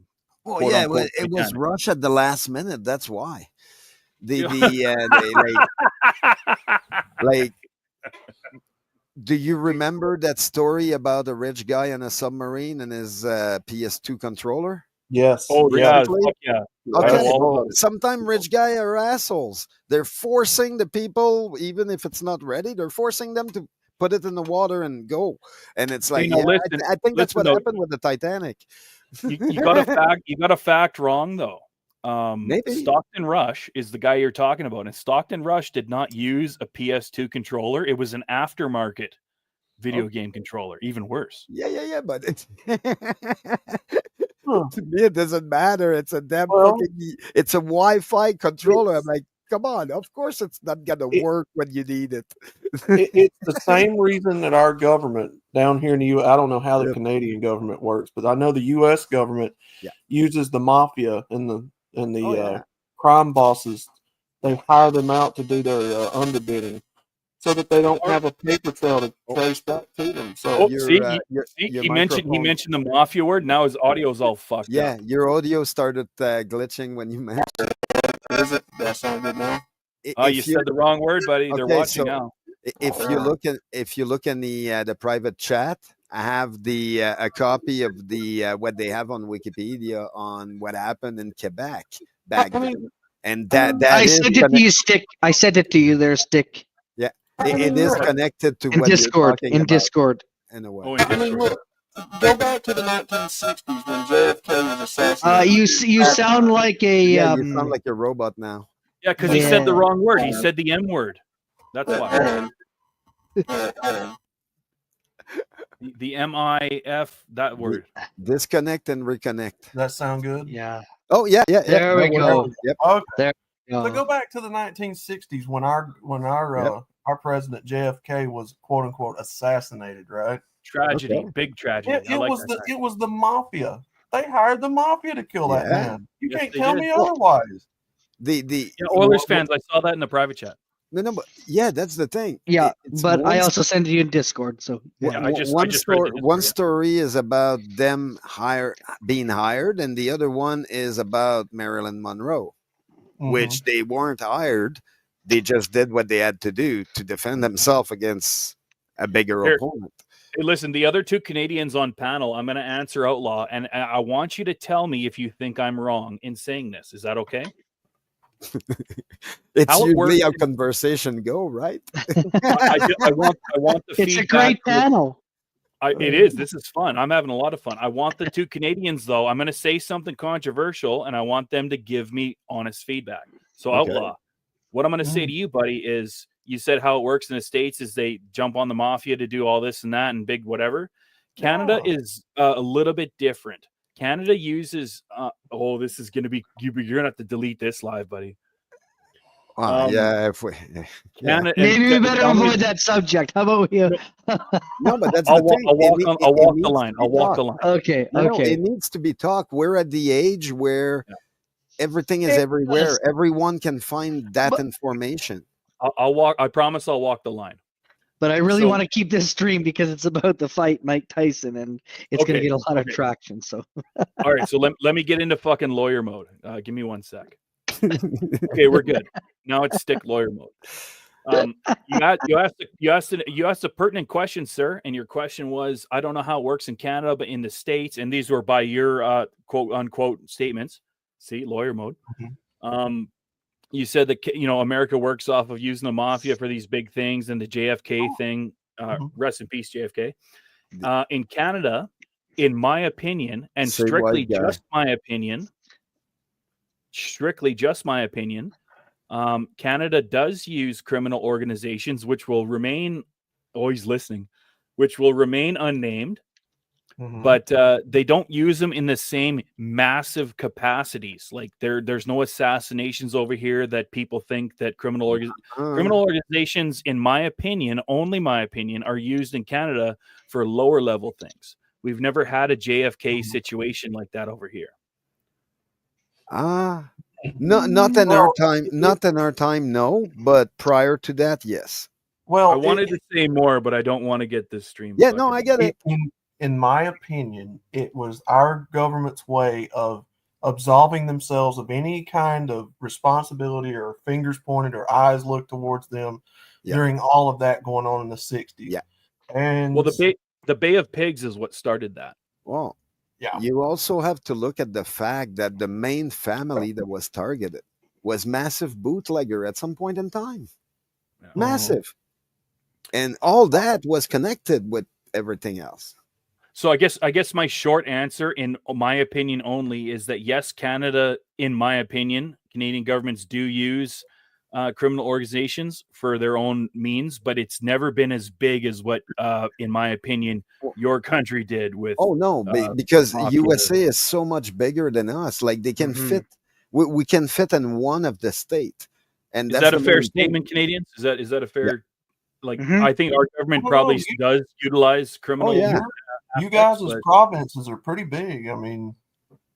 Well, quote yeah, unquote, it was Titanic. rushed at the last minute. That's why. They like. Do you remember that story about a rich guy on a submarine and his PS2 controller? Yes. Oh yeah. yeah, Recently? fuck yeah. I Okay, know all well, about it. sometimes rich guy are assholes. They're forcing the people, even if it's not ready, they're forcing them to put it in the water and go. And it's Hey, like, now yeah, listen, I think that's what though, happened with the Titanic. you got a fact wrong though. Maybe. Stockton Rush is the guy you're talking about, and Stockton Rush did not use a PS2 controller. It was an aftermarket video game controller. Even worse. Yeah, but it's Huh. to me it doesn't matter. It's a damn Well- it's a Wi-Fi controller. I'm like, come on, of course it's not gonna work when you need it. It's the same reason that our government down here in the U.S. I don't know how the Yep. Canadian government works, but I know the U.S. government Yeah. uses the mafia and the Oh, yeah. crime bosses. They hire them out to do their underbidding, so that they don't have a paper trail to trace back to them. So Oh, Your, see, your he mentioned microphone- the mafia word. Now his audio's all fucked Yeah, up. your audio started glitching when you mentioned. is it? That sound good now? Oh, you said the wrong word, buddy. They're Okay, watching so- now. If you look in the private chat, I have a copy of the what they have on Wikipedia on what happened in Quebec back then, and that I is sent it to you, Stick. I sent it to you there, Stick. it is connected to In what Discord. you're talking In about Discord. in a way. Oh, in I mean, Discord. look, go back to the 1960s when JFK was assassinated. You sound like a Yeah, you sound like a robot now. Yeah, because he said the Yeah. wrong word. He said the M word. That's why. The MIF, that word. Disconnect and reconnect. Does that sound good? yeah. Oh yeah. There we go. Yep. Okay. Oh. So go back to the 1960s when our president JFK was quote unquote assassinated, right? Tragedy, Okay. big tragedy. It, I it like was that. it was the mafia. They hired the mafia to kill that Yeah. man. You Yes, can't they tell did. me otherwise. The Yeah, Oilers fans, I saw that in the private chat. no, but yeah, that's the thing. Yeah, It's but I one also sent it to you in Discord. So Yeah, I just one read the story. Discord, One yeah. story is about them being hired, and the other one is about Marilyn Monroe, which they weren't hired. They just did what they had to do to defend themselves against a bigger Here. opponent. Hey, listen, the other two Canadians on panel, I'm going to answer Outlaw, and I want you to tell me if you think I'm wrong in saying this. Is that okay? It's How it works usually how in- conversation go, right? I want the it's a feedback great from the- panel. It is. This is fun. I'm having a lot of fun. I want the two Canadians, though. I'm going to say something controversial, and I want them to give me honest feedback. So, Okay. Outlaw, what I'm going to say to you, buddy, is you said how it works in the States is they jump on the mafia to do all this and that and big whatever. Canada is a little bit different. Canada uses, this is going to be, you're going to have to delete this live, buddy. Yeah, if we, Canada, Maybe we better avoid that subject. How about we? no, but that's I'll the thing. walk the needs line. to be I'll walk talked. the line. Okay, No, okay. it needs to be talked. We're at the age where everything is It everywhere. does. Everyone can find that But- information. I'll walk. I promise I'll walk the line. But I really So- want to keep this stream because it's about the fight Mike Tyson, and it's going to Okay, get a lot of okay. traction. So All right, so let me get into fucking lawyer mode. Give me 1 sec. Okay, we're good. Now it's stick lawyer mode. You asked a pertinent question, sir, and your question was, I don't know how it works in Canada, but in the States, and these were by your quote unquote statements. See, lawyer mode. You said that America works off of using the mafia for these big things and the JFK thing. Rest in peace, JFK. In Canada, in my opinion, and Say strictly white guy. just my opinion, Canada does use criminal organizations, which will remain always listening, which will remain unnamed, but they don't use them in the same massive capacities. Like there's no assassinations over here that people think that criminal organizations, in my opinion, only my opinion, are used in Canada for lower level things. We've never had a JFK situation like that over here. Not in our time. Not in our time. No, but prior to that, yes. Well, I wanted to say more, but I don't want to get this stream. Yeah, no, I get it. In my opinion, it was our government's way of absolving themselves of any kind of responsibility or fingers pointed or eyes looked towards them during all of that going on in the 60s. Yeah. And well, the Bay of Pigs is what started that. Well, yeah, you also have to look at the fact that the main family that was targeted was massive bootlegger at some point in time. Yeah. Massive. And all that was connected with everything else. So I guess my short answer, in my opinion only, is that yes, Canada, in my opinion, Canadian governments do use criminal organizations for their own means, but it's never been as big as what, in my opinion, your country did with. Oh no, because USA is so much bigger than us. Like they can fit, we can fit in one of the state. And is that a fair statement, Canadians? Is that a fair? Yeah. Like I think our government probably does utilize criminal. Oh, yeah. You guys' provinces are pretty big. I mean,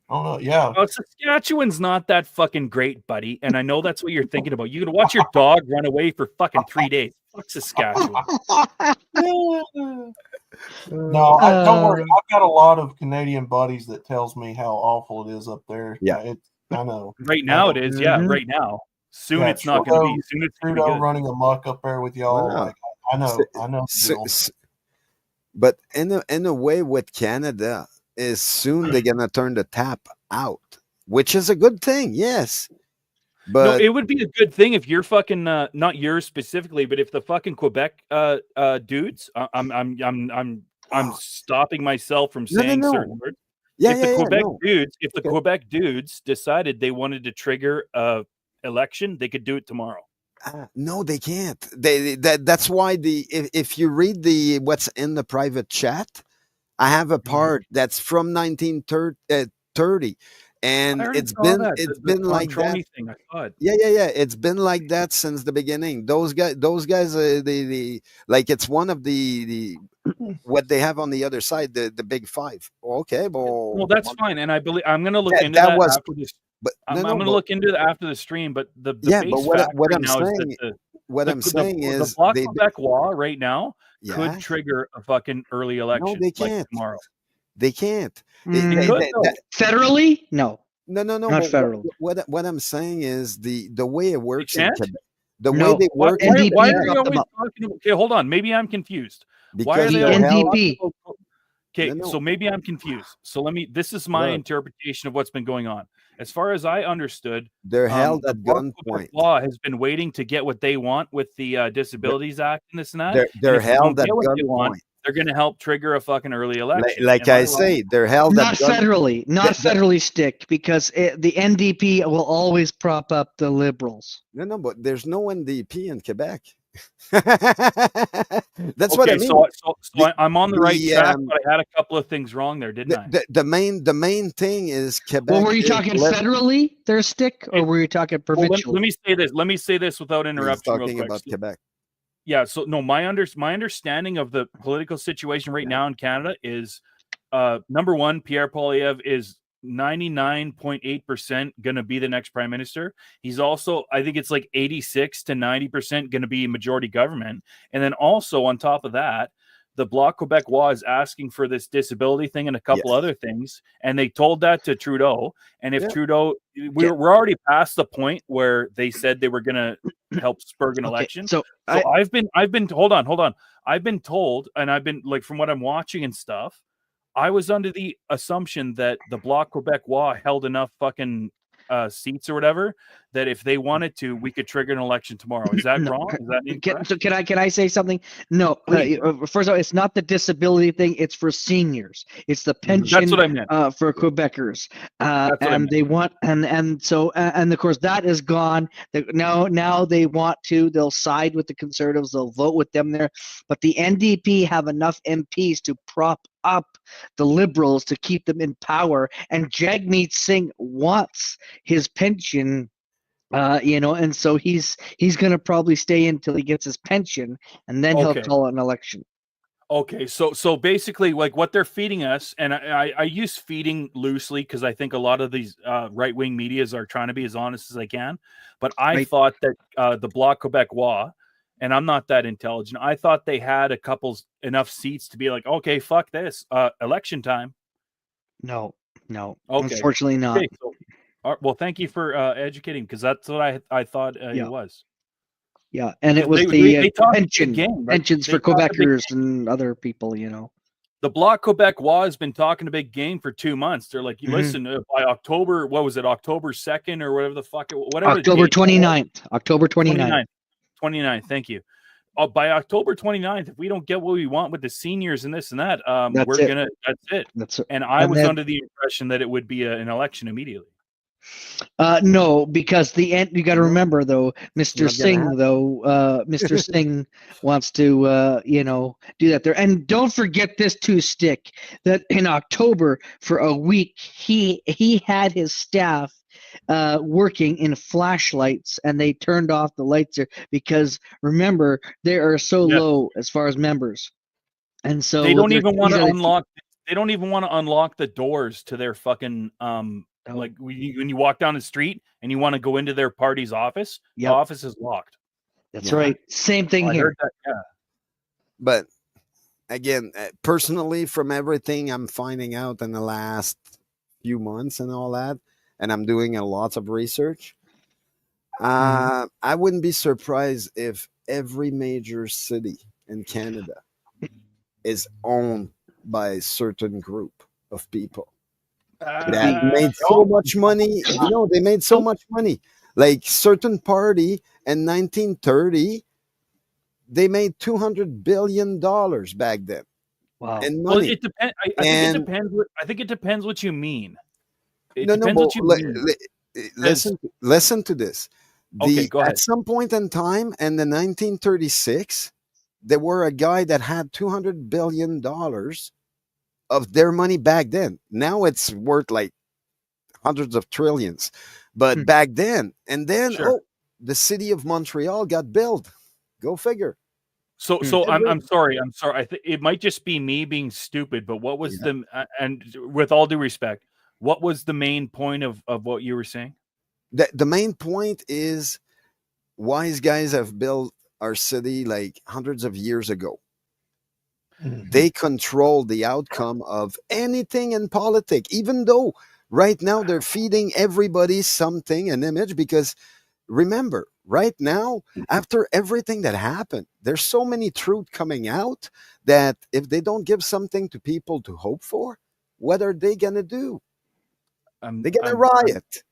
I don't know. Yeah. Well, Saskatchewan's not that fucking great, buddy. And I know that's what you're thinking about. You're going to watch your dog run away for fucking 3 days. Fuck Saskatchewan. No, don't worry. I've got a lot of Canadian buddies that tells me how awful it is up there. Yeah. I know. Right now it is. Yeah, right now. Soon it's not going to be. Soon it's going to be good. Running amok up there with y'all. Like, I know. But in a way, with Canada, is soon they're gonna turn the tap out, which is a good thing. Yes, but no, it would be a good thing if you're fucking not yours specifically, but if the fucking Quebec dudes, I'm stopping myself from saying certain words. Yeah, if the Quebec dudes, if the Quebec dudes decided they wanted to trigger a election, they could do it tomorrow. No, they can't. That's why if you read what's in the private chat, I have a part that's from 1930, and it's been like that. Thing, I thought. Yeah. It's been like that since the beginning. Those guys, the like it's one of the what they have on the other side, the big five. Okay, well, that's fine, and I believe I'm going to look into that after this. But I'm going to look into that after the stream. But the what I'm saying is the Bloc Québécois right now could trigger a fucking early election. No, they can't. Like tomorrow. They can't. Federally? No. No. Not federal. What I'm saying is the way it works in Quebec. The way they work. Why are you always talking about? Okay, hold on. Maybe I'm confused. Why are they NDP? Okay, so maybe I'm confused. So this is my interpretation of what's been going on. As far as I understood, they're held at gunpoint. Law has been waiting to get what they want with the Disabilities Act and this and that. They're held at gunpoint. They're going to help trigger a fucking early election. Like I say, they're held not at federally, not federally stick, because the NDP will always prop up the Liberals. No, but there's no NDP in Quebec. That's what I mean. So I'm on the right track, but I had a couple of things wrong there, didn't I? The main thing is Quebec. Well, were you talking federally, their stick, or were you talking provincially? Well, let me say this without interruption. Talking about Quebec. Yeah. So no, my understanding of the political situation right now in Canada is, number one, Pierre Poilievre is 99.8% going to be the next prime minister. He's also, I think it's like 86 to 90% going to be majority government. And then also on top of that, the Bloc Québécois is asking for this disability thing and a couple other things. And they told that to Trudeau. And if Trudeau, we're already past the point where they said they were going to help spur an election. So I've been, hold on. I've been told, and I've been like, from what I'm watching and stuff, I was under the assumption that the Bloc Québécois held enough fucking seats or whatever that if they wanted to, we could trigger an election tomorrow. Is that wrong? Is that incorrect? So can I say something? No. First of all, it's not the disability thing. It's for seniors. It's the pension. That's what I meant. For Quebecers, and they want and so of course that is gone. Now they want to. They'll side with the Conservatives. They'll vote with them there. But the NDP have enough MPs to prop up the Liberals to keep them in power. And Jagmeet Singh wants his pension. And so he's going to probably stay until he gets his pension, and then he'll call an election. Okay, so basically, like what they're feeding us, and I use feeding loosely because I think a lot of these right-wing medias are trying to be as honest as they can. But I thought that the Bloc Québécois, and I'm not that intelligent, I thought they had enough seats to be like, okay, fuck this, election time. No, Okay. unfortunately not. Okay, Well, thank you for educating, because that's what I thought it was. Yeah, and it was They talked a big pension, game, right? pensions They for talked a big Quebecers and other people, you know. The Bloc Quebecois has been talking a big game for 2 months. They're like, Mhm. listen, by October, what was it, October 2nd or whatever the fuck, whatever. October date- 29th. October 29th. 29th, thank you. By October 29th, if we don't get what we want with the seniors and this and that, That's it. that's it. That's it. And I And was then- under the impression that it would be an election immediately. No, because the end. You got to remember though, Mr. not gonna Singh happen. though, Mr. Singh wants to, do that there. And don't forget this too, Stick. That in October for a week, he had his staff working in flashlights, and they turned off the lights there because remember they are so low as far as members, and so They don't even want to these are the- unlock. They don't even want to unlock the doors to their fucking like when you walk down the street and you want to go into their party's office. Yep. The office is locked. That's right. Same thing I here. heard that. Yeah. But again, personally, from everything I'm finding out in the last few months and all that, and I'm doing a lot of research, I wouldn't be surprised if every major city in Canada is owned by a certain group of people that made so much money. You know, they made so much money. Like certain party in 1930, they made $200 billion back then. Wow. And Well, money. it depends. I think it depends what you mean. It No, depends what you mean. Listen to this. Okay, go ahead. At some point in time in the 1936, there were a guy that had $200 billion of their money back then. Now it's worth like hundreds of trillions. But back then, and then, Sure. the city of Montreal got built. Go figure. So I'm sorry. I think it might just be me being stupid, but what was the and with all due respect, what was the main point of what you were saying? The main point is wise guys have built our city like hundreds of years ago. They control the outcome of anything in politics, even though right now they're feeding everybody something, an image, because remember, right now, after everything that happened, there's so many truth coming out that if they don't give something to people to hope for, what are they going to do? They're going to riot.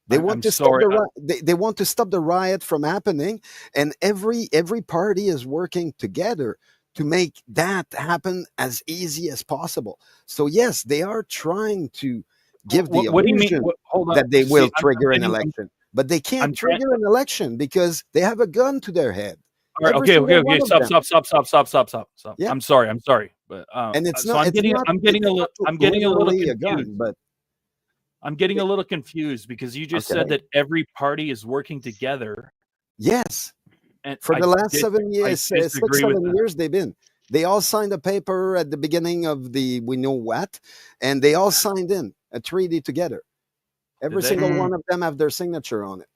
They want to stop they want to stop the riot from happening, and every party is working together to make that happen as easy as possible. So yes, they are trying to give the What do you mean? illusion Hold on. that they will See, trigger an election, but they can't trigger an election because they have a gun to their head. All right, okay. Stop. Yeah. I'm sorry, but and it's so not. I'm getting a little confused. gun, but I'm getting a little confused because you just said that every party is working together. Yes. And for the last 7 years, 6, 7 years, they all signed a paper at the beginning of the we know what, and they all signed in a treaty together. Every single one of them have their signature on it.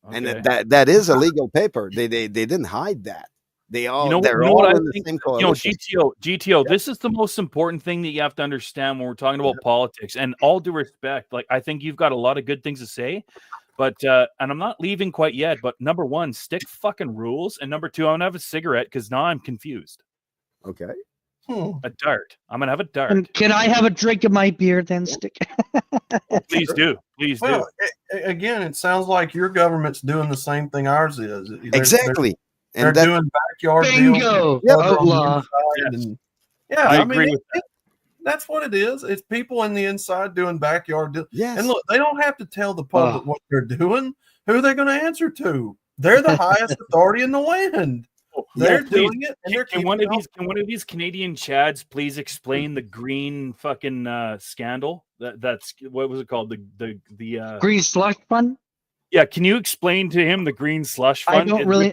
Okay. And that is a legal paper. They didn't hide that. They all they're all in the same coalition. GTO. This is the most important thing that you have to understand when we're talking about politics. And all due respect, like I think you've got a lot of good things to say. But and I'm not leaving quite yet. But number one, stick fucking rules, and number two, I'm gonna have a cigarette because now I'm confused. Okay. A dart. I'm gonna have a dart. And can I have a drink of my beer then, Stick? Please do. Please do. Again, it sounds like your government's doing the same thing ours is. Exactly. They're doing backyard bingo. deals. Outlaw. I agree with that. That's what it is. It's people in the inside doing backyard deals. Yes. And look, they don't have to tell the public what they're doing. Who are they going to answer to? They're the highest authority in the land. They're doing it. And can one of these Canadian chads please explain the green fucking scandal? That's what was it called? The green slush fund? Yeah, can you explain to him the green slush fund? I don't really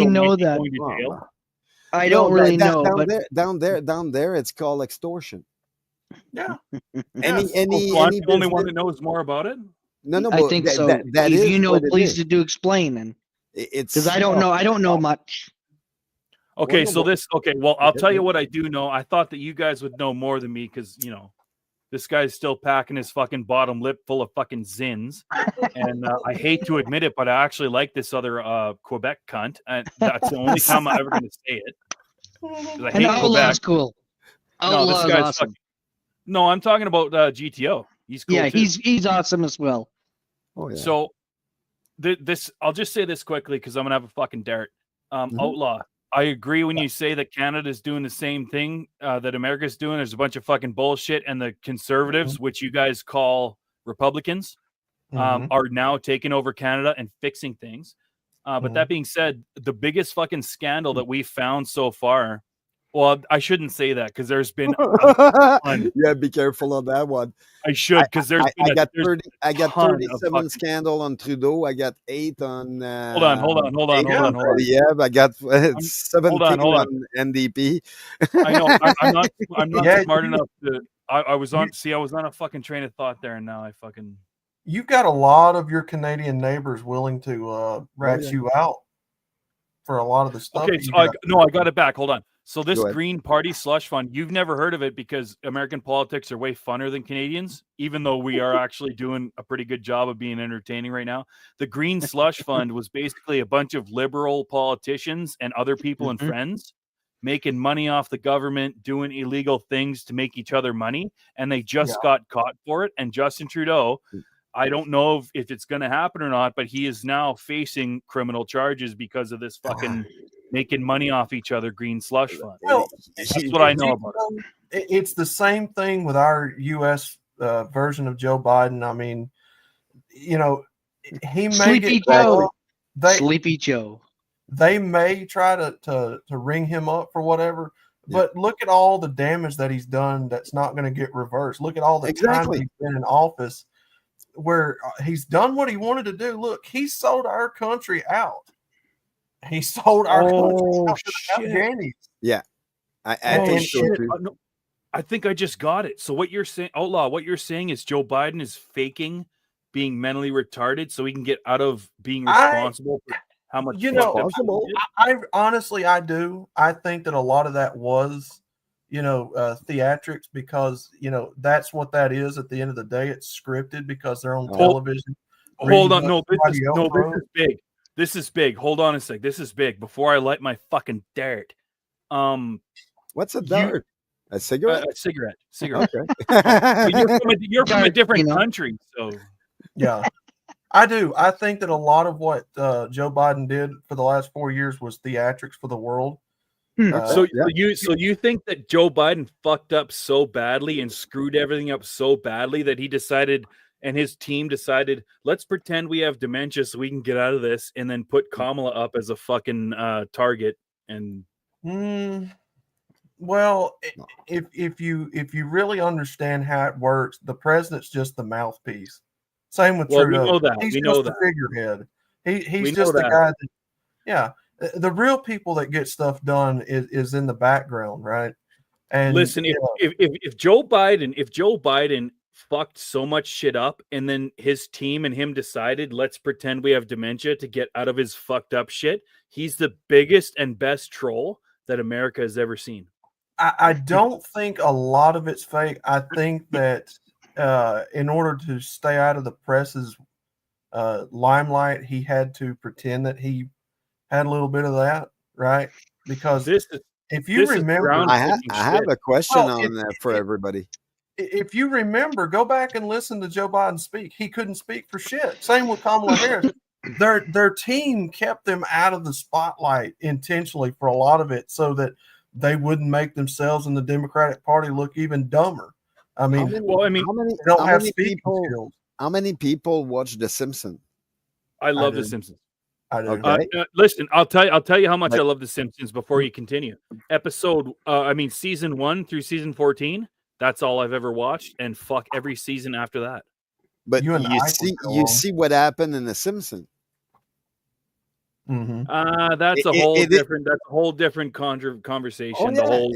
know that. I don't really know. Down there, it's called extortion. Yeah. I'm the only one that knows more about it. No. I think so. That is, you know, please do explain. And it's because I don't know. I don't know much. Okay, so this. Okay, well, I'll tell you what I do know. I thought that you guys would know more than me because This guy's still packing his fucking bottom lip full of fucking zins. And I hate to admit it, but I actually like this other Quebec cunt. And that's the only time I'm ever going to say it. I And hate Outlaw's Quebec. cool. No, this Outlaw's guy's awesome. fucking... No, I'm talking about GTO. He's cool Yeah, too. he's awesome as well. Oh yeah. So this, I'll just say this quickly because I'm gonna have a fucking dart. Outlaw. I agree when you say that Canada's doing the same thing that America's doing. There's a bunch of fucking bullshit, and the conservatives, which you guys call Republicans, are now taking over Canada and fixing things. But that being said, the biggest fucking scandal that we've found so far. Well, I shouldn't say that because there's been a ton. Yeah, be careful on that one. I should because there's I got there's 30. I got ton of 37 fucking- scandal on Trudeau. I got 8 on. Hold on. Yeah, I got 17 hold on. on NDP. I know I'm not Yeah, smart enough to. I was on a fucking train of thought there, and now I fucking. You've got a lot of your Canadian neighbors willing to rat you out for a lot of the stuff. Okay, so I got it back. Hold on. So this Go ahead. Green Party slush fund, you've never heard of it because American politics are way funner than Canadians, even though we are actually doing a pretty good job of being entertaining right now. The Green Slush Fund was basically a bunch of liberal politicians and other people and friends making money off the government, doing illegal things to make each other money, and they just got caught for it. And Justin Trudeau, I don't know if it's going to happen or not, but he is now facing criminal charges because of this fucking making money off each other Green Slush Fund. Well, that's what I know about it. It's the same thing with our U.S. Version of Joe Biden. I mean, he may Sleepy get Joe. They, Sleepy Joe. They may try to ring him up for whatever, but look at all the damage that he's done that's not going to get reversed. Look at all the time he's been in office where he's done what he wanted to do. Look, he sold our country out. He sold our country out to the Afghanis. Yeah. I think so too. No, I think I just got it. So what you're saying, Outlaw, what you're saying is Joe Biden is faking being mentally retarded so he can get out of being responsible for how much I honestly do. I think that a lot of that was, theatrics because, that's what that is at the end of the day. It's scripted because they're on television. Hold on. No, this is big. This is big. Hold on a sec. This is big. Before I light my fucking dart. What's a dart? A cigarette? A cigarette. Okay. You're from a different country, so yeah. I do. I think that a lot of what Joe Biden did for the last 4 years was theatrics for the world. So you think that Joe Biden fucked up so badly and screwed everything up so badly that he decided and his team decided, let's pretend we have dementia so we can get out of this, and then put Kamala up as a fucking target. And well, if you really understand how it works, the president's just the mouthpiece. Same with Trudeau. We know that. He's just the figurehead. He's just the guy that, the real people that get stuff done is in the background, right? And listen, if Joe Biden fucked so much shit up and then his team and him decided, let's pretend we have dementia to get out of his fucked up shit, he's the biggest and best troll that America has ever seen. I don't think a lot of it's fake. I think that in order to stay out of the press's limelight, he had to pretend that he had a little bit of that, right? Because if you remember, I have a question on that for everybody. If you remember, go back and listen to Joe Biden speak. He couldn't speak for shit. Same with Kamala Harris. Their team kept them out of the spotlight intentionally for a lot of it so that they wouldn't make themselves and the Democratic Party look even dumber. I mean, how many people watch The Simpsons? I love The Simpsons. I do. Okay. Listen, I'll tell you how much I love The Simpsons before you continue. Season 1 through season 14. That's all I've ever watched, and fuck every season after that. But you see what happened in The Simpsons. Mm-hmm. That's a whole different conversation. Oh, yeah. The whole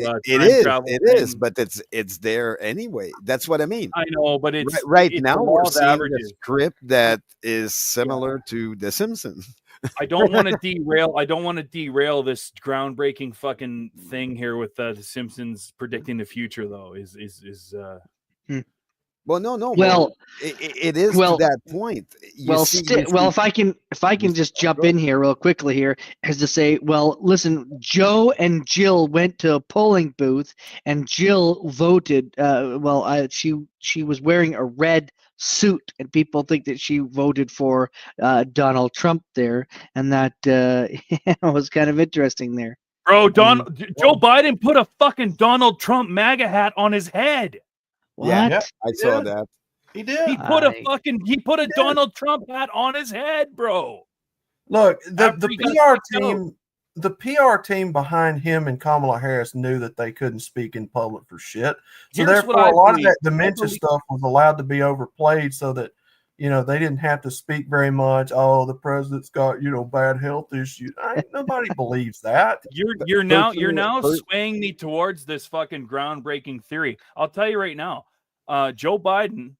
it is, but it's there anyway. That's what I mean. I know, but it's right it's now we're seeing a script that is similar to The Simpsons. I don't want to derail this groundbreaking fucking thing here with The Simpsons predicting the future, though. Well, no. Well, it is well, to that point. You well, see, you well, see- if I can just jump in here real quickly here, as to say, well, listen, Joe and Jill went to a polling booth, and Jill voted. She was wearing a red suit, and people think that she voted for Donald Trump there, and that was kind of interesting there. Bro, Joe Biden put a fucking Donald Trump MAGA hat on his head. What? Yeah, I saw that. He did. He put a Donald Trump hat on his head, bro. Look, After he got kicked out. the PR team behind him and Kamala Harris knew that they couldn't speak in public for shit. So Here's what therefore, I a lot believe. of that dementia stuff was allowed to be overplayed so that, they didn't have to speak very much. Oh, the president's got, bad health issues. Nobody believes that. You're now swaying me towards this fucking groundbreaking theory. I'll tell you right now, Joe Biden,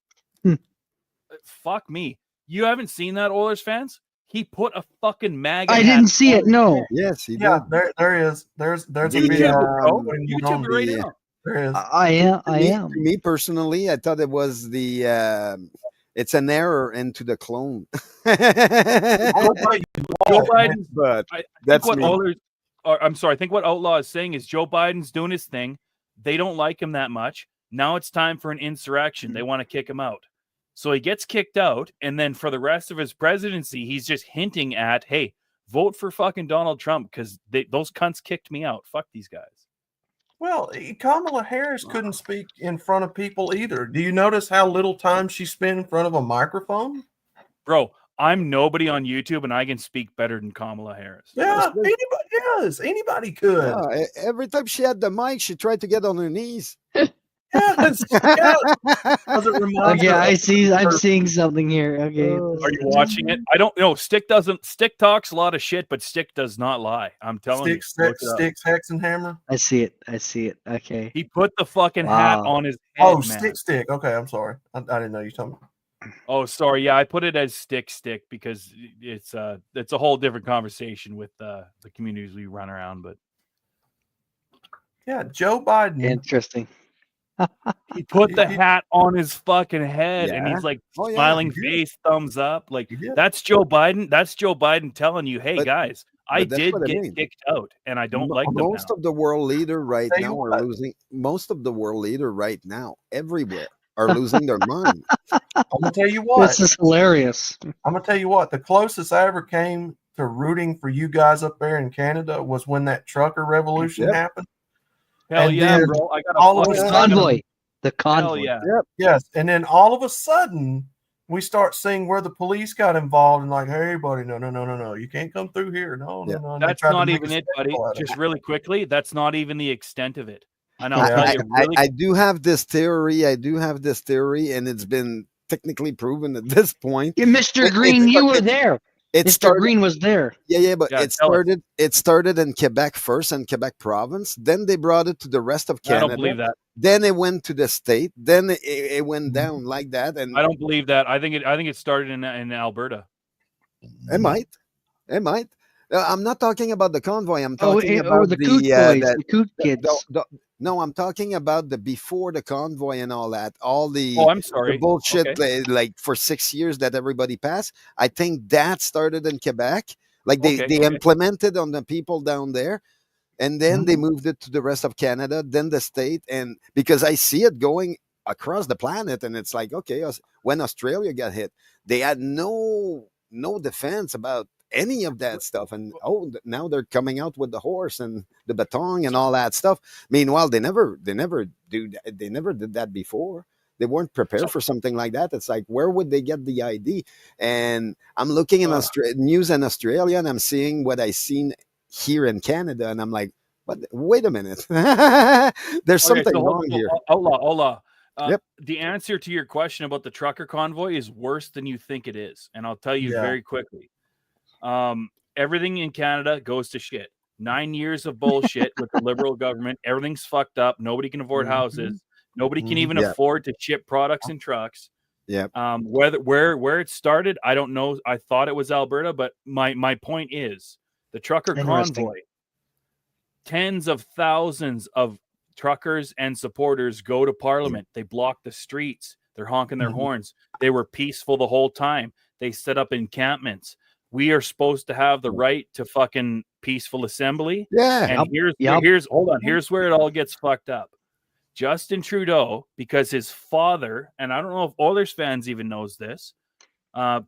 fuck me. You haven't seen that, Oilers fans? He put a fucking MAGA. I didn't see it. No. Yes, he Yeah, did. there is. There's a YouTube video. bro. YouTube it right now. There is. I am. To me personally, I thought it was it's an error into the clone. Joe Biden, But I that's think what me. Oilers, I'm sorry, I think what Outlaw is saying is Joe Biden's doing his thing. They don't like him that much. Now it's time for an insurrection. They want to kick him out. So he gets kicked out, and then for the rest of his presidency, he's just hinting at, hey, vote for fucking Donald Trump because those cunts kicked me out. Fuck these guys. Well, Kamala Harris couldn't speak in front of people either. Do you notice how little time she spent in front of a microphone? Bro, I'm nobody on YouTube, and I can speak better than Kamala Harris. Yeah, anybody could. Every time she had the mic, she tried to get on her knees. Yes. Okay, I'm seeing something here. Okay. Are you watching it? I don't know. Stick talks a lot of shit, but Stick does not lie. I'm telling you. Sticks, Hexenhammer. I see it. Okay. He put the fucking hat on his head. Oh, man. Stick. Okay, I'm sorry. I didn't know you told me. Oh, sorry. Yeah, I put it as Stick because it's a whole different conversation with the communities we run around. But yeah, Joe Biden. Interesting. He put the hat on his fucking head, and he's like smiling face, thumbs up. Like that's Joe Biden. That's Joe Biden telling you, "Hey guys, I did get kicked out, and I don't like them now." Most of the world leader right now are losing. Most of the world leader right now, everywhere, are losing their mind. I'm gonna tell you what. This is hilarious. I'm gonna tell you what. The closest I ever came to rooting for you guys up there in Canada was when that trucker revolution happened. Hell and yeah, then bro! I got all of The a convoy. The convoy. Hell yeah. Yes, and then all of a sudden we start seeing where the police got involved and like, hey, buddy, no, you can't come through here. No. That's not even it, buddy. Just really quickly, that's not even the extent of it. And I'll tell you, I do have this theory. And it's been technically proven at this point. Yeah, Mr. Green, you were there. Mr. Green was there. Yeah, but it started in Quebec first, in Quebec province. Then they brought it to the rest of Canada. I don't believe that. Then it went to the state. Then it went down like that. And I don't believe that. I think it started in Alberta. It might. I'm not talking about the convoy. I'm talking about the Coot boys, the Coot kids. No, I'm talking about the before the convoy and all that. All the I'm sorry. the bullshit like for 6 years that everybody passed. I think that started in Quebec. Like they implemented on the people down there, and then they moved it to the rest of Canada, then the state, and because I see it going across the planet, and it's like, okay, when Australia got hit, they had no defense about any of that stuff, and now they're coming out with the horse and the baton and all that stuff. Meanwhile, they never did that before. They weren't prepared for something like that. It's like, where would they get the ID? And I'm looking in news in Australia, and I'm seeing what I seen here in Canada, and I'm like, but wait a minute, there's something wrong here. Hola. The answer to your question about the trucker convoy is worse than you think it is, and I'll tell you very quickly. Everything in Canada goes to shit. 9 years of bullshit with the Liberal government. Everything's fucked up. Nobody can afford houses. Nobody can even afford to ship products in trucks. Yeah. Where it started, I don't know. I thought it was Alberta, but my point is the trucker convoy. Tens of thousands of truckers and supporters go to Parliament. They block the streets. They're honking their horns. They were peaceful the whole time. They set up encampments. We are supposed to have the right to fucking peaceful assembly. Yeah. And here's where it all gets fucked up. Justin Trudeau, because his father, and I don't know if Oilers fans even knows this,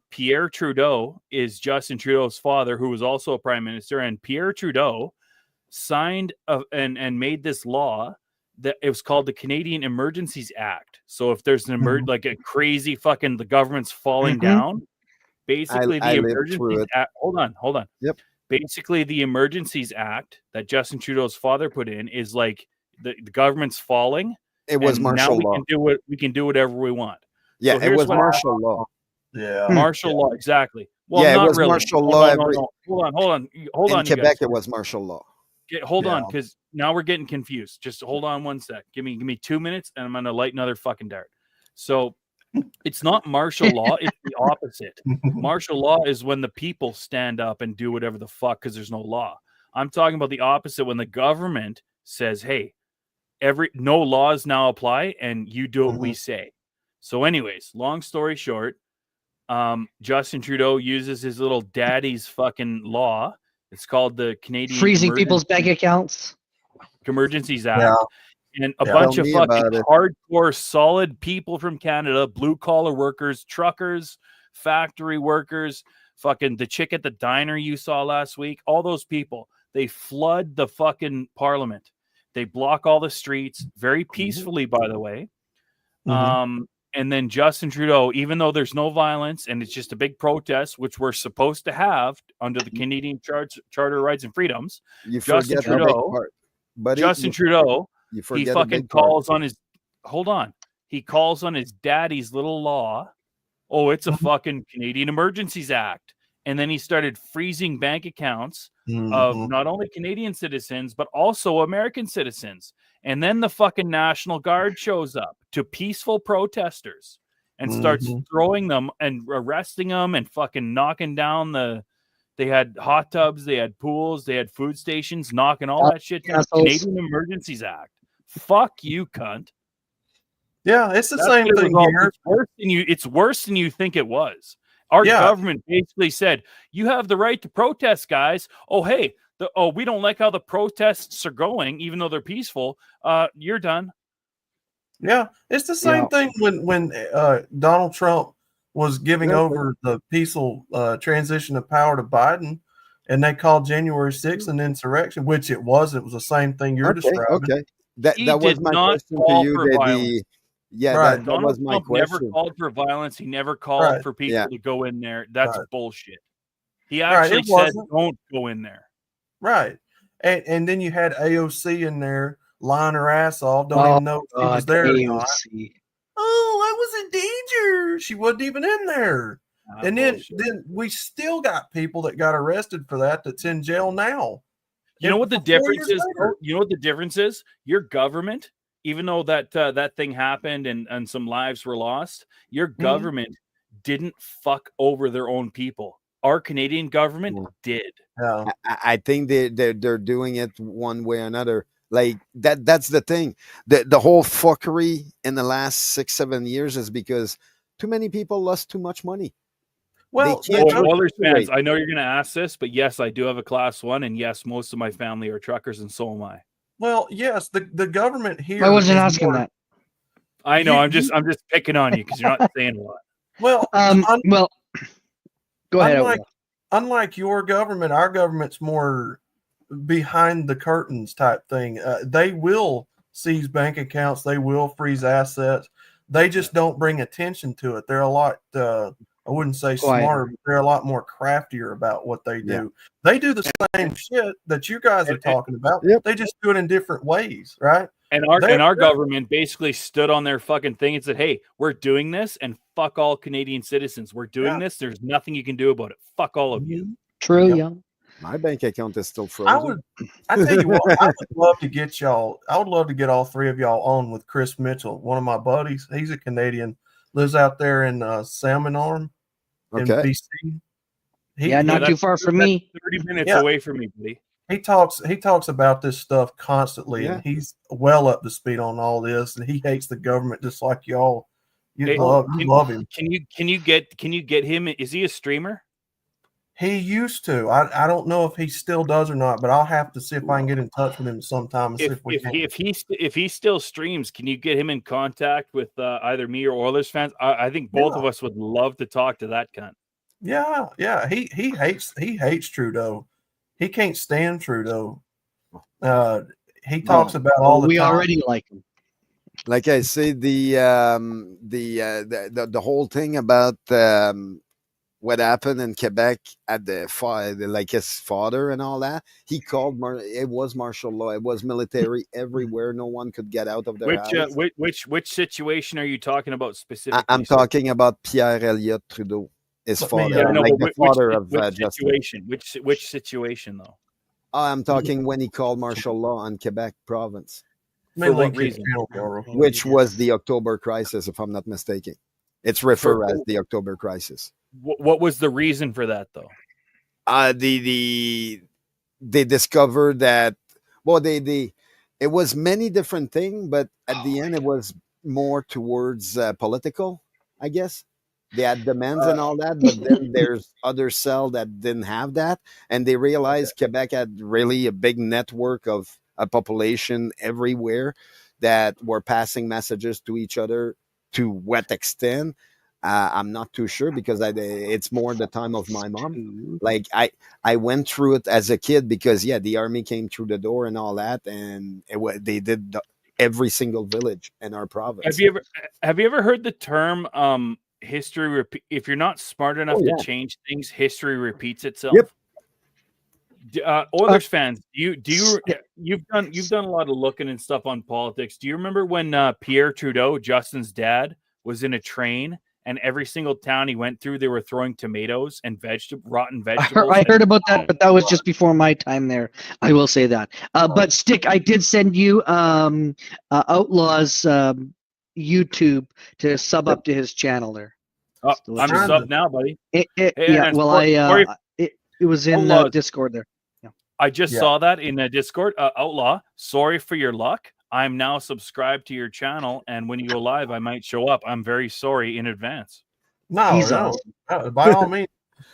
Pierre Trudeau is Justin Trudeau's father, who was also a prime minister, and Pierre Trudeau signed and made this law that it was called the Canadian Emergencies Act. So if there's an like a crazy fucking the government's falling down, basically the Emergencies Act. Hold on. Yep. Basically, the Emergencies Act that Justin Trudeau's father put in is like the government's falling. It was martial law. We can do whatever we want. Yeah, So it was martial law. Yeah, martial law, exactly. Well, yeah, not it was really. martial law. Hold on. In Quebec, it was martial law. Hold on, because now we're getting confused. Just hold on one sec. Give me 2 minutes, and I'm going to light another fucking dart. So it's not martial law. It's the opposite. Martial law is when the people stand up and do whatever the fuck because there's no law. I'm talking about the opposite when the government says, hey, no laws now apply, and you do what we say. So anyways, long story short, Justin Trudeau uses his little daddy's fucking law. It's called the Canadian freezing people's bank accounts. Emergencies Act. And a bunch of fucking hardcore, solid people from Canada, blue-collar workers, truckers, factory workers, fucking the chick at the diner you saw last week, all those people, they flood the fucking parliament. They block all the streets very peacefully, by the way. And then Justin Trudeau, even though there's no violence and it's just a big protest, which we're supposed to have under the Canadian Charter of Rights and Freedoms, Justin Trudeau, he fucking calls on his, he calls on his daddy's little law. Oh, it's a fucking Canadian Emergencies Act. And then he started freezing bank accounts of not only Canadian citizens, but also American citizens. And then the fucking National Guard shows up to peaceful protesters and starts throwing them and arresting them and fucking knocking down they had hot tubs, they had pools, they had food stations, knocking all that shit down. Canadian Emergencies Act. Fuck you, cunt. Yeah, it's the same thing here. It's worse than you think it was. Our government basically said, you have the right to protest, guys. Oh, hey, we don't like how the protests are going, even though they're peaceful. You're done. Yeah, it's the same thing when Donald Trump was giving over the peaceful transition of power to Biden, and they called January 6th an insurrection, which it was. It was the same thing you're describing. Okay, that was my question to you. That was my question. Never called for violence. He never called for people to go in there. That's bullshit. He actually said, don't go in there. Right. And then you had AOC in there lying her ass off. Don't even know if she was there or not. Oh, I was in danger. She wasn't even in there. And then we still got people that got arrested for that's in jail now. You know what the difference is? You know what the difference is? Your government, even though that thing happened and some lives were lost, your government didn't fuck over their own people. Our Canadian government did. Yeah. I think they're doing it one way or another. Like that's the thing. The whole fuckery in the last 6-7 years is because too many people lost too much money. Well, Oilers fans, I know you're going to ask this, but yes, I do have a Class 1, and yes, most of my family are truckers, and so am I. Well, yes, the government here. I wasn't asking that. I know. I'm just picking on you because you're not saying a lot. Well, go ahead. Unlike your government, our government's more behind the curtains type thing. They will seize bank accounts. They will freeze assets. They just don't bring attention to it. They're a lot. I wouldn't say smarter, but they're a lot more craftier about what they do. Yeah. They do the same shit that you guys are talking about. Yep. They just do it in different ways, right? And our government basically stood on their fucking thing and said, hey, we're doing this and fuck all Canadian citizens. We're doing this. There's nothing you can do about it. Fuck all of you. True, yeah. My bank account is still frozen. I tell you what, I would love to get y'all. I would love to get all three of y'all on with Chris Mitchell, one of my buddies. He's a Canadian, lives out there in Salmon Arm. In BC. Not too far from me. 30 minutes away from me, buddy. He talks about this stuff constantly, and he's well up to speed on all this, and he hates the government just like y'all You love him. Can you get him? Is he a streamer? He used to. I don't know if he still does or not, but I'll have to see if I can get in touch with him sometime and see if we can. If he still streams, can you get him in contact with either me or Oilers fans? I think both of us would love to talk to that cunt. Yeah. He hates Trudeau. He can't stand Trudeau. He talks about all the time. We already like him. Like I say, the whole thing about what happened in Quebec at like his father and all that. He called it was martial law. It was military everywhere. No one could get out of their house. Which situation are you talking about specifically? I'm talking about Pierre Elliott Trudeau, his father, the father of Justin. Which situation though? I'm talking when he called martial law on Quebec province. For what reason? Which was the October crisis, if I'm not mistaken. It's referred as the October crisis. What was the reason for that, though? They discovered that. Well, it was many different things, but at the end, it was more towards political, I guess. They had demands and all that, but then there's other cell that didn't have that, and they realized Quebec had really a big network of a population everywhere that were passing messages to each other. To what extent? I'm not too sure because it's more the time of my mom. Like I went through it as a kid because the army came through the door and all that, and they did every single village in our province. Have you ever heard the term history? If you're not smart enough to change things, history repeats itself. Yep. Oilers fans, you've done a lot of looking and stuff on politics. Do you remember when Pierre Trudeau, Justin's dad, was in a train? And every single town he went through, they were throwing tomatoes and rotten vegetables. I heard about that, but that was just before my time there. I will say that. But Stick, I did send you Outlaw's YouTube to sub up to his channel there. Oh, I'm sub now, buddy. It was in Discord there. Yeah. I just saw that in Discord. Outlaw, sorry for your luck. I'm now subscribed to your channel, and when you go live, I might show up. I'm very sorry in advance. No, by all means.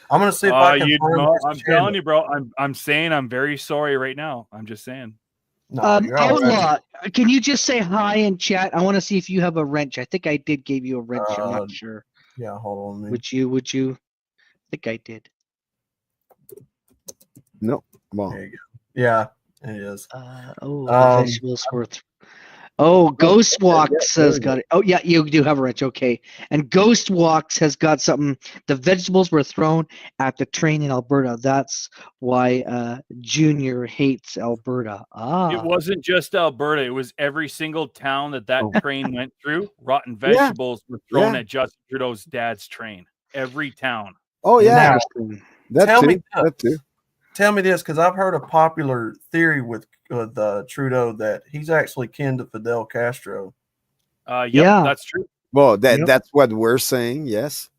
I'm going to see if I can find I'm telling you, bro. I'm saying I'm very sorry right now. I'm just saying. No, Outlaw, can you just say hi in chat? I want to see if you have a wrench. I think I did give you a wrench. I'm not sure. Yeah, hold on. Would you? I think I did. No. Well, there you go. Yeah. It is. Vegetables worth. Ghost Walks has got it. Oh, yeah, you do have a wrench. Okay. And Ghost Walks has got something. The vegetables were thrown at the train in Alberta. That's why Junior hates Alberta. It wasn't just Alberta. It was every single town that train went through. Rotten vegetables were thrown at Justin Trudeau's dad's train. Every town. Oh, yeah. That too. Tell me this, because I've heard a popular theory with Trudeau that he's actually kin to Fidel Castro. That's true. Well, that's what we're saying. Yes,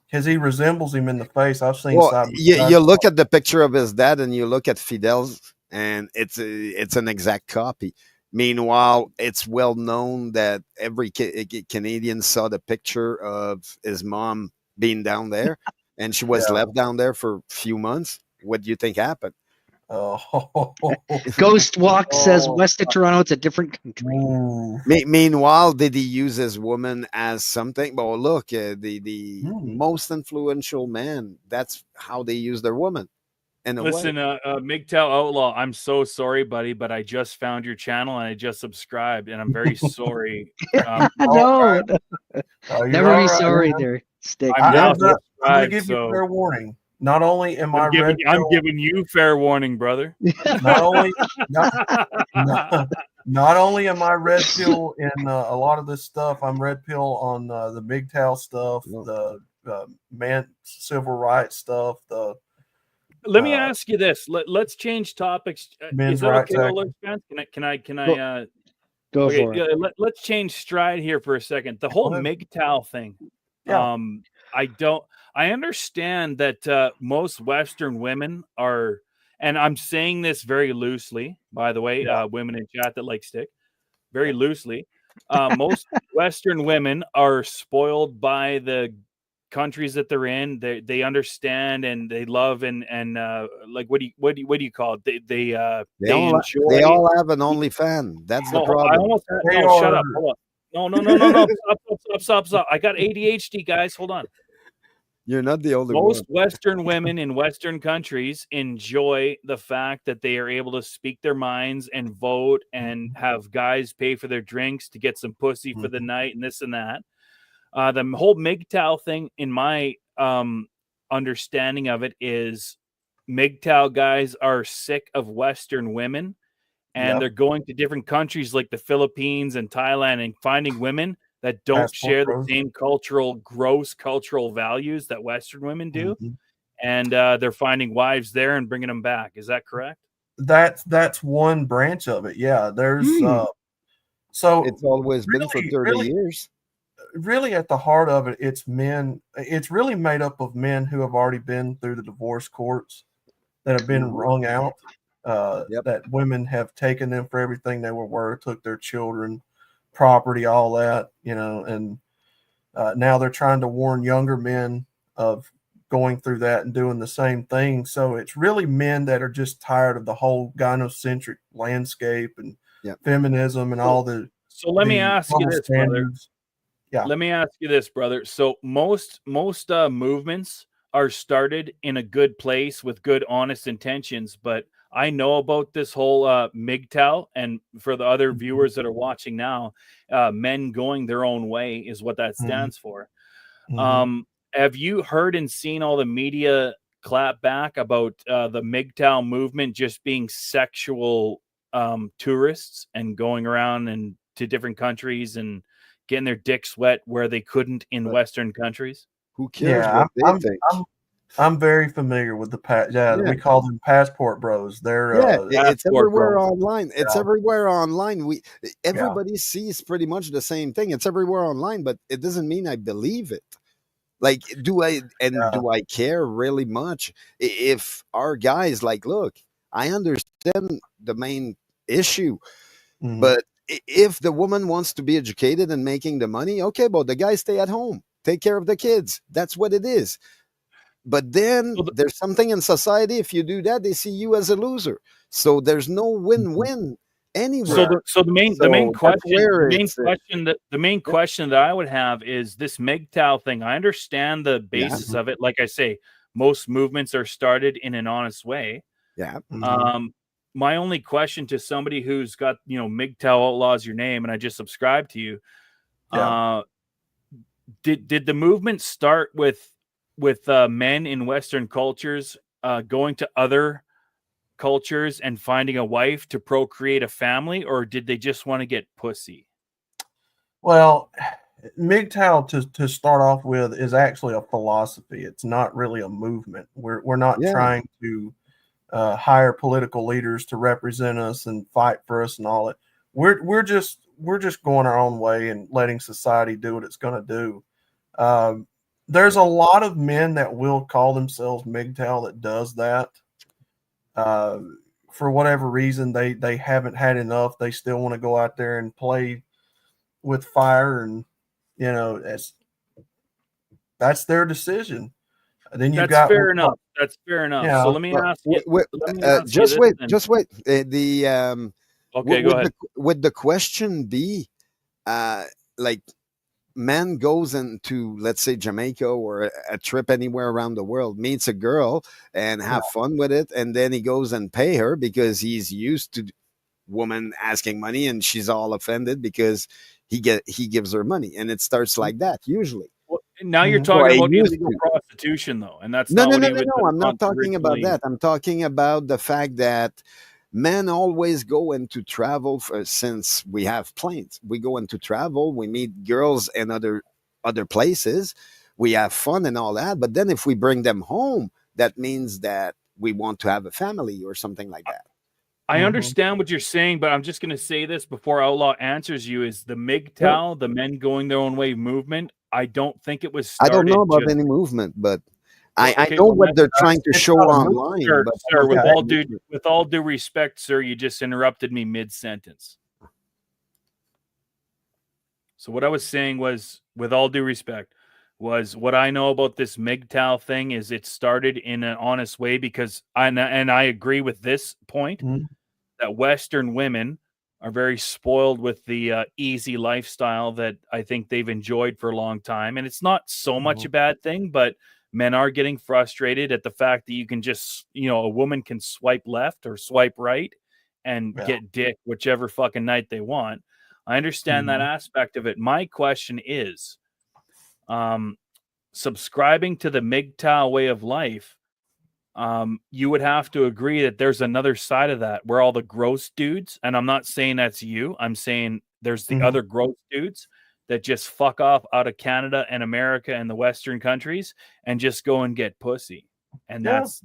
because he resembles him in the face. I've seen. You look at the picture of his dad, and you look at Fidel's, and it's an exact copy. Meanwhile, it's well known that every Canadian saw the picture of his mom being down there, and she was left down there for a few months. What do you think happened? Ghost Walk says west of Toronto, it's a different country. Meanwhile, did he use his woman as something? Well, look, the most influential man, that's how they use their woman. Listen, MGTOW Outlaw, I'm so sorry, buddy, but I just found your channel and I just subscribed, and I'm very sorry. Never be sorry there, Stick. I'm going to give you fair warning. Not only am I'm giving you fair warning, brother. Not only am I red pill in a lot of this stuff, I'm red pill on the MGTOW stuff, the civil rights stuff. Let me ask you this. Let's change topics. Men's Is that rights okay, Can I go for it? Let's change stride here for a second. The whole MGTOW thing. Yeah. I understand that most Western women are, and I'm saying this very loosely, by the way, women in chat that like Stick, very loosely. Most Western women are spoiled by the countries that they're in. They understand and they love and like what do you call it? They enjoy. They all have an OnlyFans. That's the I problem. almost had, no, shut up. Hold on. No. Stop. I got ADHD, guys. Hold on. You're not the only Most one. Western women in Western countries enjoy the fact that they are able to speak their minds and vote and have guys pay for their drinks to get some pussy for the night and this and that. The whole MGTOW thing, in my understanding of it, is MGTOW guys are sick of Western women, and they're going to different countries like the Philippines and Thailand and finding women that don't share the same gross cultural values that Western women do. And they're finding wives there and bringing them back. Is that correct? That's one branch of it. Yeah. There's, so it's always been for 30 years. Really at the heart of it, it's men. It's really made up of men who have already been through the divorce courts, that have been wrung out, that women have taken them for everything they were worth, took their children, property, all that, and now they're trying to warn younger men of going through that and doing the same thing. So it's really men that are just tired of the whole gynocentric landscape and feminism and all the. So let me ask you this, brother. Yeah. Let me ask you this, brother. So most movements are started in a good place with good, honest intentions, but I know about this whole MGTOW, and for the other viewers that are watching now, men going their own way is what that stands for. Have you heard and seen all the media clap back about the MGTOW movement just being sexual tourists and going around and to different countries and getting their dicks wet where they couldn't in Western countries? Who cares what they think? I'm very familiar with we call them passport bros. They're it's everywhere online. It's everywhere online. Everybody sees pretty much the same thing. It's everywhere online, but it doesn't mean I believe it. Like, do I care really much if our guys like, look, I understand the main issue, but if the woman wants to be educated and making the money, okay, but the guys stay at home, take care of the kids. That's what it is. But then there's something in society. If you do that, they see you as a loser. So there's no win-win anywhere. So the main question that I would have is this MGTOW thing. I understand the basis of it. Like I say, most movements are started in an honest way. Yeah. My only question to somebody who's got, MGTOW Outlaws your name, and I just subscribed to you. Did the movement start with men in Western cultures going to other cultures and finding a wife to procreate a family, or did they just want to get pussy? Well, MGTOW to start off with is actually a philosophy. It's not really a movement. We're not trying to hire political leaders to represent us and fight for us and all that. We're just going our own way and letting society do what it's going to do. There's a lot of men that will call themselves MGTOW that does that. For whatever reason, they haven't had enough. They still want to go out there and play with fire, and that's their decision. And then That's fair enough. That's fair enough. So let me ask you. Just wait. Okay, go ahead. Would the question be, like, man goes into, let's say, Jamaica or a trip anywhere around the world, meets a girl and have fun with it, and then he goes and pay her because he's used to woman asking money, and she's all offended because he gives her money, and it starts like that usually. Well, now you're talking about illegal prostitution, though, and that's no. I'm not talking about that. I'm talking about the fact that men always go into travel since we have planes. We go into travel, we meet girls in other places, we have fun and all that. But then if we bring them home, that means that we want to have a family or something like that. I understand what you're saying, but I'm just going to say this before Outlaw answers you: is the MGTOW, the men going their own way movement? I don't think it was started. I don't know about any movement, but I know what they're trying to show online. Sir, with all due respect, sir, you just interrupted me mid-sentence. So what I was saying was, with all due respect, was what I know about this MGTOW thing is it started in an honest way because and I agree with this point that Western women are very spoiled with the easy lifestyle that I think they've enjoyed for a long time. And it's not so much a bad thing, but men are getting frustrated at the fact that you can just, a woman can swipe left or swipe right and get dick whichever fucking night they want. I understand that aspect of it. My question is, subscribing to the MGTOW way of life, you would have to agree that there's another side of that where all the gross dudes, and I'm not saying that's you, I'm saying there's the other gross dudes that just fuck off out of Canada and America and the Western countries and just go and get pussy. And that's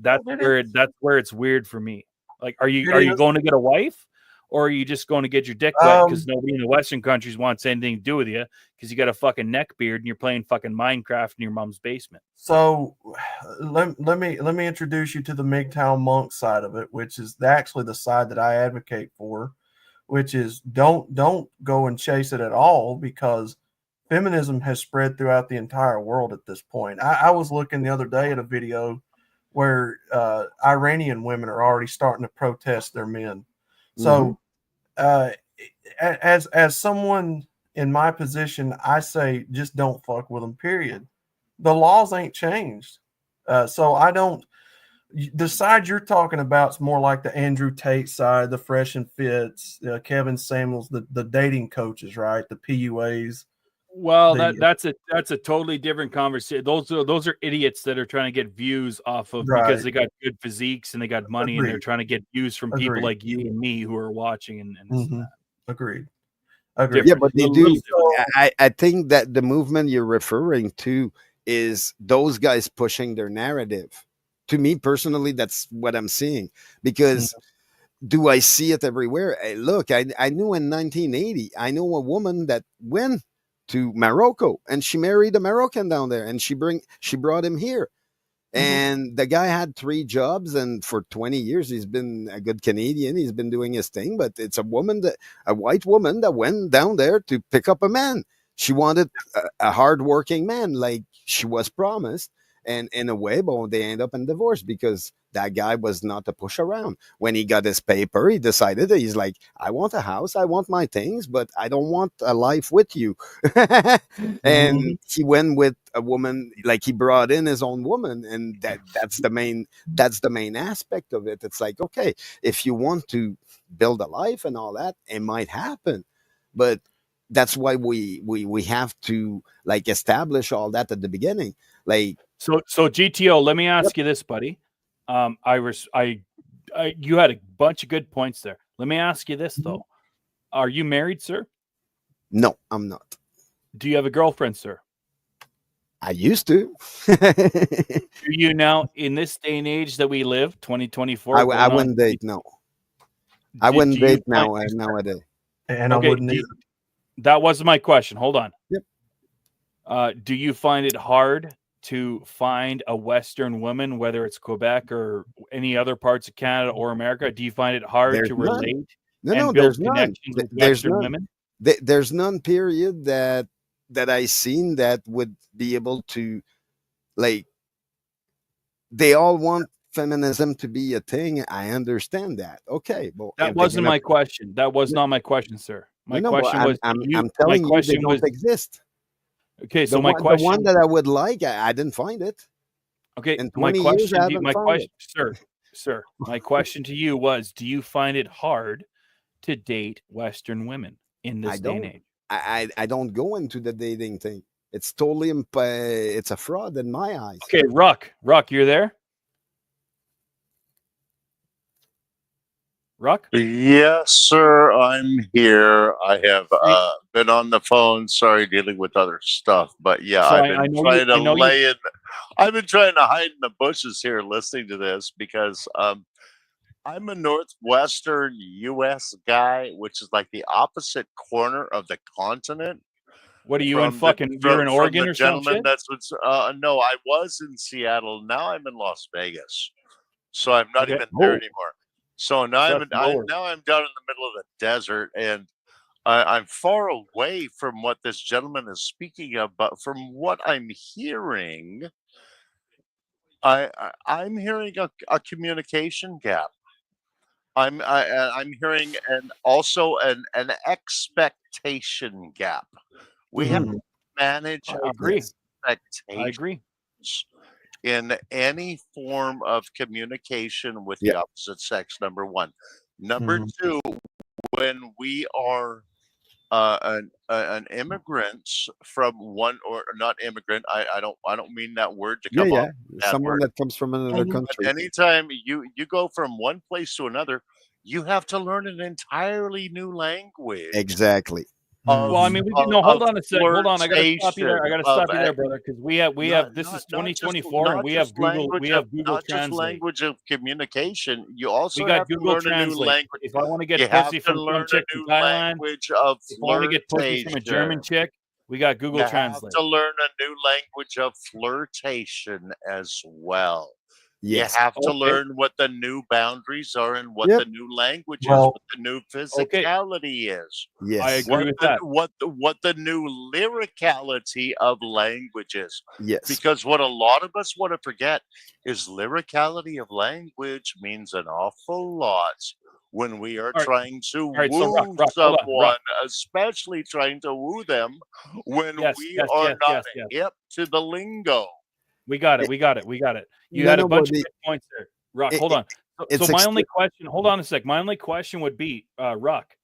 where it's weird for me. Like, are you going to get a wife, or are you just going to get your dick wet because nobody in the Western countries wants anything to do with you because you got a fucking neck beard and you're playing fucking Minecraft in your mom's basement? So let me introduce you to the MGTOW monk side of it, which is actually the side that I advocate for, which is don't go and chase it at all, because feminism has spread throughout the entire world at this point. I was looking the other day at a video where Iranian women are already starting to protest their men. So as someone in my position, I say just don't fuck with them, period. The laws ain't changed. So I don't, the side you're talking about is more like the Andrew Tate side, the Fresh and Fits, Kevin Samuels, the dating coaches, right? The PUAs. Well, that's a totally different conversation. Those are idiots that are trying to get views off of because they got good physiques and they got money and they're trying to get views from people like you and me who are watching and Agreed. Yeah, but they do. I think that the movement you're referring to is those guys pushing their narrative. To me personally, that's what I'm seeing. Because do I see it everywhere? Hey, look, I knew in 1980, I know a woman that went to Morocco and she married a Moroccan down there, and she brought him here. And the guy had 3 jobs, and for 20 years he's been a good Canadian. He's been doing his thing, but it's a white woman that went down there to pick up a man. She wanted a hardworking man, like she was promised. And in a way, but they end up in divorce because that guy was not to push around. When he got his paper, he decided that he's like, I want a house, I want my things, but I don't want a life with you. And he went with a woman, like he brought in his own woman, and that's the main aspect of it. It's like, okay, if you want to build a life and all that, it might happen, but that's why we have to like establish all that at the beginning, like. So GTO, let me ask you this, buddy. You had a bunch of good points there. Let me ask you this though: are you married, sir? No, I'm not. Do you have a girlfriend, sir? I used to. Do you now, in this day and age that we live, 2024? I wouldn't date. No, I wouldn't date nowadays. And okay, I wouldn't either. That wasn't my question. Hold on. Yep. Do you find it hard to find a Western woman, whether it's Quebec or any other parts of Canada or America? Do you find it hard to relate and build connections with Western women? There's none, period, that I seen that would be able to, like, they all want feminism to be a thing. I understand that. Okay. Well, that wasn't my question. That was not my question, sir. My question was, I'm telling you, they don't exist. Okay, so my question, the one that I would like, I didn't find it. Okay, in 20 years, I haven't found it. Sir, my question to you was: do you find it hard to date Western women in this day and age? I don't go into the dating thing. It's totally it's a fraud in my eyes. Okay, Ruck, you're there. Ruck? Yes, sir. I'm here. I have been on the phone. Sorry, dealing with other stuff, but yeah, so I've been trying to lay in. I've been trying to hide in the bushes here, listening to this because I'm a northwestern U.S. guy, which is like the opposite corner of the continent. What are you in fucking? You're in Oregon or something? That's what's. No, I was in Seattle. Now I'm in Las Vegas, so I'm not even there anymore. So now I'm down in the middle of the desert, and I'm far away from what this gentleman is speaking of, but from what I'm hearing, I'm hearing a communication gap. I'm hearing also an expectation gap. We have to manage I agree. I expectations agree. in any form of communication with Yeah. the opposite sex. Number one. Number two, when we are an immigrants from one, or not immigrant, I don't mean that word to Yeah, come yeah. off that Someone word. that comes from another But country. anytime you go from one place to another, you have to learn an entirely new language Exactly. of Well, I mean, we can no. Hold of on a sec. Hold on. I gotta stop you there. I flirtation, gotta of stop you there, brother, because we have. This is not just 2024, and we have Google. We have Google not just Translate. language of communication. You We also got have to Google learn a new Translate. language. If I want to get You have pussy to from learn some chick a from new Thailand, language of if I want to get pussy from a German flirtation. chick, we got Google You have Translate. to learn a new language of flirtation as well. Yes. You have to Okay. learn what the new boundaries are and what Yep. the new language is, Well, what the new Okay. physicality is, Yes. I agree with that. what the new lyricality of language is. Yes. Because what a lot of us want to forget is lyricality of language means an awful lot when we are All right. trying to All right. So woo Rock, hold on, someone, Rock. especially trying to woo them when Yes, we yes, are yes, not yes, yes. hip to the lingo. We got it. We got it. We got it. You No, had a no, bunch but of good points there. Rock, it- hold on. it's So my only question, hold on a sec. My only question would be, Rock,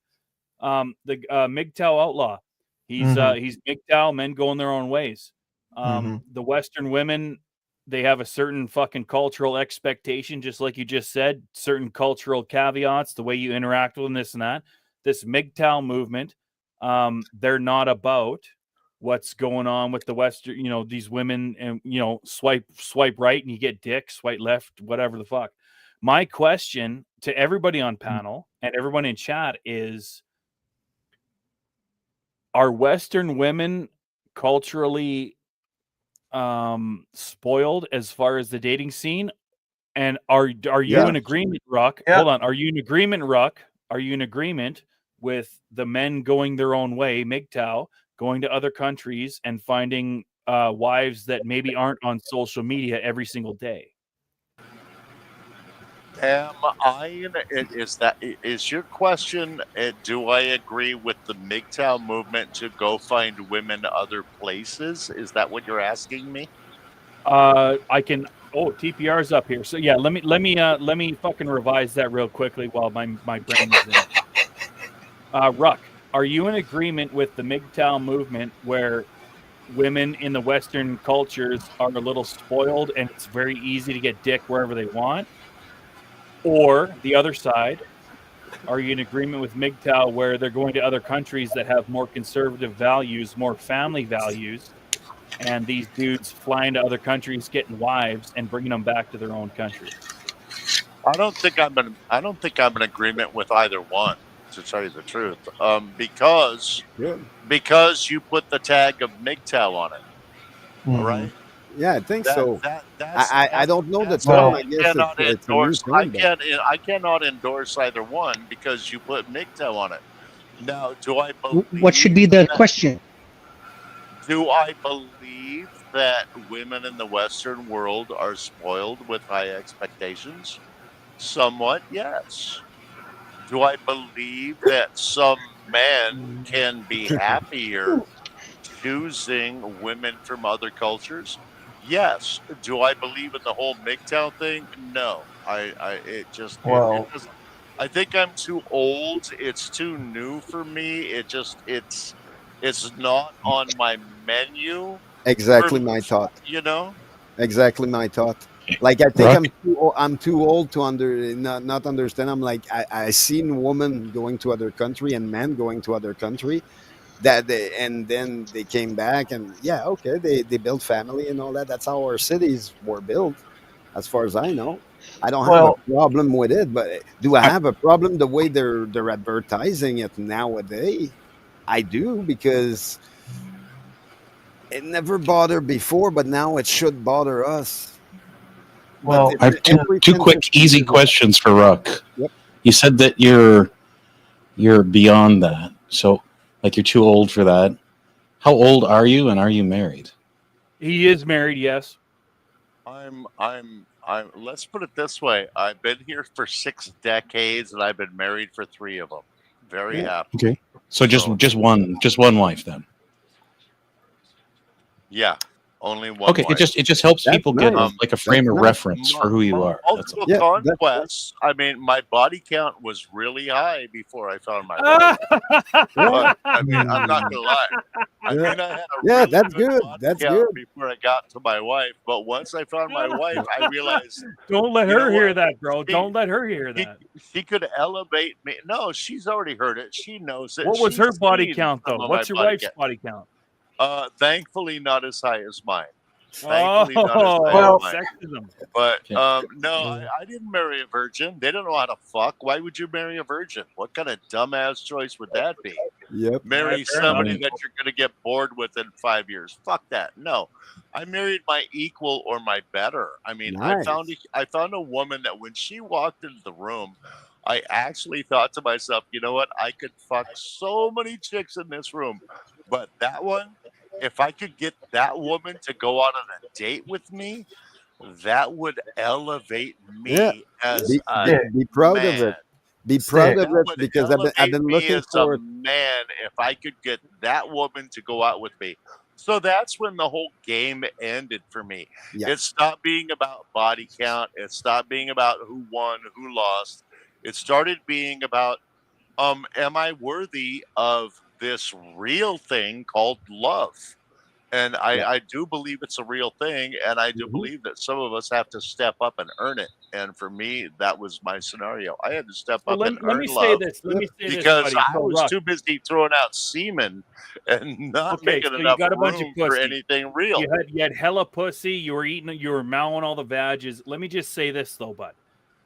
the MGTOW outlaw. He's MGTOW, men going their own ways. The Western women, they have a certain fucking cultural expectation, just like you just said, certain cultural caveats, the way you interact with them, this and that. This MGTOW movement, they're not about what's going on with the Western, these women, and swipe right and you get dick, swipe left, whatever the fuck. My question to everybody on panel and everyone in chat is, are Western women culturally spoiled as far as the dating scene? And are you Yeah. in agreement, Rock? Yeah. Hold on. Are you in agreement, Rock? Are you in agreement with the men going their own way, MGTOW, going to other countries and finding wives that maybe aren't on social media every single day? Is your question, do I agree with the MGTOW movement to go find women other places? Is that what you're asking me? I can. Oh, TPR's up here. So yeah, let me fucking revise that real quickly while my brain is in. Ruck, are you in agreement with the MGTOW movement where women in the Western cultures are a little spoiled and it's very easy to get dick wherever they want? Or the other side, are you in agreement with MGTOW where they're going to other countries that have more conservative values, more family values, and these dudes flying to other countries, getting wives, and bringing them back to their own country? I don't think I'm in agreement with either one, to tell you the truth. Because you put the tag of MGTOW on it. All right. Yeah, I think so. That's I don't know the that's term. why I guess it's a new endorse. term. But I cannot endorse either one because you put MGTOW on it. Now, do I believe What should be the question? Do I believe that women in the Western world are spoiled with high expectations? Somewhat, yes. Do I believe that some men can be happier choosing women from other cultures? Yes. Do I believe in the whole MGTOW thing? No. I think I'm too old. It's too new for me. It's not on my menu. exactly my thought. You know? Exactly my thought. Like I think I'm too old to not understand. I'm like I seen women going to other country and men going to other country and then they came back and okay, they built family and all that. That's how our cities were built, as far as I know. I don't have a problem with it, but do I have a problem the way they're advertising it nowadays? I do, because it never bothered before, but now it should bother us. Well, I have two quick, easy questions for Ruck. Yep. You said that you're beyond that. So Like you're too old for that. How old are you, and are you married? He is married, yes. I'm let's put it this way. I've been here for 6 decades and I've been married for 3 of them. Very happy. Okay. So just one wife then. Yeah. Only one Okay, wife. it just helps That's people get nice. like a frame of nice. reference for who you are. That's all. Multiple Yeah, conquests. I mean, my body count was really high before I found my wife. But, I mean, I'm not gonna lie. I mean, I had a really that's good. body That's count good. before I got to my wife. But once I found my wife, I realized Don't let You know her hear what? that, bro. She- Don't let her hear that. she could elevate me. No, she's already heard it. She knows it. What was She's her body seen count, some though? of What's my your body wife's body count? Thankfully, not as high as mine. Oh, Thankfully, not as high well, as mine. sexism. But Okay. no, I didn't marry a virgin. They don't know how to fuck. Why would you marry a virgin? What kind of dumbass choice would that be? Yep. Marry fair somebody enough. that you're going to get bored with in 5 years. Fuck that. No, I married my equal or my better. I mean, Nice. I found a woman that when she walked into the room, I actually thought to myself, you know what? I could fuck so many chicks in this room, but that one, if I could get that woman to go out on a date with me, that would elevate me Yeah. as Be, a be proud man. of it. Be proud of That it would because I've elevate been me looking as for a it. man if I could get that woman to go out with me. So that's when the whole game ended for me. Yeah. It stopped being about body count. It stopped being about who won, who lost. It started being about, am I worthy of this real thing called love? And I do believe it's a real thing, and I do believe that some of us have to step up and earn it. And for me, that was my scenario. I had to step So up and let earn me say love this. Let me say because this, buddy. I So, was Ruck, too busy throwing out semen and not Okay, making so you enough got a bunch of room for pussy. anything real. you had hella pussy. You were eating. You were mowing all the vages. Let me just say this though, bud.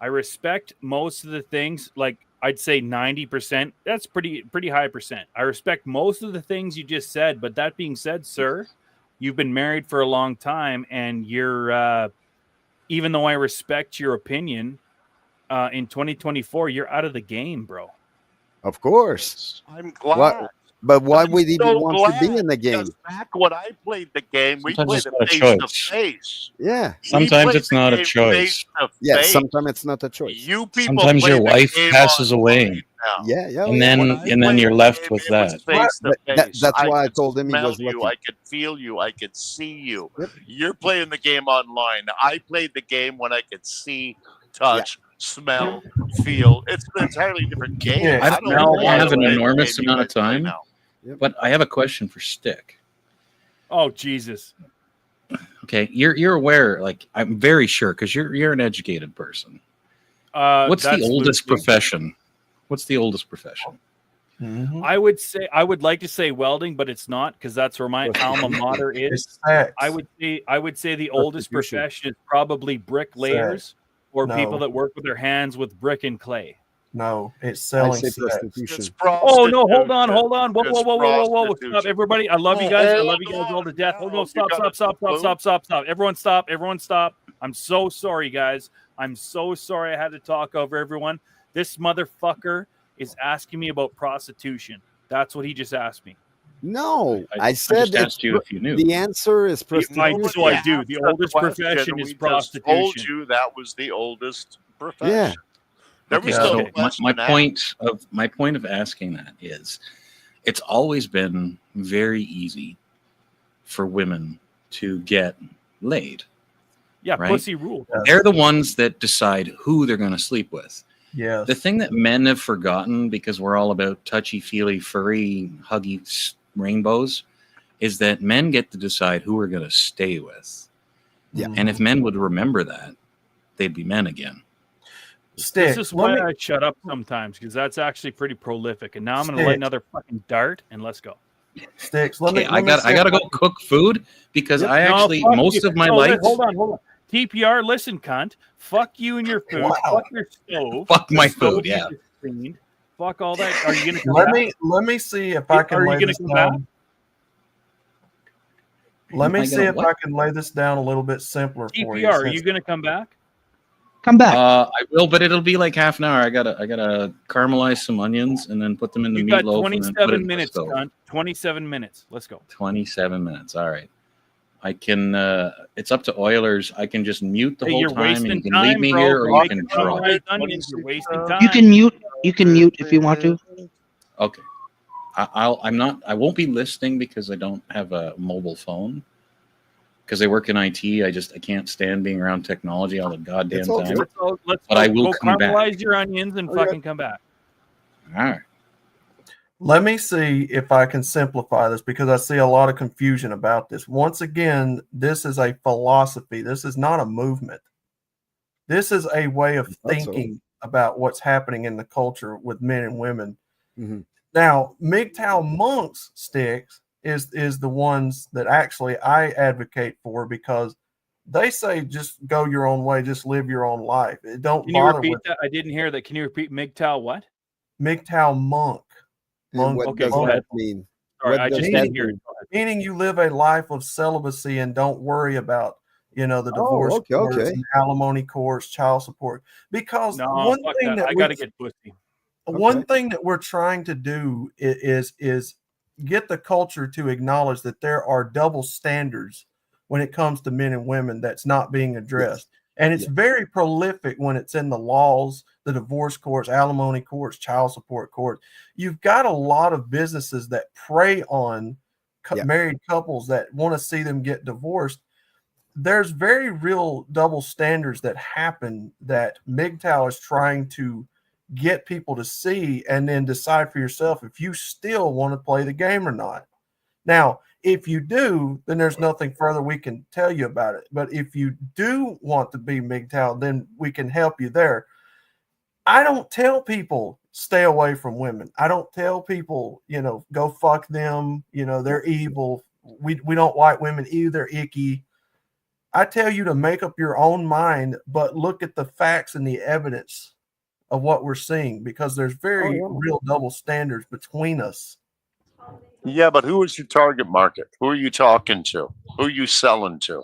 I respect most of the things. Like I'd say 90%. That's pretty high percent. I respect most of the things you just said. But that being said, sir, you've been married for a long time, and you're even though I respect your opinion, in 2024, you're out of the game, bro. Of course. I'm glad. But why I'm would he so want to be in the game? because back when I played the game, we Sometimes played it's it not a face to face. Yeah. Sometimes We it's played the not a game choice. face to Yeah. face. Sometimes it's not a choice. You people Sometimes play your the wife game passes away, online now. Yeah. Yeah. and yeah. then When I and then played you're the left game, with it was that. face to face. That's why I could told him he smell was you. lucky. I could feel you. I could see you. Yep. You're playing the game online. I played the game when I could see, touch, smell, feel. It's an entirely different game. Yeah. I don't Smell, I have an by the way. enormous Game you amount of guys play time, now. but I have a question for Stick. Oh Jesus! Okay, you're aware, like I'm very sure, because you're an educated person. What's the That's oldest loosely- profession? What's the oldest profession? Mhm. I would like to say welding, but it's not because that's where my alma mater is. It's sex. I would say the oldest Prostitution. profession is probably bricklayers or No. people that work with their hands with brick and clay. No, it's I selling say sex. prostitution. It's Oh no! Hold on! prostitution. Whoa! It's Whoa! Stop, prostitution. everybody! I love you guys. I love you guys Hold all to death. on Oh no! now. Stop! You got Stop! Everyone stop! Everyone stop! I'm so sorry, guys. I'm so sorry. I had to talk over everyone. This motherfucker is asking me about prostitution. That's what he just asked me. No, I just said asked you if you knew. the answer is prostitution. So I do. The oldest profession is prostitution. Told you that was the oldest profession. Yeah. There was Okay, no so my question asked. point of asking that is, it's always been very easy for women to get laid. Yeah, Right? pussy rule. They're the ones that decide who they're going to sleep with. Yes. The thing that men have forgotten, because we're all about touchy-feely, furry, huggy rainbows, is that men get to decide who we're going to stay with. Yeah. And if men would remember that, they'd be men again. Stick. This is let why me- I shut up sometimes because that's actually pretty prolific. And now I'm going to Stick. light another fucking dart and let's go. Sticks. Let Okay, me. I gotta go cook food because I No, actually fuck most you. of my No, life Hold on. TPR, listen, cunt. Fuck you and your food. Wow. Fuck your stove. fuck my The stove food. Yeah. is cleaned. Fuck all that. Are you going to come Let back? me see if I can Are you lay gonna this come down. Let Am me I see gonna if what? I can lay this down a little bit simpler for you. TPR, are since- you going to come back? Come back. I will, but it'll be like half an hour. I gotta caramelize some onions and then put them in the You got meatloaf and then put it 27 in the minutes, stove. cunt. 27 minutes. Let's go. 27 minutes. All right. I can. It's up to Oilers. I can just mute the Hey, whole you're time, and wasting you can time, leave me bro. here, or You're you making can drop. caramelized onions. You're wasting time. You can mute if you want to. Okay. I'm not. I won't be listening because I don't have a mobile phone. Because I work in IT, I can't stand being around technology all the goddamn It's all time. good. Let's But go, I will go come back. caramelize your onions and Okay. fucking come back. All right. Let me see if I can simplify this because I see a lot of confusion about this. Once again, this is a philosophy. This is not a movement. This is a way of thinking about what's happening in the culture with men and women. Mm-hmm. Now, MGTOW monks sticks is the ones that actually I advocate for because they say just go your own way, just live your own life. It don't Can you bother repeat with that? I didn't hear that. Can you repeat MGTOW what? MGTOW monk. And what Okay, does go that ahead. mean? Sorry, What I does just that didn't hear mean? it. Go ahead. Meaning you live a life of celibacy and don't worry about the divorce okay, courts okay. and alimony courts, child support. Because No, one fuck thing that. I that gotta get pussy. one thing that we're trying to do is get the culture to acknowledge that there are double standards when it comes to men and women that's not being addressed. And it's very prolific when it's in the laws, the divorce courts, alimony courts, child support courts. You've got a lot of businesses that prey on married couples that want to see them get divorced. There's very real double standards that happen that MGTOW is trying to get people to see and then decide for yourself if you still want to play the game or not. Now, if you do, then there's nothing further we can tell you about it. But if you do want to be MGTOW, then we can help you there. I don't tell people stay away from women. I don't tell people, go fuck them. They're evil. We don't like women either. They're icky. I tell you to make up your own mind, but look at the facts and the evidence of what we're seeing because there's very real double standards between us. Yeah, but who is your target market? Who are you talking to? Who are you selling to?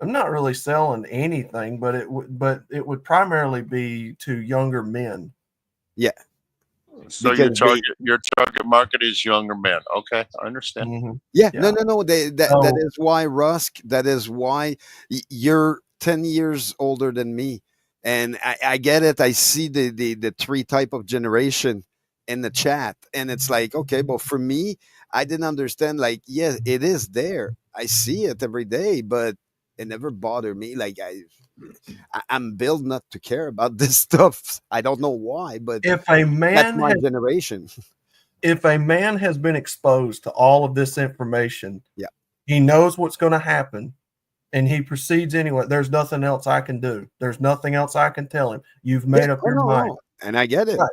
I'm not really selling anything, but it would primarily be to younger men. Yeah. So your target market is younger men. Okay, I understand. Mm-hmm. Yeah. No. That is why, Rusk. That is why you're 10 years older than me, and I get it. I see the three type of generation in the chat, and it's like, okay, but for me, I didn't understand. Like, yeah, it is there. I see it every day, but it never bothered me. Like I'm built not to care about this stuff. I don't know why, but if a man that's my generation. If a man has been exposed to all of this information, he knows what's going to happen, and he proceeds anyway. There's nothing else I can do. There's nothing else I can tell him. You've made up your mind, and I get it. Right.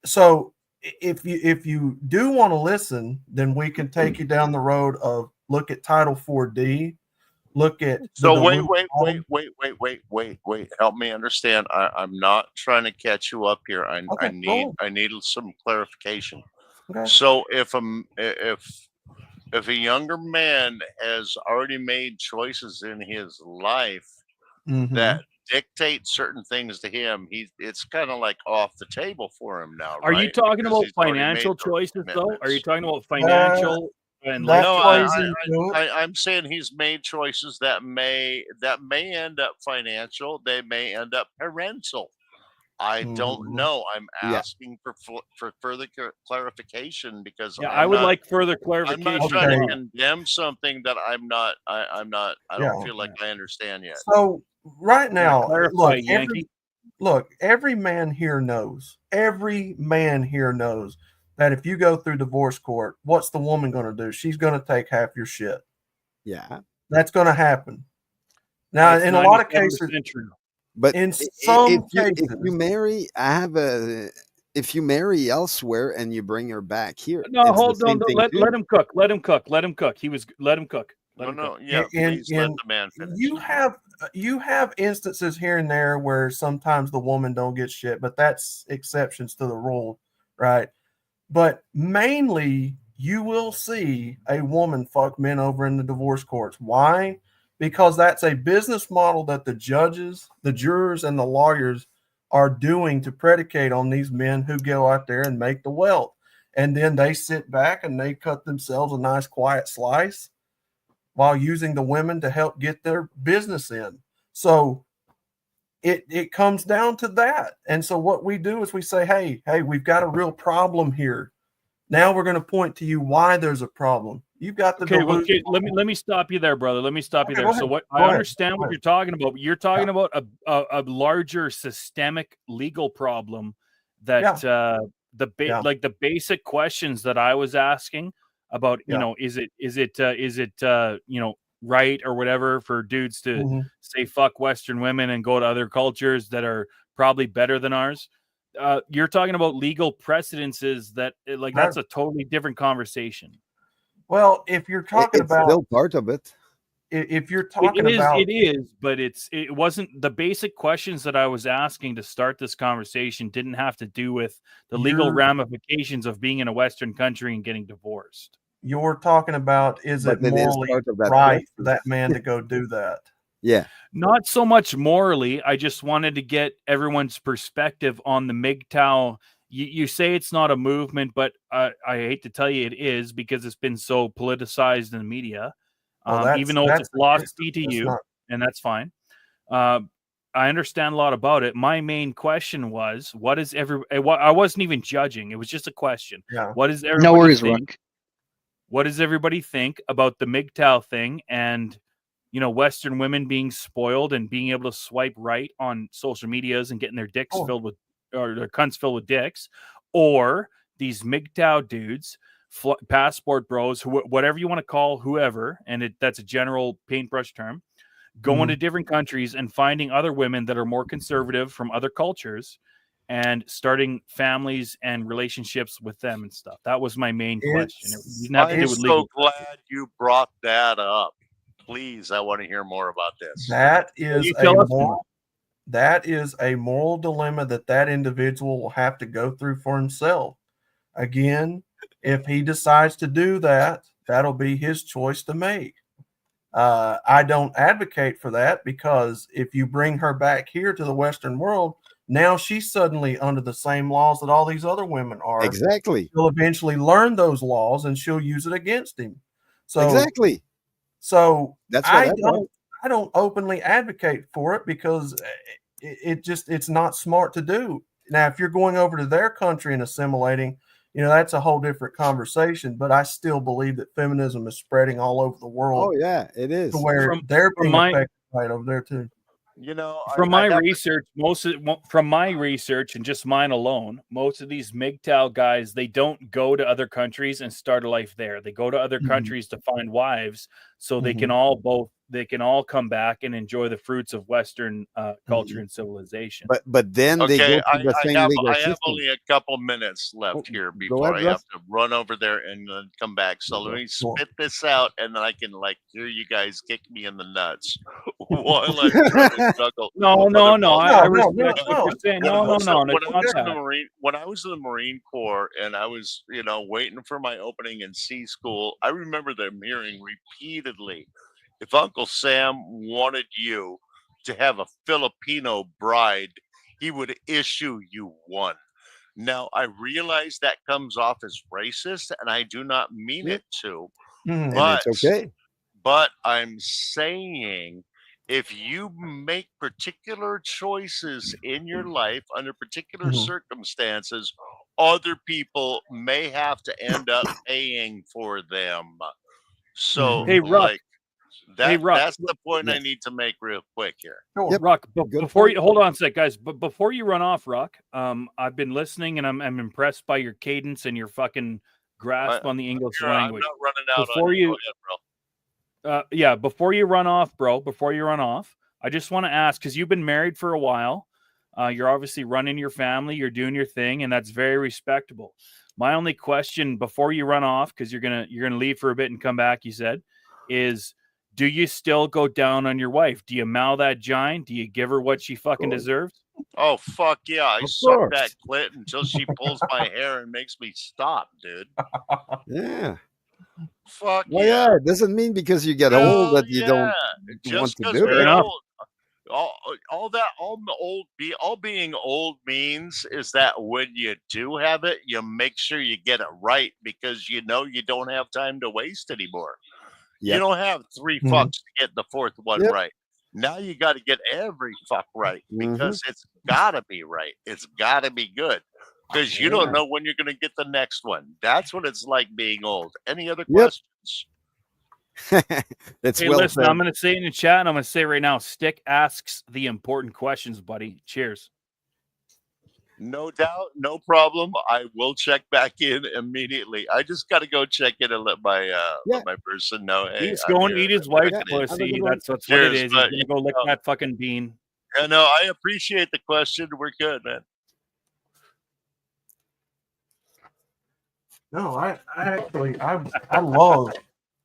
So if you do want to listen, then we can take you down the road of look at Title 4D. Look at wait. Help me understand. I'm not trying to catch you up here. I need some clarification. Okay. So if a younger man has already made choices in his life that dictate certain things to him, it's kind of like off the table for him now. Are you talking about financial choices though? Are you talking about financial? I'm saying he's made choices that may end up financial. They may end up parental. I don't know. I'm asking for further clarification because I would like further clarification. I'm not trying to condemn something that I don't feel like I understand yet. So right now, every man here knows. Every man here knows that if you go through divorce court, what's the woman going to do? She's going to take half your shit. Yeah. That's going to happen. Now, in a lot of cases, but in some cases, if you marry, if you marry elsewhere and you bring her back here, no, hold on. Let him cook. Let him cook. Let him cook. Let him cook. Please let the man finish. You have instances here and there where sometimes the woman don't get shit, but that's exceptions to the rule, right? But mainly, you will see a woman fuck men over in the divorce courts. Why? because that's a business model that the judges, the jurors, and the lawyers are doing to predicate on these men who go out there and make the wealth. And then they sit back and they cut themselves a nice quiet slice while using the women to help get their business in. So it comes down to that. And so what we do is we say, hey, we've got a real problem here. Now we're going to point to you why there's a problem. You've got the okay. Let me stop you there, brother. Let me stop you there. So what I understand what you're talking about. You're talking about a larger systemic legal problem that like the basic questions that I was asking about, you know, is it you know, right or whatever for dudes to say fuck Western women and go to other cultures that are probably better than ours. You're talking about legal precedences that like that's a totally different conversation. Well, if you're talking it's about still part of it. If you're talking about it is, but it wasn't the basic questions that I was asking to start this conversation didn't have to do with the legal ramifications of being in a Western country and getting divorced. You're talking about is it morally right for that man to go do that? Yeah. Not so much morally. I just wanted to get everyone's perspective on the MGTOW. You say it's not a movement, but I hate to tell you it is because it's been so politicized in the media. Even though it's a philosophy to you, and that's fine. I understand a lot about it. My main question was, I wasn't even judging. It was just a question. Yeah. What does everybody No worries, think? What does everybody think about the MGTOW thing and, you know, Western women being spoiled and being able to swipe right on social medias and getting their dicks filled with, or their cunts filled with dicks, or these MGTOW dudes, passport bros, whatever you want to call whoever, and that's a general paintbrush term, going to different countries and finding other women that are more conservative from other cultures and starting families and relationships with them and stuff. That was my main question. I'm so glad you brought that up. Please, I want to hear more about this. That is a moral dilemma that individual will have to go through for himself. Again, if he decides to do that, that'll be his choice to make. I don't advocate for that because if you bring her back here to the Western world, now she's suddenly under the same laws that all these other women are. Exactly. She'll eventually learn those laws and she'll use it against him. So exactly. So that's I don't openly advocate for it because it's not smart to do. Now, if you're going over to their country and assimilating, you know, that's a whole different conversation. But I still believe that feminism is spreading all over the world. Oh yeah, it is. To where they're being affected right over there too. You know, from my research, and just mine alone, most of these MGTOW guys, they don't go to other countries and start a life there. They go to other countries to find wives, so they can all come back and enjoy the fruits of Western culture and civilization. But then they go to the same legal I system. have only a couple minutes left here before I have to run over there and then come back. So let me spit this out, and then I can hear you guys kick me in the nuts while I try to juggle. No. I respect what you're saying. No. When I was in the Marine Corps and I was, waiting for my opening in C school, I remember them hearing repeatedly, if Uncle Sam wanted you to have a Filipino bride, he would issue you one. Now, I realize that comes off as racist, and I do not mean it to. But it's okay. But I'm saying, if you make particular choices in your life under particular circumstances, other people may have to end up paying for them. So, hey, Ruck. That's the point I need to make real quick here. Yep. Ruck, before you hold on a sec, guys. But before you run off, Ruck, I've been listening and I'm impressed by your cadence and your fucking grasp on the English language. I'm not running out on you. Go ahead, bro. Before you run off, I just want to ask, because you've been married for a while. You're obviously running your family, you're doing your thing, and that's very respectable. My only question before you run off, because you're gonna leave for a bit and come back, you said, is do you still go down on your wife? Do you mow that giant? Do you give her what she fucking deserves? Oh, fuck yeah. I suck that clit until she pulls my hair and makes me stop, dude. Yeah. Fuck Well, yeah. yeah, it doesn't mean because you get old that you don't want Just to because do we it. enough. old, all being old means is that when you do have it, you make sure you get it right because you know you don't have time to waste anymore. You Yep. don't have 3 Mhm. fucks to get the 4th one Yep. right. Now you got to get every fuck right Mhm. because it's got to be right. It's got to be good because you don't know when you're going to get the next one. That's what it's like being old. Any other Yep. questions? It's Hey, well listen, said. I'm going to say in the chat, and I'm going to say right now, Stick asks the important questions, buddy. Cheers. No doubt, no problem. I will check back in immediately. I just got to go check in and let my person know. Hey, He's I'm going here. to eat his I'm wife's checking in. Have a pussy. good one. That's what it Cheers, is. He's but, going to go lick that fucking bean. Yeah, no, I appreciate the question. We're good, man. No, I love.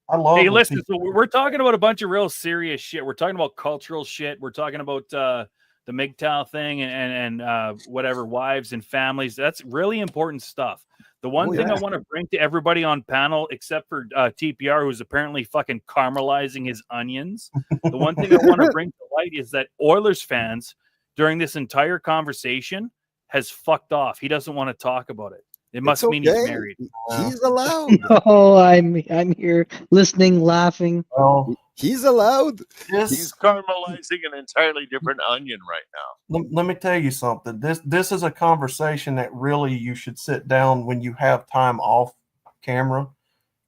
Hey, when listen, people- so we're talking about a bunch of real serious shit. We're talking about cultural shit. We're talking about the MGTOW thing and whatever, wives and families. That's really important stuff. The one thing I want to bring to everybody on panel, except for TPR, who's apparently fucking caramelizing his onions, the one thing I want to bring to light is that Oilers fans during this entire conversation has fucked off. He doesn't want to talk about it. It must mean he's married. He's allowed. Oh, I'm here listening, laughing. Well, He's allowed. He's caramelizing an entirely different onion right now. let me tell you something. This is a conversation that really you should sit down when you have time off camera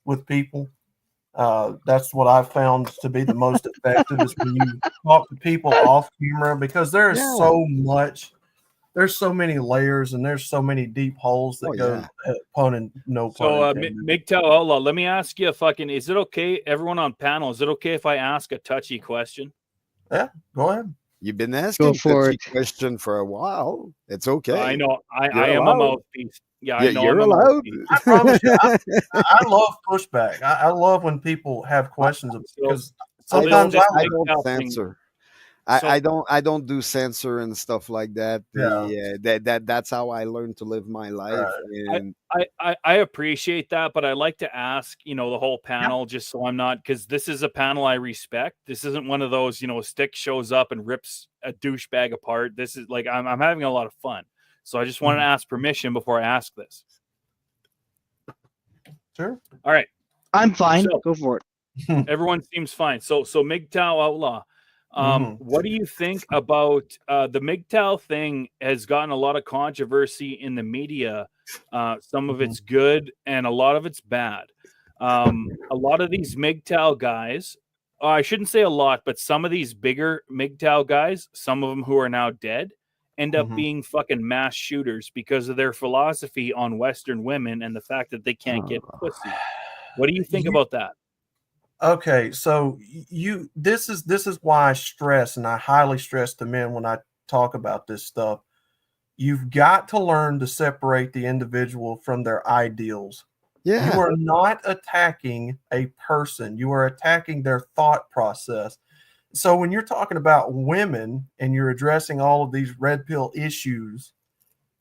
with people. That's what I've found to be the most effective is when you talk to people off camera because there is so much. There's so many layers and there's so many deep holes that go pun and no pun. So, MGTOW Outlaw, let me ask you is it okay, everyone on panel, is it okay if I ask a touchy question? Yeah, go ahead. You've been asking for touchy question for a while. It's okay. I know. I You're am a allowed. mouthpiece. Yeah, I know. You're I'm a allowed. mouthpiece. I promise you, I love pushback. I love when people have questions because sometimes I don't censor. I don't do censor and stuff like that. That's how I learned to live my life. Right. And I appreciate that, but I like to ask, the whole panel just so I'm not, because this is a panel I respect. This isn't one of those, Stick shows up and rips a douchebag apart. This is like I'm having a lot of fun. So I just wanted to ask permission before I ask this. Sure. All right. I'm fine. So, go for it. Everyone seems fine. So MGTOW Outlaw. What do you think about the MGTOW thing? Has gotten a lot of controversy in the media. Some of it's good and a lot of it's bad. A lot of these MGTOW guys, I shouldn't say a lot, but some of these bigger MGTOW guys, some of them who are now dead, end up being fucking mass shooters because of their philosophy on Western women and the fact that they can't get pussy. What do you think about that? Okay, so this is why I stress, and I highly stress to men when I talk about this stuff. You've got to learn to separate the individual from their ideals. Yeah. You are not attacking a person. You are attacking their thought process. So when you're talking about women and you're addressing all of these red pill issues,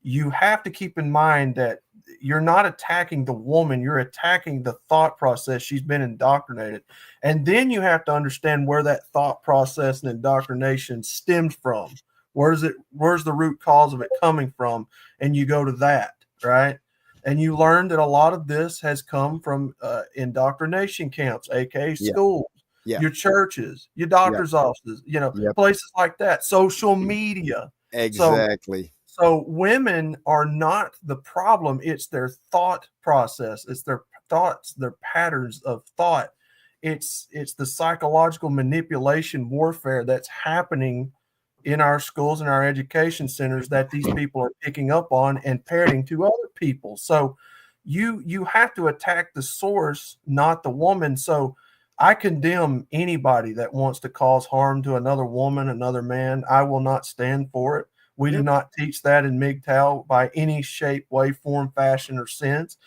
you have to keep in mind that you're not attacking the woman, you're attacking the thought process. She's been indoctrinated. And then you have to understand where that thought process and indoctrination stems from. Where's the root cause of it coming from? And you go to that, right? And you learn that a lot of this has come from indoctrination camps, aka schools, your churches, your doctor's offices, places like that, social media. Exactly. So women are not the problem. It's their thought process. It's their thoughts, their patterns of thought. It's the psychological manipulation warfare that's happening in our schools and our education centers that these people are picking up on and parroting to other people. So you have to attack the source, not the woman. So I condemn anybody that wants to cause harm to another woman, another man. I will not stand for it. We do not teach that in MGTOW by any shape, way, form, fashion, or sense.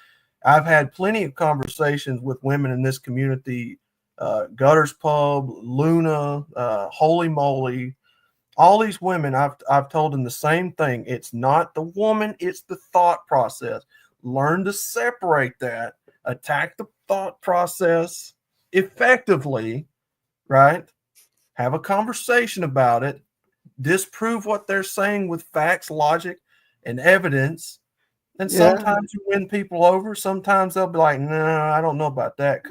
I've had plenty of conversations with women in this community, Gutters Pub, Luna, Holy Moly, all these women, I've told them the same thing. It's not the woman, it's the thought process. Learn to separate that attack the thought process effectively, right? Have a conversation about it, disprove what they're saying with facts, logic, and evidence. And sometimes you win people over. Sometimes they'll be like, no, I don't know about that.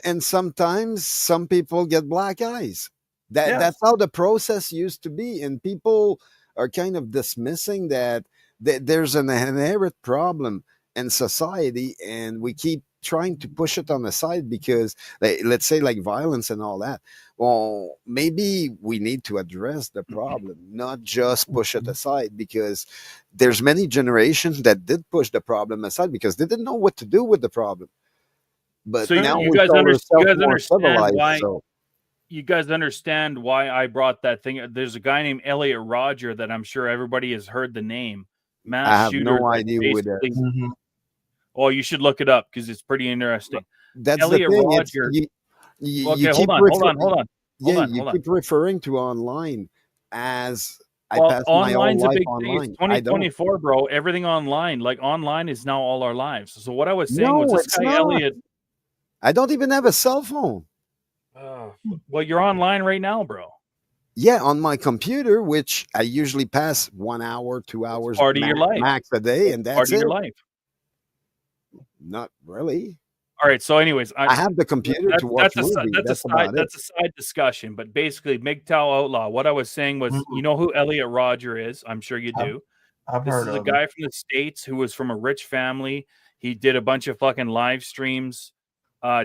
And sometimes some people get black eyes. That's how the process used to be. And people are kind of dismissing that there's an inherent problem in society, and we keep trying to push it on the side because, let's say, like violence and all that. Well, maybe we need to address the problem, not just push it aside, because there's many generations that did push the problem aside because they didn't know what to do with the problem. But so now you we guys, call understand ourselves more civilized. why So. you guys understand why I brought that thing. There's a guy named Elliot Rodger that I'm sure everybody has heard the name. Mass I have shooter. no idea who that is. Oh, you should look it up because it's pretty interesting. That's Elliot the thing. Rodger. You hold on. You keep referring to online as I Well, passed my whole online's a life big thing. online. It's 2024, bro. Everything online. Like online is now all our lives. So what I was saying was this guy Elliot. I don't even have a cell phone. Well, you're online right now, bro. Yeah, on my computer, which I usually pass 1 hour, 2 hours Part of your life. max a day, and that's Part of it. your life. Not really. All right. So, anyways, I have the computer to watch movies. That's a side discussion. But basically, MGTOW Outlaw. What I was saying was, you know who Elliot Rodger is? I'm sure you do. I've heard of him. This is a guy from the States who was from a rich family. He did a bunch of fucking live streams,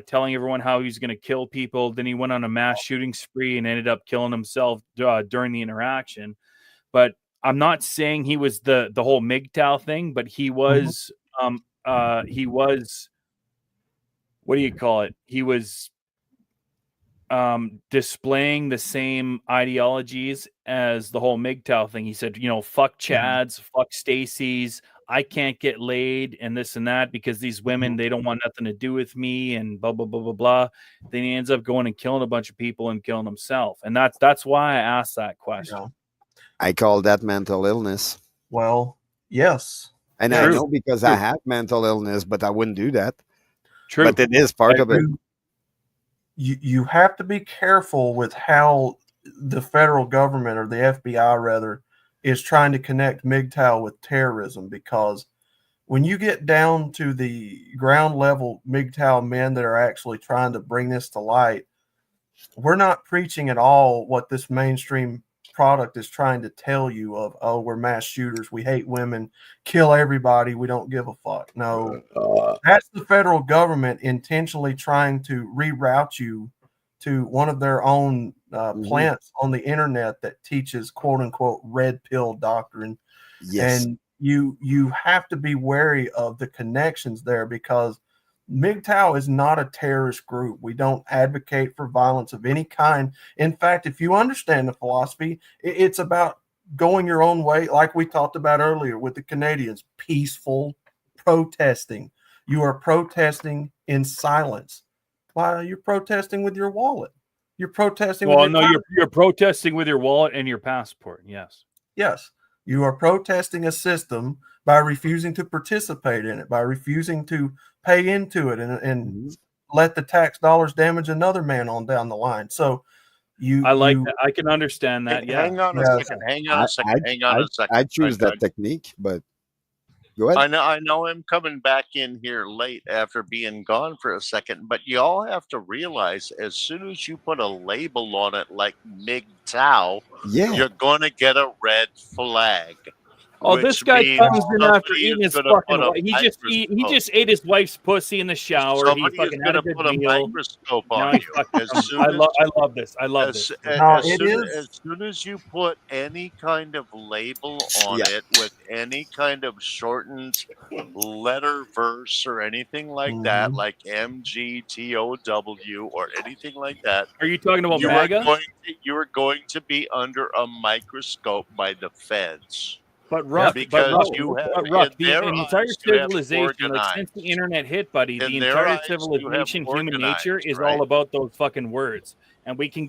telling everyone how he's going to kill people. Then he went on a mass shooting spree and ended up killing himself during the interaction. But I'm not saying he was the whole MGTOW thing, but he was. He was. What do you call it? He was displaying the same ideologies as the whole MGTOW thing. He said, fuck Chads, fuck Stacy's, I can't get laid and this and that because these women, they don't want nothing to do with me and blah, blah, blah, blah, blah. Then he ends up going and killing a bunch of people and killing himself. And that's why I asked that question. I call that mental illness. Well, yes. And I know because I have mental illness, but I wouldn't do that. True. But it is part of it. You have to be careful with how the federal government, or the FBI rather, is trying to connect MGTOW with terrorism, because when you get down to the ground level MGTOW men that are actually trying to bring this to light, we're not preaching at all what this mainstream product is trying to tell you of, oh, we're mass shooters, we hate women, kill everybody, we don't give a fuck. No, that's the federal government intentionally trying to reroute you to one of their own plants on the internet that teaches quote unquote red pill doctrine. Yes. And you have to be wary of the connections there, because MGTOW is not a terrorist group. We don't advocate for violence of any kind. In fact, if you understand the philosophy, it's about going your own way, like we talked about earlier with the Canadians, peaceful protesting. You are protesting in silence. Why? You're protesting with your wallet. You're protesting with you're protesting with your wallet and your passport. Yes. Yes. You are protesting a system by refusing to participate in it, by refusing to pay into it and let the tax dollars damage another man on down the line. So that. I can understand that. Yeah. Hang on a second. I choose that technique, but go ahead. I know I'm coming back in here late after being gone for a second, but you all have to realize as soon as you put a label on it like MGTOW, you're going to get a red flag. Oh, this guy comes in after eating his fucking wife. He just ate his wife's pussy in the shower. He fucking had a good meal. I love this. As soon as you put any kind of label on it with any kind of shortened letter verse or anything like that, like MGTOW or anything like that. Are you talking about MAGA? You are going to be under a microscope by the feds. But Ruck, the entire civilization, like since the internet hit, buddy, the entire civilization, human nature is all about those fucking words. And I can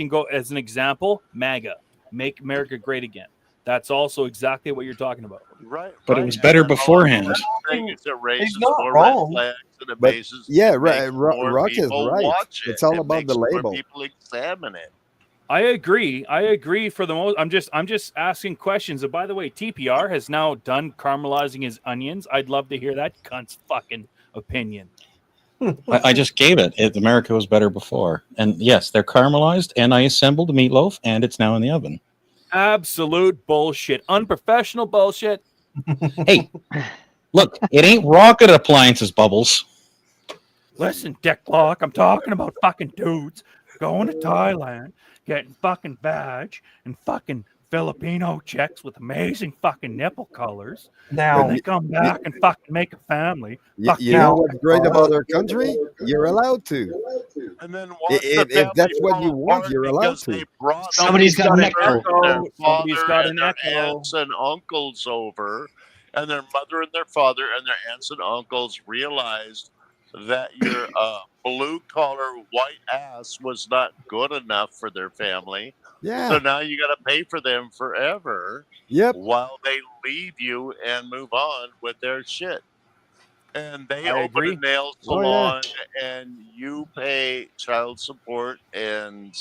go as an example, MAGA, Make America Great Again. That's also exactly what you're talking about. Right. But it was better beforehand. It raises He's not more wrong. red flags and it But bases. yeah, it makes more Rock is people right. watch it. It's all It about the makes more label. people examine it. I agree. For the most. I'm just asking questions. And by the way, TPR has now done caramelizing his onions. I'd love to hear that cunt's fucking opinion. I just gave it. America was better before. And yes, they're caramelized, and I assembled the meatloaf, and it's now in the oven. Absolute bullshit. Unprofessional bullshit. Hey, look, it ain't rocket appliances, Bubbles. Listen, Dick Block, I'm talking about fucking dudes going to Thailand, getting fucking badge and fucking Filipino chicks with amazing fucking nipple colors. Now, And they come back and fucking make a family. Fuck You you. know what's great about our country? You're allowed to. And then If that's what you want, you're allowed to. Somebody's got an echo. Their Somebody's father got and an their echo. aunts and uncles over, and their mother and their father and their aunts and uncles realized that your blue collar white ass was not good enough for their family. Yeah. So now you got to pay for them forever. Yep. While they leave you and move on with their shit. And they I open agree. a nail Oh, yeah. salon and you pay child support and,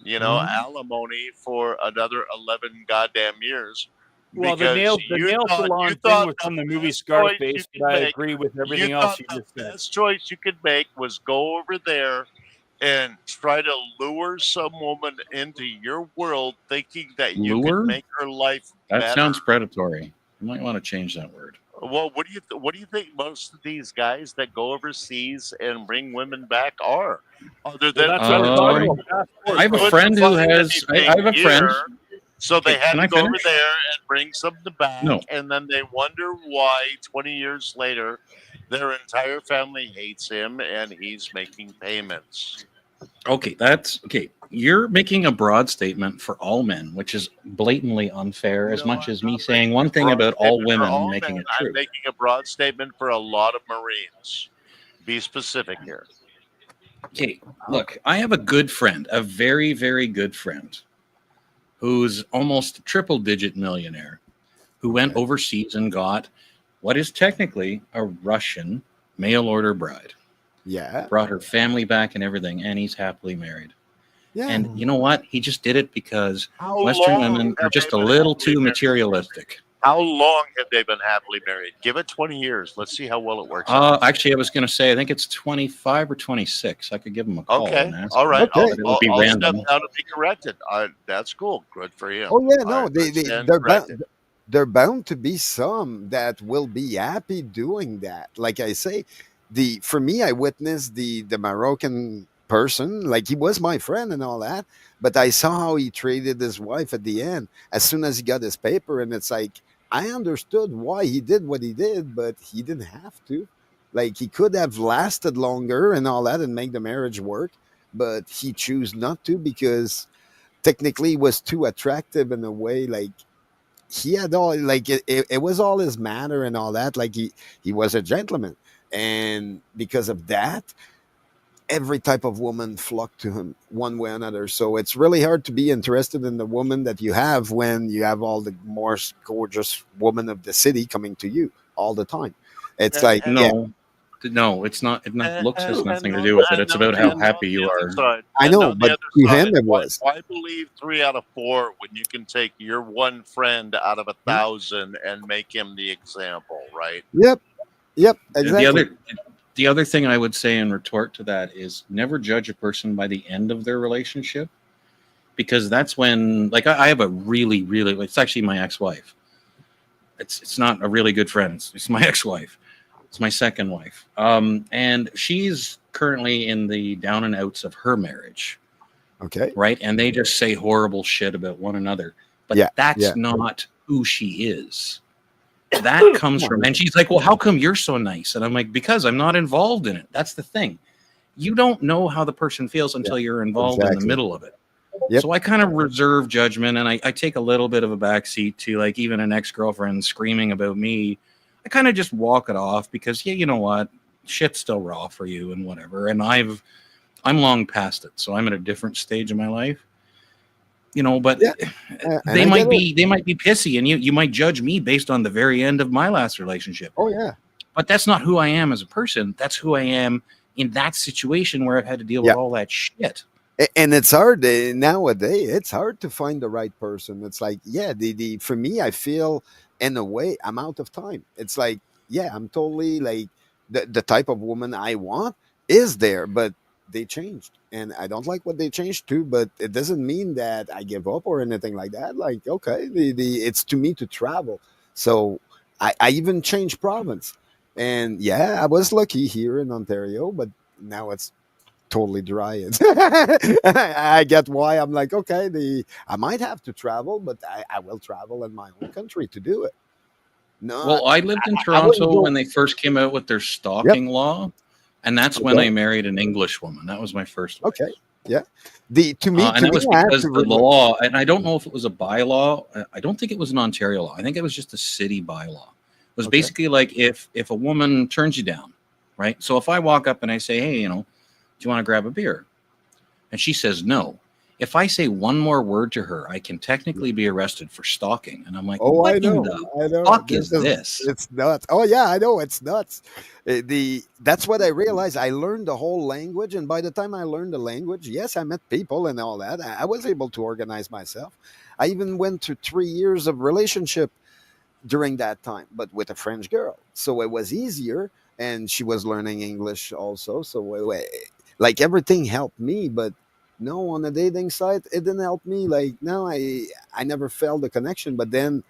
alimony for another 11 goddamn years. Well, the because nail you salon thing thought was the from the movie best choice Scarface, you but could I make- agree with everything you else thought you the just said. best choice you could make was go over there and try to lure some woman into your world thinking that you Lure? could make her life That better. sounds predatory. You might want to change that word. Well, what do you think most of these guys that go overseas and bring women back are? Other than That's what I'm talking about. I have a couldn't friend who find has. I anything have a friend. here, so they Okay, had can to I go over finish? there and bring something back, No. and then they wonder why 20 years later their entire family hates him and he's making payments. Okay, that's okay. You're making a broad statement for all men, which is blatantly unfair. As No, much I'm as me not saying making one a thing broad about all statement for women all making men. it true. I'm making a broad statement for a lot of Marines. Be specific here. Okay, look, I have a good friend, a very, very good friend, who's almost a triple-digit millionaire, who went overseas and got what is technically a Russian mail-order bride. Yeah. Brought her family back and everything, and he's happily married. Yeah. And you know what? He just did it because How Western long women are have just they a been little happily too married? materialistic. How long have they been happily married? Give it 20 years. Let's see how well it works. Actually, I was going to say, I think it's 25 or 26. I could give him a call. Okay. And ask All him, right. Okay. but it would be I'll step random. down to be corrected. That's cool. Good for him. Oh yeah, All no, right, I stand they're corrected. they're bound to be some that will be happy doing that. Like I say, for me, I witnessed the Moroccan person, like he was my friend and all that, but I saw how he treated his wife at the end as soon as he got his paper, and it's like I understood why he did what he did, but he didn't have to. Like he could have lasted longer and all that and make the marriage work, but he chose not to because technically he was too attractive in a way. Like he had all like it was all his manner and all that. Like he was a gentleman, and because of that, every type of woman flocked to him one way or another. So it's really hard to be interested in the woman that you have when you have all the more gorgeous women of the city coming to you all the time. It's like No, it's not. Looks has nothing to do with it. It's about how happy you are. I know, but to him it was. Why believe 3 out of 4 when you can take your one friend out of 1,000 and make him the example, right? Yep, exactly. The other thing I would say in retort to that is never judge a person by the end of their relationship, because that's when, like, I have a really, really, it's actually my ex-wife. It's not a really good friend. It's my ex-wife. It's my second wife. And she's currently in the down and outs of her marriage. Okay. Right. And they just say horrible shit about one another. But that's not who she is. That comes from, and she's like, well, how come you're so nice? And I'm like, because I'm not involved in it. That's the thing. You don't know how the person feels until you're involved in the middle of it. Yep. So I kind of reserve judgment, and I take a little bit of a backseat to, like, even an ex-girlfriend screaming about me. I kind of just walk it off because, you know what? Shit's still raw for you and whatever. And I'm long past it. So I'm at a different stage of my life. you know, but they might be pissy, and you might judge me based on the very end of my last relationship. Oh yeah. But that's not who I am as a person. That's who I am in that situation where I've had to deal with all that shit. And it's hard nowadays. It's hard to find the right person. It's like, the for me, I feel in a way I'm out of time. It's like, I'm totally like the type of woman I want is there, but they changed, and I don't like what they changed to. But it doesn't mean that I give up or anything like that. Like, okay, it's to me to travel. So I even changed province, and I was lucky here in Ontario, but now it's totally dry. I get why I'm like, okay, I might have to travel, but I will travel in my own country to do it. No, well, I lived in Toronto when they first came out with their stalking law, and that's when I married an English woman. That was my first wife. Okay, yeah. To me, and it was because the law, and I don't know if it was a bylaw. I don't think it was an Ontario law. I think it was just a city bylaw. It was basically like if a woman turns you down, right? So if I walk up and I say, hey, do you want to grab a beer? And she says no. If I say one more word to her, I can technically be arrested for stalking. And I'm like, what I know. fuck is this? It's nuts. Oh yeah, I know, it's nuts. That's what I realized. I learned the whole language, and by the time I learned the language, yes, I met people and all that. I was able to organize myself. I even went through 3 years of relationship during that time, but with a French girl. So it was easier, and she was learning English also. So like everything helped me, but no, on the dating site, it didn't help me. Like, no, I never felt the connection. But then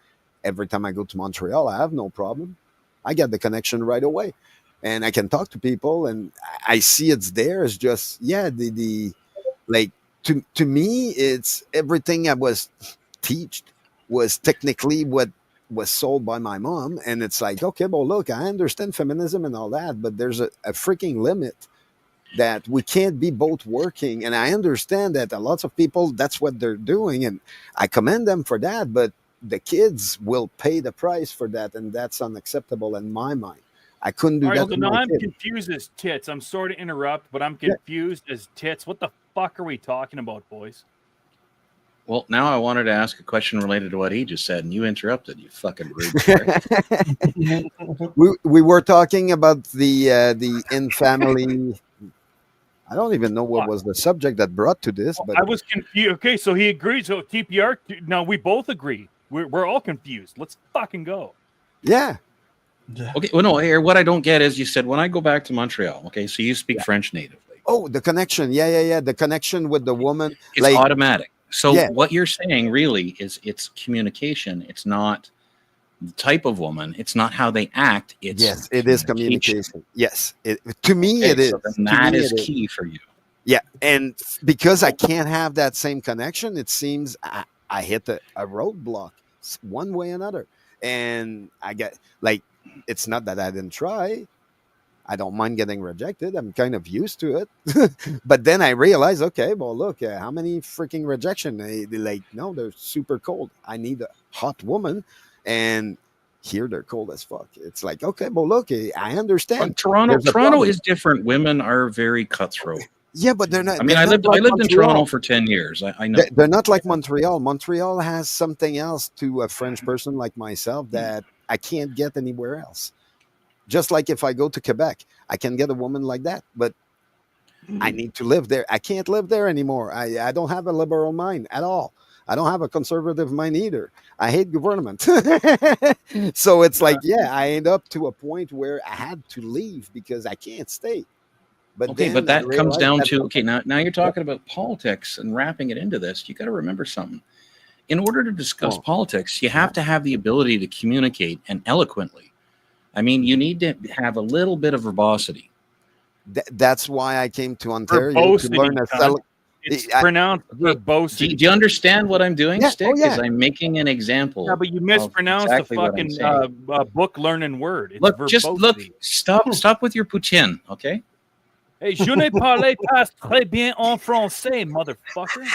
every time I go to Montreal, I have no problem. I get the connection right away, and I can talk to people, and I see it's there. It's just, like, to me, it's everything I was taught was technically what was sold by my mom. And it's like, okay, well, look, I understand feminism and all that, but there's a freaking limit that we can't be both working. And I understand that a lot of people, that's what they're doing, and I commend them for that, but the kids will pay the price for that, and that's unacceptable in my mind. I couldn't do that. So now I'm confused as tits. I'm sorry to interrupt, but I'm confused as tits. What the fuck are we talking about, boys? Well, now I wanted to ask a question related to what he just said, and you interrupted, you fucking rude. we were talking about the in-family. I don't even know what was the subject that brought to this, but I was confused. Okay, so he agreed. So TPR. Now we both agree. We're all confused. Let's fucking go. Yeah. Okay. Well, no. Here, what I don't get is you said when I go back to Montreal. Okay, so you speak French natively. Oh, the connection. Yeah. The connection with the woman. It's like, automatic. So what you're saying really is it's communication. It's not the type of woman. It's not how they act. It's it is communication. Yes, to me it is. So that is key for you. Yeah, and because I can't have that same connection, it seems I hit a roadblock one way or another, and I get like, it's not that I didn't try. I don't mind getting rejected. I'm kind of used to it. But then I realized, okay, well, look, how many freaking rejection? They're like, no, they're super cold. I need a hot woman. And here they're cold as fuck. It's like, okay, well, look, I understand. But Toronto is different. Women are very cutthroat. Yeah, but they're not. I mean, I lived in Toronto for 10 years. I know. They're not like Montreal. Montreal has something else to a French person like myself that I can't get anywhere else. Just like if I go to Quebec, I can get a woman like that, but I need to live there. I can't live there anymore. I don't have a liberal mind at all. I don't have a conservative mind either. I hate government. So it's like, I end up to a point where I had to leave because I can't stay. But that comes down to, now you're talking about politics and wrapping it into this. You got to remember something. In order to discuss politics, you have to have the ability to communicate and eloquently. I mean, you need to have a little bit of verbosity. That's why I came to Ontario to learn It's pronounced verbosity. Do you understand what I'm doing, Stick? Because I'm making an example. Yeah, but you mispronounced the fucking book learning word. It's look, stop with your poutine, okay? Hey, je ne parle pas très bien en français, motherfucker.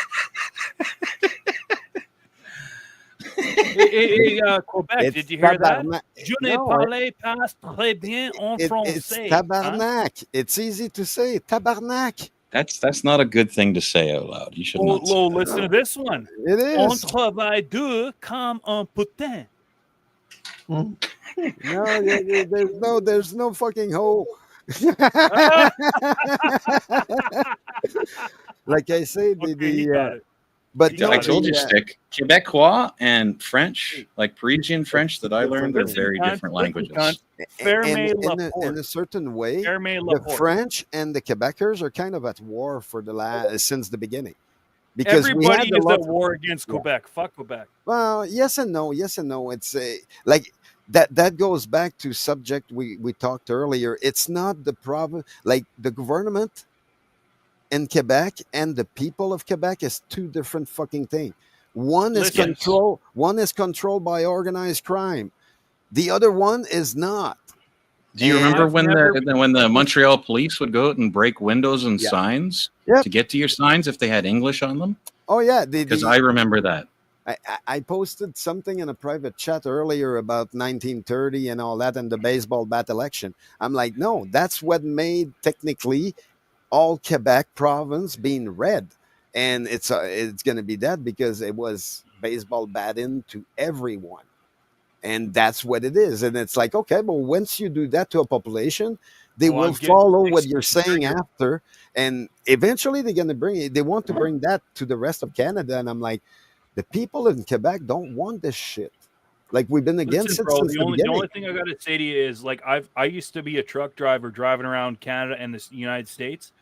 Hey, Quebec, did you hear that? Je ne parle pas très bien en français. It's tabarnak. It's easy to say. Tabarnak. That's not a good thing to say out loud. You should not. Oh, listen to this one. It On is. travaille dur comme un putain. No, there's no fucking hole. Like I say, but no, I told you, Stick. Quebecois and French, like Parisian French that I learned, are very different languages. in a certain way, the French and the Quebecers are kind of at war for since the beginning. Because everybody is at war against Quebec. Fuck Quebec. Well, yes and no. It's like that goes back to subject we talked earlier. It's not the province, like the government in Quebec and the people of Quebec is two different fucking things. One is controlled by organized crime. The other one is not. Do you remember when the Montreal police would go out and break windows and signs to get to your signs if they had English on them? Oh yeah, because I remember that. I posted something in a private chat earlier about 1930 and all that and the baseball bat election. I'm like, no, that's what made technically all Quebec province being red, and it's going to be that because it was baseball bat into everyone. And that's what it is. And it's like, okay, but once you do that to a population, they will follow what you're saying after. And eventually they're going to they want to bring that to the rest of Canada. And I'm like, the people in Quebec don't want this shit. Like we've been against it since the beginning. The only thing I got to say to you is like, I used to be a truck driver driving around Canada and the United States.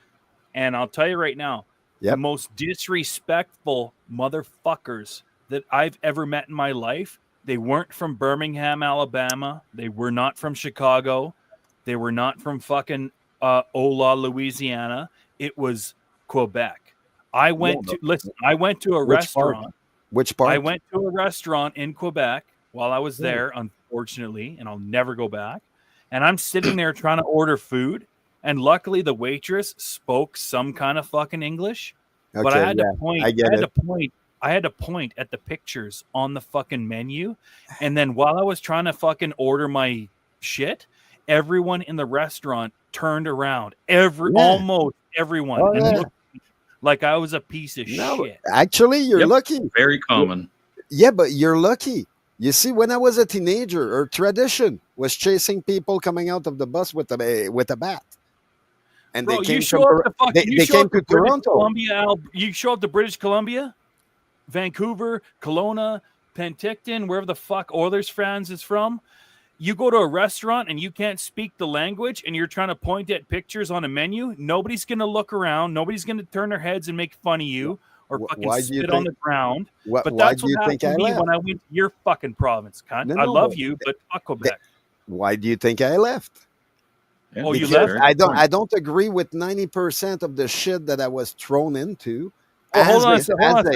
And I'll tell you right now, the most disrespectful motherfuckers that I've ever met in my life, they weren't from Birmingham, Alabama. They were not from Chicago. They were not from fucking Ola, Louisiana. It was Quebec. I went to a restaurant. Which part? I went to a restaurant in Quebec while I was there, unfortunately, and I'll never go back. And I'm sitting there trying to order food. And luckily the waitress spoke some kind of fucking English. Okay, but I had to point. I had to point at the pictures on the fucking menu. And then while I was trying to fucking order my shit, everyone in the restaurant turned around. Almost everyone. And looked at me like I was a piece of shit. Actually, you're lucky. Very common. Yeah, but you're lucky. You see, when I was a teenager, our tradition was chasing people coming out of the bus with a bat. And Bro, they came to Toronto. Columbia, you show up to British Columbia, Vancouver, Kelowna, Penticton, wherever the fuck Oilers fans is from. You go to a restaurant and you can't speak the language and you're trying to point at pictures on a menu. Nobody's going to look around. Nobody's going to turn their heads and make fun of you or fucking spit on the ground. But that's what happened to me when I went to your fucking province, cunt. I love you, but fuck Quebec. Why do you think I left? Yeah, you left? I don't agree with 90% of the shit that I was thrown into. Hold on a second.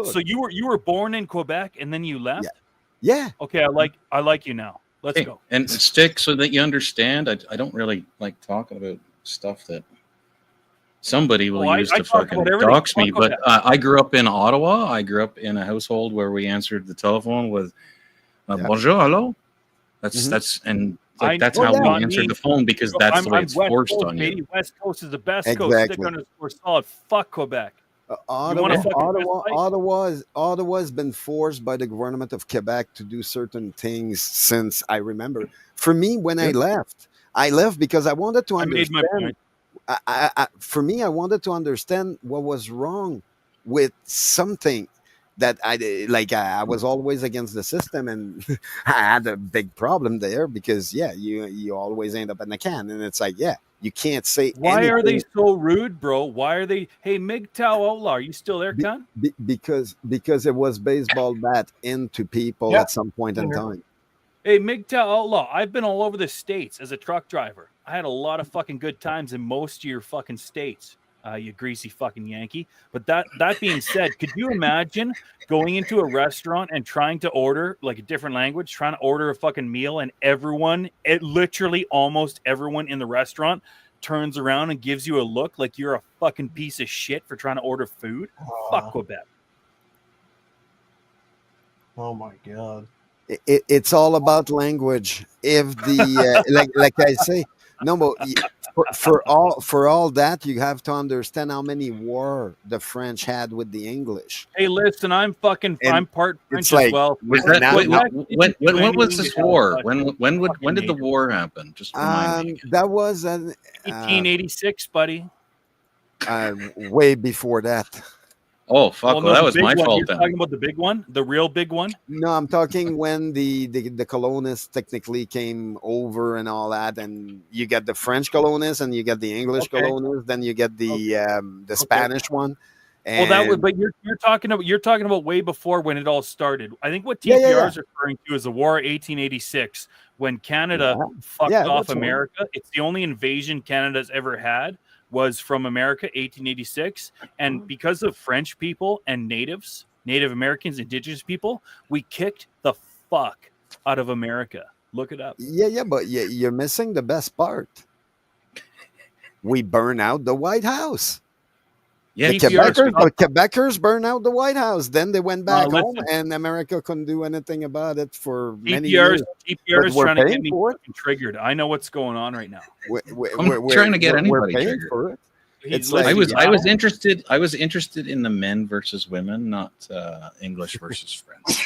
So you were born in Quebec and then you left? Yeah. Okay, I like you now. Let's go. And Stick, so that you understand, I don't really like talking about stuff that somebody will use to fucking dox me. But I grew up in Ottawa. I grew up in a household where we answered the telephone with bonjour, hello. That's how we answered the phone because that's the way it's forced on you. West Coast is the best coast. Stick _ solid. Fuck Quebec. Ottawa has been forced by the government of Quebec to do certain things since I remember. For me, when I left because I wanted to understand. I made my point. For me, I wanted to understand what was wrong with something that I was always against the system, and I had a big problem there because you always end up in a can, and it's like you can't say. Why are they so rude, bro? Why are they? Hey, MGTOW Outlaw, are you still there, cunt? Because it was baseball bat into people at some point in time. Hey, MGTOW Outlaw, I've been all over the states as a truck driver. I had a lot of fucking good times in most of your fucking states. You greasy fucking Yankee. But that being said, could you imagine going into a restaurant and trying to order like a different language, trying to order a fucking meal, and literally almost everyone in the restaurant turns around and gives you a look like you're a fucking piece of shit for trying to order food? Fuck Quebec. Oh my God. It's all about language. If the like I say, no, but for all that, you have to understand how many war the French had with the English. Hey, listen, I'm part French like- as well. Was that Now- when was this war? When did the war happen? Just remind me. That was 1886, buddy. way before that. Oh fuck! Well, no, that the was big my one. fault You're then. talking about the big one, the real big one. No, I'm talking when the colonists technically came over and all that, and you get the French colonists and you get the English colonists, then you get the Spanish one. And Well, that was, but you're talking about way before when it all started. I think what TPR is referring to is the War of 1886 when Canada fucked off that's America. It's the only invasion Canada's ever had was from America, 1886, and because of French people and Native Americans, indigenous people, we kicked the fuck out of America. Look it up. Yeah, but you're missing the best part. We burn out the White House. Yeah, The Quebecers burned out the White House. Then they went back home, and America couldn't do anything about it for many years. TPR is trying to get me triggered. I know what's going on right now. I'm trying to get anybody triggered. For it. It's I was interested. I was interested in the men versus women, not English versus French.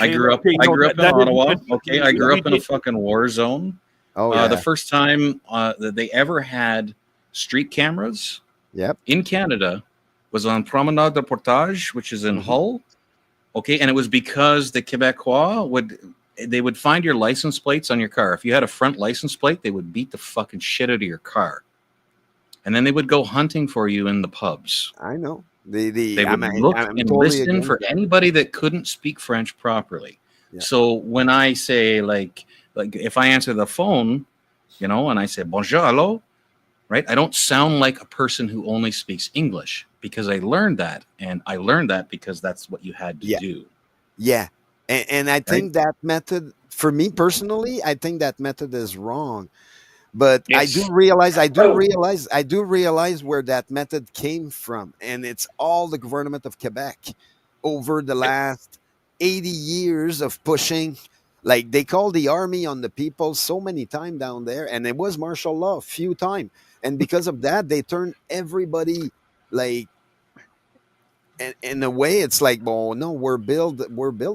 I grew up in Ottawa. Okay, I grew up in a fucking war zone. The first time that they ever had street cameras. Yep. In Canada was on Promenade de Portage, which is in Hull. Okay, and it was because the Quebecois would find your license plates on your car. If you had a front license plate, they would beat the fucking shit out of your car. And then they would go hunting for you in the pubs. I know. They would look and totally listen for anybody that couldn't speak French properly. Yeah. So when I say like if I answer the phone, and I say bonjour, hello, right? I don't sound like a person who only speaks English because I learned that, and I learned that because that's what you had to do. Yeah, and I think that method, for me personally, I think that method is wrong. But I do realize where that method came from, and it's all the government of Quebec over the last 80 years of pushing. Like they called the army on the people so many times down there, and it was martial law a few times. And because of that, they turned everybody like, in a way, it's like, well, no, we're built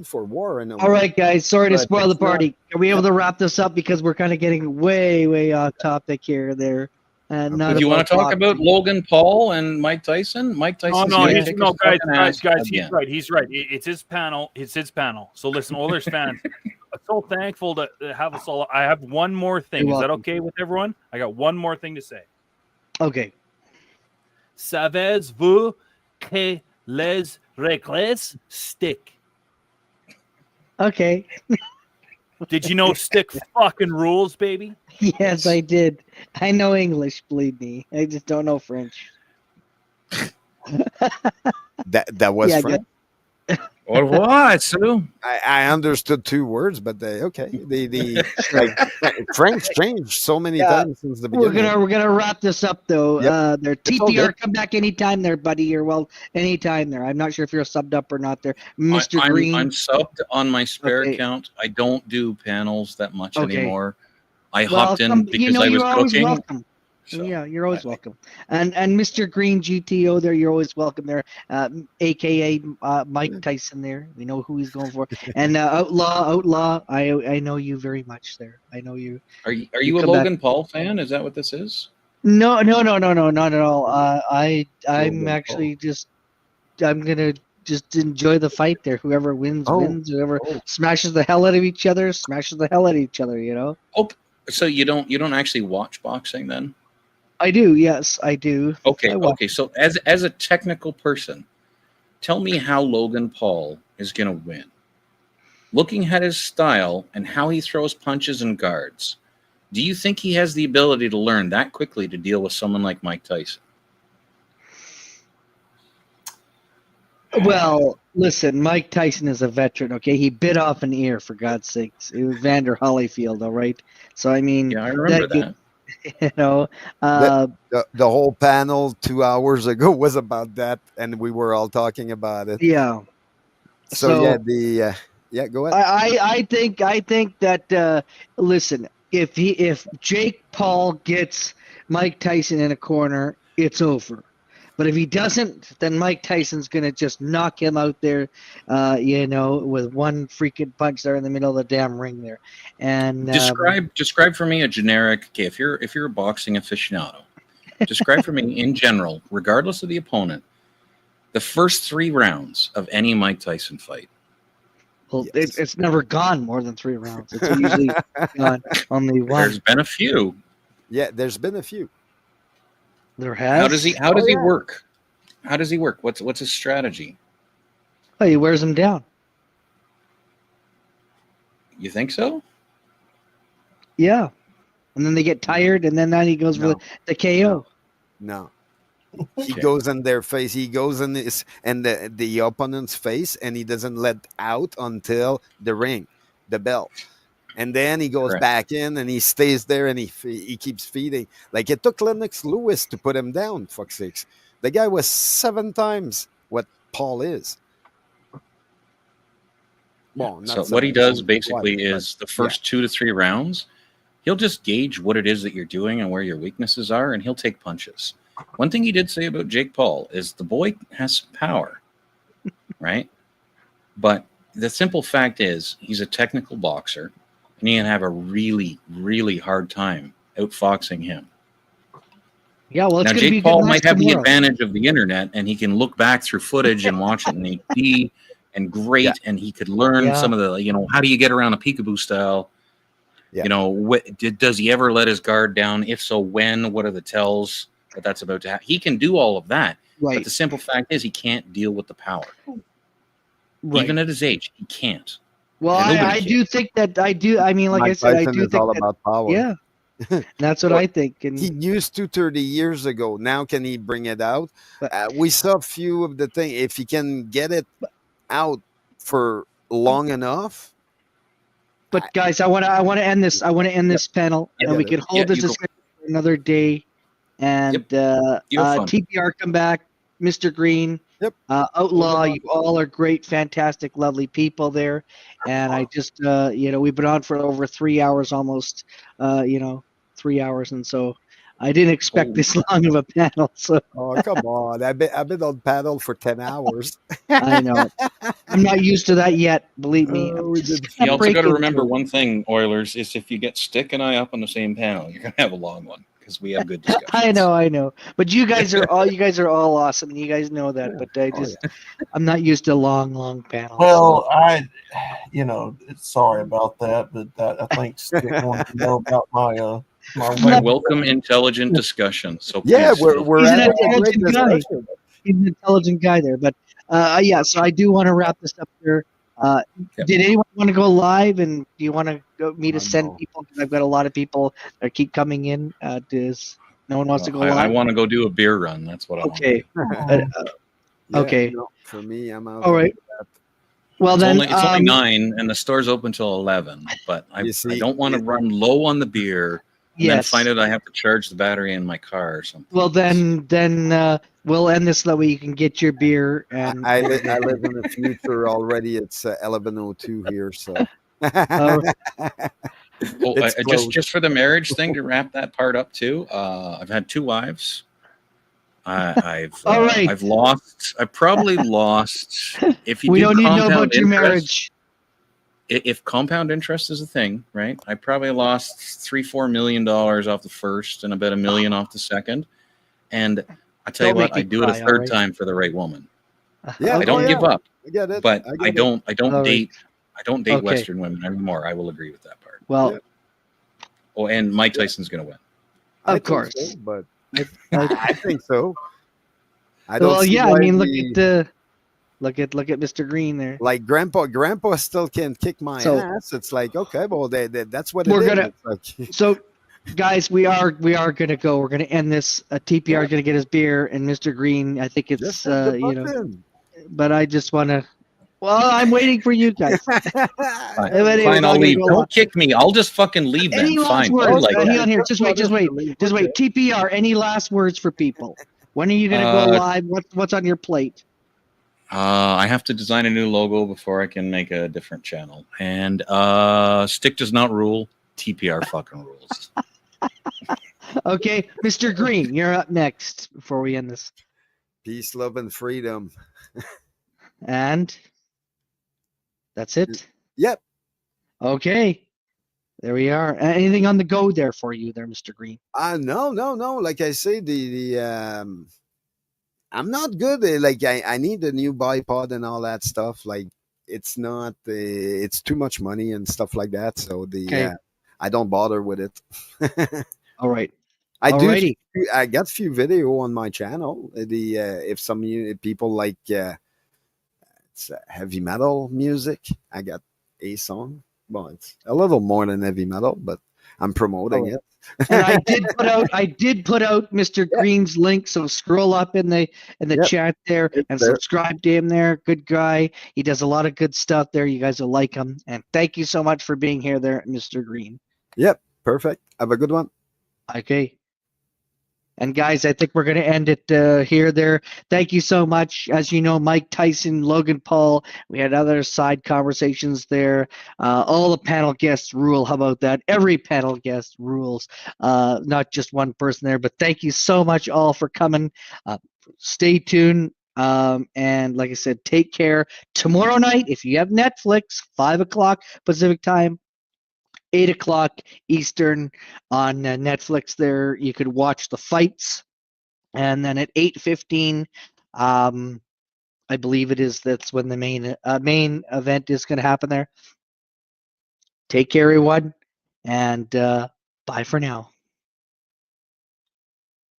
for war. All right, guys, sorry to spoil the party. Are we able to wrap this up because we're kind of getting way off topic here? There. Do you want to talk about Logan Paul and Mike Tyson? Mike Tyson. Guys, he's right. It's his panel. So listen, Oilers fans, I'm so thankful to have us all. I have one more thing. Is that okay with everyone? I got one more thing to say. Okay. Savez-vous que les règles stick? Okay. Did you know stick fucking rules, baby? Yes, I did. I know English, believe me. I just don't know French. That was French. Au revoir, Sue. I understood 2 words, but the French changed so many times since the beginning. We're gonna wrap this up though. Yep. Their TPR, come back anytime there, buddy. You're anytime there. I'm not sure if you're subbed up or not there, Mr. Green. I'm subbed on on my spare account. I don't do panels that much anymore. I hopped in because I was cooking. Welcome. So, yeah, you're always welcome. And Mr. Green GTO there, you're always welcome there. AKA Mike Tyson there. We know who he's going for. And Outlaw, I know you very much there. I know you. Are you a Logan Paul fan? Is that what this is? No, not at all. I'm actually I'm gonna just enjoy the fight there. Whoever wins, wins. Whoever smashes the hell out of each other, smashes the hell out of each other, Oh, so you don't actually watch boxing then? I do, yes, I do. Okay. So as a technical person, tell me how Logan Paul is going to win. Looking at his style and how he throws punches and guards, do you think he has the ability to learn that quickly to deal with someone like Mike Tyson? Well, listen, Mike Tyson is a veteran, okay? He bit off an ear, for God's sakes. It was Vander Holyfield, all right? So, I mean... Yeah, I remember that. The whole panel 2 hours ago was about that, and we were all talking about it. Yeah. So go ahead. I think that listen, if Jake Paul gets Mike Tyson in a corner, it's over. But if he doesn't, then Mike Tyson's gonna just knock him out there, with one freaking punch there in the middle of the damn ring there. And describe for me a generic. Okay, if you're a boxing aficionado, describe for me in general, regardless of the opponent, the first 3 rounds of any Mike Tyson fight. Well, it's never gone more than 3 rounds. It's usually gone only one. There's been a few. Yeah, there's been a few. There has. How does he work? How does he work? What's his strategy? Oh, he wears him down. You think so? Yeah. And then they get tired, and then he goes for the KO. No. He goes in their face. He goes in the opponent's face, and he doesn't let out until the ring, the bell. And then he goes back in, and he stays there, and he keeps feeding. Like, it took Lennox Lewis to put him down, fuck's sakes. The guy was 7 times what Paul is. Well, so what he does basically is the first 2 to 3 rounds, he'll just gauge what it is that you're doing and where your weaknesses are, and he'll take punches. One thing he did say about Jake Paul is the boy has power, right? But the simple fact is he's a technical boxer, and he can have a really, really hard time outfoxing him. Yeah, well, now Jake Paul might have the advantage of the internet, and he can look back through footage and watch it in HD and great, and he could learn some of the, how do you get around a peekaboo style? Yeah. Does he ever let his guard down? If so, when? What are the tells that that's about to happen? He can do all of that, but the simple fact is he can't deal with the power. Right. Even at his age, he can't. Well, I do think that I do. I mean, like Mike I said, Tyson I do is think all that, about power. Yeah, that's what I think. And he used to 30 years ago. Now, can he bring it out? We saw a few of the things. If he can get it out for long enough. But guys, I want to end this. I want to end this panel, and we could hold this discussion for another day. And TPR come back, Mr. Green, Outlaw. You all are great, fantastic, lovely people there. And I just, we've been on for over 3 hours, almost, 3 hours, and so I didn't expect this long of a panel. So come on, I've been on panel for 10 hours. I know. I'm not used to that yet. Believe me. You also got to remember one thing, Oilers, is if you get Stick and I up on the same panel, you're gonna have a long one because we have good discussions. I know. But you guys are all awesome, and you guys know that. But I'm not used to long panels. Well, sorry about that, but I think Stick wants to know about my welcome intelligent discussion. So yeah, we're he's an intelligent guy. He's an intelligent guy there. But so I do want to wrap this up here. Did anyone want to go live? And do you want to send people? Because I've got a lot of people that keep coming in. Does no one wants to go live? I want to go do a beer run. That's what I want. Okay. No, for me, I'm out. All right. Well, then it's only 9, and the store's open till 11. But I don't want to run low on the beer. And then find out I have to charge the battery in my car or something. Well, then we'll end this that way you can get your beer. And I live in the future already. It's 11:02 here, so. Just for the marriage thing to wrap that part up too. I've had 2 wives. I've probably lost. If you we don't need to know about your marriage. If compound interest is a thing, right? I probably lost $3-4 million off the first and about $1 million off the second. And I tell you what, I do it a third time for the right woman. Yeah, I don't give up. I get it. But I don't date Western women anymore. I will agree with that part. Well, and Mike Tyson's going to win. Of course, so, but I think so. I don't. Well, I mean, look at Mr. Green there. Like Grandpa still can kick my ass. It's like, okay, well, that's what we're it gonna. Is. So, guys, we are gonna go. We're gonna end this. TPR is gonna get his beer, and Mr. Green, I think it's But I just want to. Well, I'm waiting for you guys. Fine, I'll leave. Don't kick me. I'll just fucking leave then. Fine. Words, hang on here. Just wait. TPR. Any last words for people? When are you gonna go live? What's on your plate? I have to design a new logo before I can make a different channel. And Stick does not rule. TPR fucking rules. Okay, Mr. Green, you're up next before we end this. Peace, love, and freedom. And that's it. Yep. Okay. There we are. Anything on the go there for you there, Mr. Green? No. Like I say, I'm not good. Like I need a new bipod and all that stuff. Like it's not. It's too much money and stuff like that. So I don't bother with it. All right. I Alrighty. do. I got a few video on my channel. If some people like it's heavy metal music, I got a song. Well, it's a little more than heavy metal, but I'm promoting it. And I did put out Mr. Green's link, so scroll up in the chat there and subscribe to him there. Good guy. He does a lot of good stuff there. You guys will like him. And thank you so much for being here there, Mr. Green. Yep, perfect. Have a good one. Okay. And guys, I think we're going to end it here there. Thank you so much. As you know, Mike Tyson, Logan Paul, we had other side conversations there. All the panel guests rule. How about that? Every panel guest rules, not just one person there. But thank you so much all for coming. Stay tuned. And like I said, take care. Tomorrow night, if you have Netflix, 5 o'clock Pacific time, 8 o'clock Eastern on Netflix there. You could watch the fights. And then at 8:15, I believe that's when the main event is going to happen there. Take care, everyone. And bye for now.